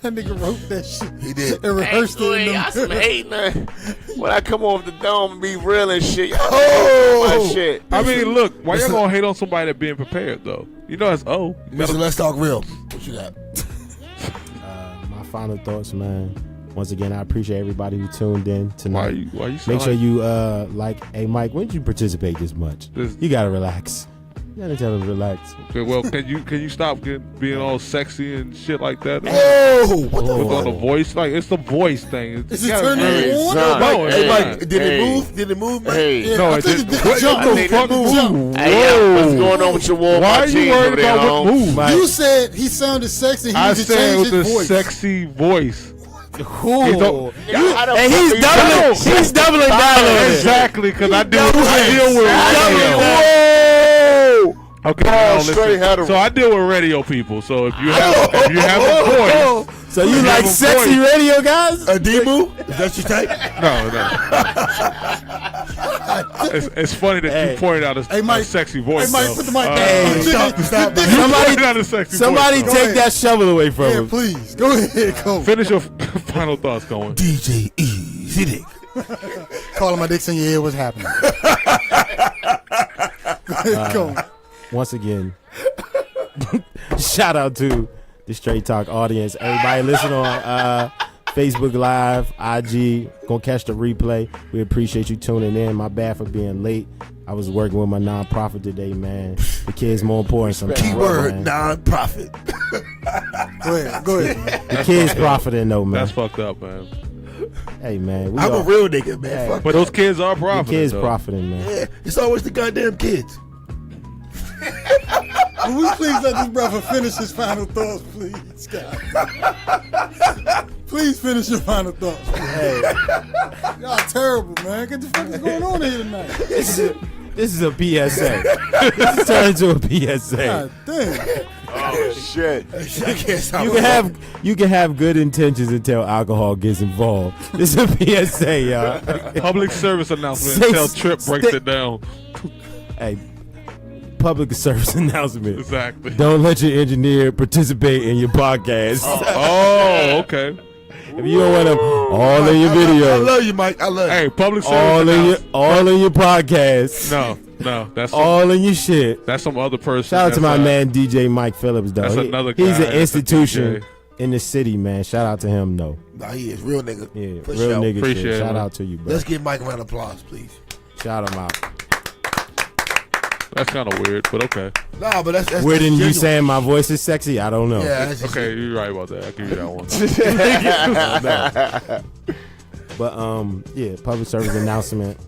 That nigga wrote that shit. He did. And rehearsed it. I some hate, man. When I come off the dome and be real and shit, y'all my shit. I mean, look, why y'all gonna hate on somebody that being prepared though? You know that's Mr. Let's Talk Real. What you got? My final thoughts, man. Once again, I appreciate everybody who tuned in tonight. Why you Make sure you hey Mike, when did you participate this much? You gotta relax. You gotta tell him to relax. Okay, well, can you stop being all sexy and shit like that? What the With all the voice, like it's the voice thing. Is it turning on? No, it's like did it move? Did it move, man? Yeah, no, I it think didn't. it jump. What the fuck move? Hey, yo, what's going on with your Walmart Why are you jeans worried over there, about what Holmes? move? You said he sounded sexy. He I needs to said change with his the voice. sexy voice. Cool. How the And fuck he's doubling down on it. Exactly, because I deal with radio. Okay, now listen. So I deal with radio people. So if you have a voice, So you like sexy radio guys? A D-Boo? Is that your type? no. It's funny that you pointed out a sexy voice. Hey, Mike, though. put the mic down. Stop. Somebody out a sexy Somebody voice, take that shovel away from Yeah, him. please. Go ahead. Go. Finish your final thoughts, going. DJ Easy Dick. Calling my dicks in your ear. What's happening? Go. Once again, shout out to the Straight Talk audience. Everybody listen on Facebook Live, IG. Gonna catch the replay. We appreciate you tuning in. My bad for being late. I was working with my nonprofit today, man. The kids more important sometimes. Keyword man. non-profit. Go ahead. The kids profiting though, man. That's fucked up, man. Hey, man. I'm a real nigga, man. Fuck But those kids are profiting. the kids though. profiting, man. yeah, it's always the goddamn kids. Will we please let this brother finish his final thoughts, please, guys? Please finish your final thoughts. Hey. Y'all terrible, man. What the fuck is going on here tonight? This is a PSA. This turned into a PSA. God damn. Oh shit! You can have good intentions until alcohol gets involved. This is a PSA, y'all. Public service announcement Say- until Trip breaks stay- it down. Hey, public service announcement. Exactly. Don't let your engineer participate in your podcast. Oh, okay. If you don't want them all in your I videos, love you, Mike. I love you. Hey, public service all announcement. in your podcast, No, that's all in your shit. that's some other person. Shout out to my That's, man DJ Mike Phillips, though. That's another He's guy. an That's a institution DJ. in the city, man. Shout out to him, though. Nah, he is real nigga. Yeah, For real sure. nigga Appreciate shit. it, Shout man. out to you, bro. Let's give Mike a round of applause, please. Shout him out. That's kind of weird, but okay. Nah, but that's Weirder than you genuine. saying my voice is sexy? I don't know. Yeah, that's Okay, you're right about that. I'll give you that one. But yeah, public service announcement.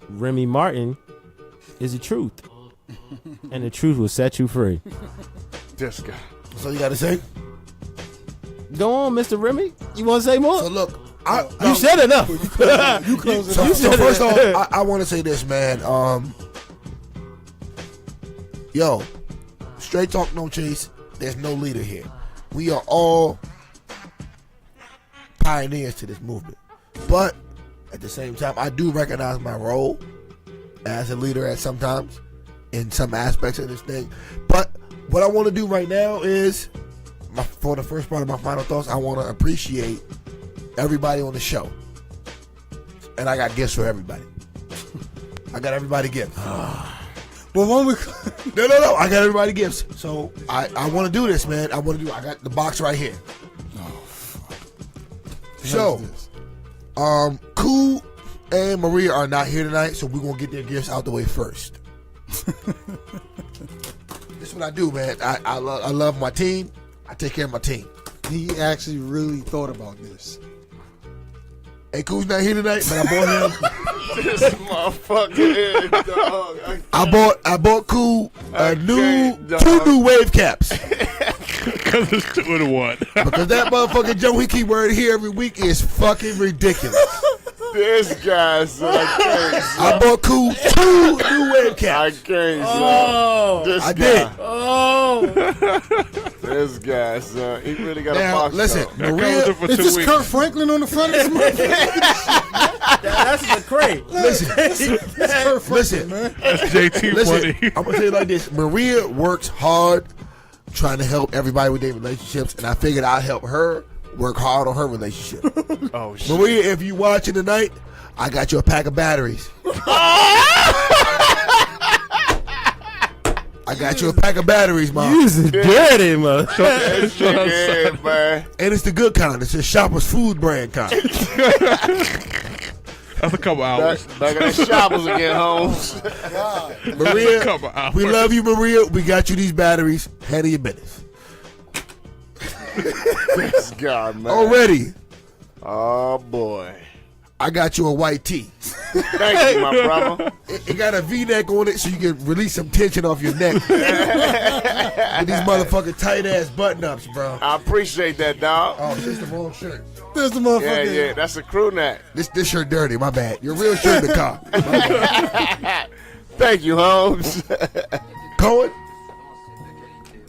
Remy Martin is the truth, and the truth will set you free. This guy. So you got to say? Go on, Mr. Remy. You want to say more? So look, you said enough. You close it out. So first off, I want to say this, man. Yo, straight talk, no chase. There's no leader here. We are all pioneers to this movement. But at the same time, I do recognize my role as a leader at sometimes in some aspects of this thing. But what I want to do right now is, for the first part of my final thoughts, I want to appreciate everybody on the show. And I got gifts for everybody. I got everybody gifts. Well, when we No. I got everybody gifts. So I want to do this, man. I got the box right here. Oh, fuck. So, Cool and Maria are not here tonight, so we're gonna get their gifts out the way first. This is what I do, man. I love my team. I take care of my team. He actually really thought about this. Hey, Cool's not here tonight, but I bought him. This motherfucker, dog. I bought Cool two new wave caps. Because it's 2-1. Because that motherfucking joke he keep wearing here every week is fucking ridiculous. This guy, son. I bought Cool 2 new wave caps. I can't, son. This I guy. did. Oh. This guy, son. He really got Now, a box. listen, though. Maria, Is this Kurt Franklin on the front of this motherfucker? That's the crate. listen, Kurt Franklin, listen, man. That's JT listen. money. I'm gonna tell you like this: Maria works hard trying to help everybody with their relationships, and I figured I'd help her work hard on her relationship. Oh, shit. Maria, if you watching tonight, I got you a pack of batteries. I got you a pack of batteries, man. You is dirty, man. That shit good, man. And it's the good kind. It's a Shoppers Food brand kind. That's a couple hours. Back at the shoppers again, Holmes. Maria, Couple hours. we love you, Maria. We got you these batteries. Handle your business. This guy, man. Already, Oh, boy. I got you a white tee. Thank you, my brother. It got a V-neck on it so you can release some tension off your neck. With these motherfucking tight-ass button-ups, bro. I appreciate that, dog. Oh, this is the wrong shirt. There's the motherfucker. Yeah, that's a crew neck. This shirt dirty, my bad. Your real shirt in the car. My bad. Thank you, Holmes. Cohen,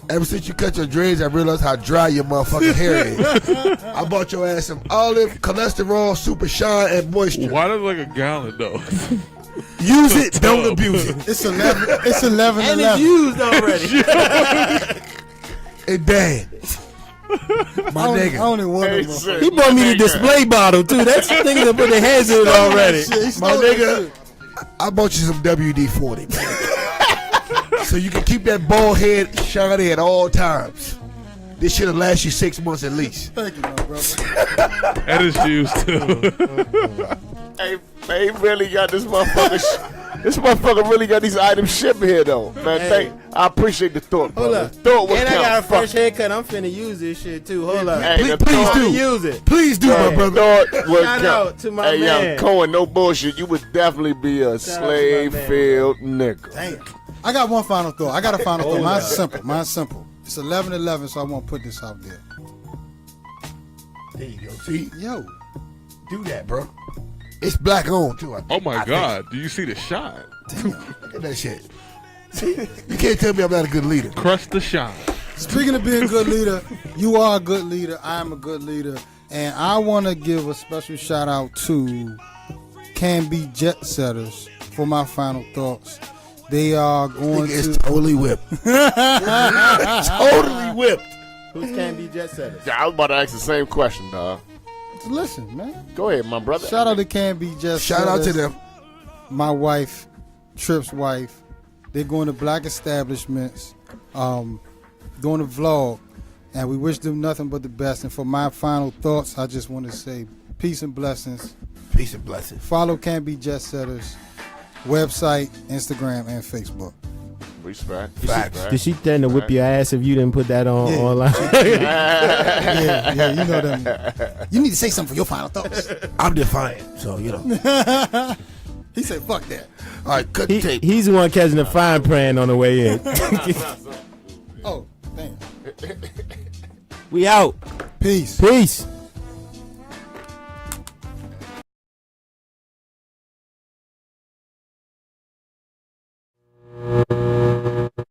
ever since you cut your dreads, I realized how dry your motherfucking hair is. I bought your ass some olive, cholesterol, super shine, and moisture. Why does it like a gallon, though? Use it, don't abuse it. It's 11. It's 11. And it's used already. And Dan, my I nigga. only want Hey, them. sir. He bought me the display bottle, too. That's the thing that put their hands in it already. My nigga, I bought you some WD-40, man. So you can keep that bald head shiny at all times. This shit'll last you 6 months at least. Thank you, my brother. And it's used, too. Hey, man, he really got this motherfucker. This motherfucker really got these items shipped here, though. Man, Hey. I appreciate the thought, Hold brother. up. Thought was And I got a count. fresh Fuck. haircut. I'm finna use this shit, too. Hold up. Hey, Please, the please thought- do. Use it. Please do, my brother. Thought was Shout count. out to my hey, man. young Cohen, no bullshit. You would definitely be a Shout out to my slave-filled nigga. Damn. I got one final thought. I got a final thought. Mine's simple. Mine's simple. It's 11:11, so I won't put this out there. There you go. See, Yo, do that, bro. It's black on too. Oh, my God. Do you see the shine? Look at that shit. See, you can't tell me I'm not a good leader. Crush the shine. speaking of being a good leader, you are a good leader. I am a good leader. And I want to give a special shout out to Can Be Jet Setters for my final thoughts. They are going Nigga is to. totally whipped. Totally whipped. Who's Can Be Jet Setters? Yeah, I was about to ask the same question, dog. Listen, man. Go ahead, my brother. Shout out to Can Be Jet Shout out to Setters. them. My wife, Tripp's wife. They're going to black establishments, doing a vlog, and we wish them nothing but the best. And for my final thoughts, I just want to say peace and blessings. Peace and blessings. Follow Can Be Jet Setters, website, Instagram, and Facebook. Respect. Facts. Did she threaten to whip your ass if you didn't put that on Yeah. online? Yeah, you know them. You need to say something for your final thoughts. I'm defiant, so you know. He said, "Fuck that." All right, cut the tape. He's the one catching the fine print on the way in. Oh, damn. We out. Peace. Peace.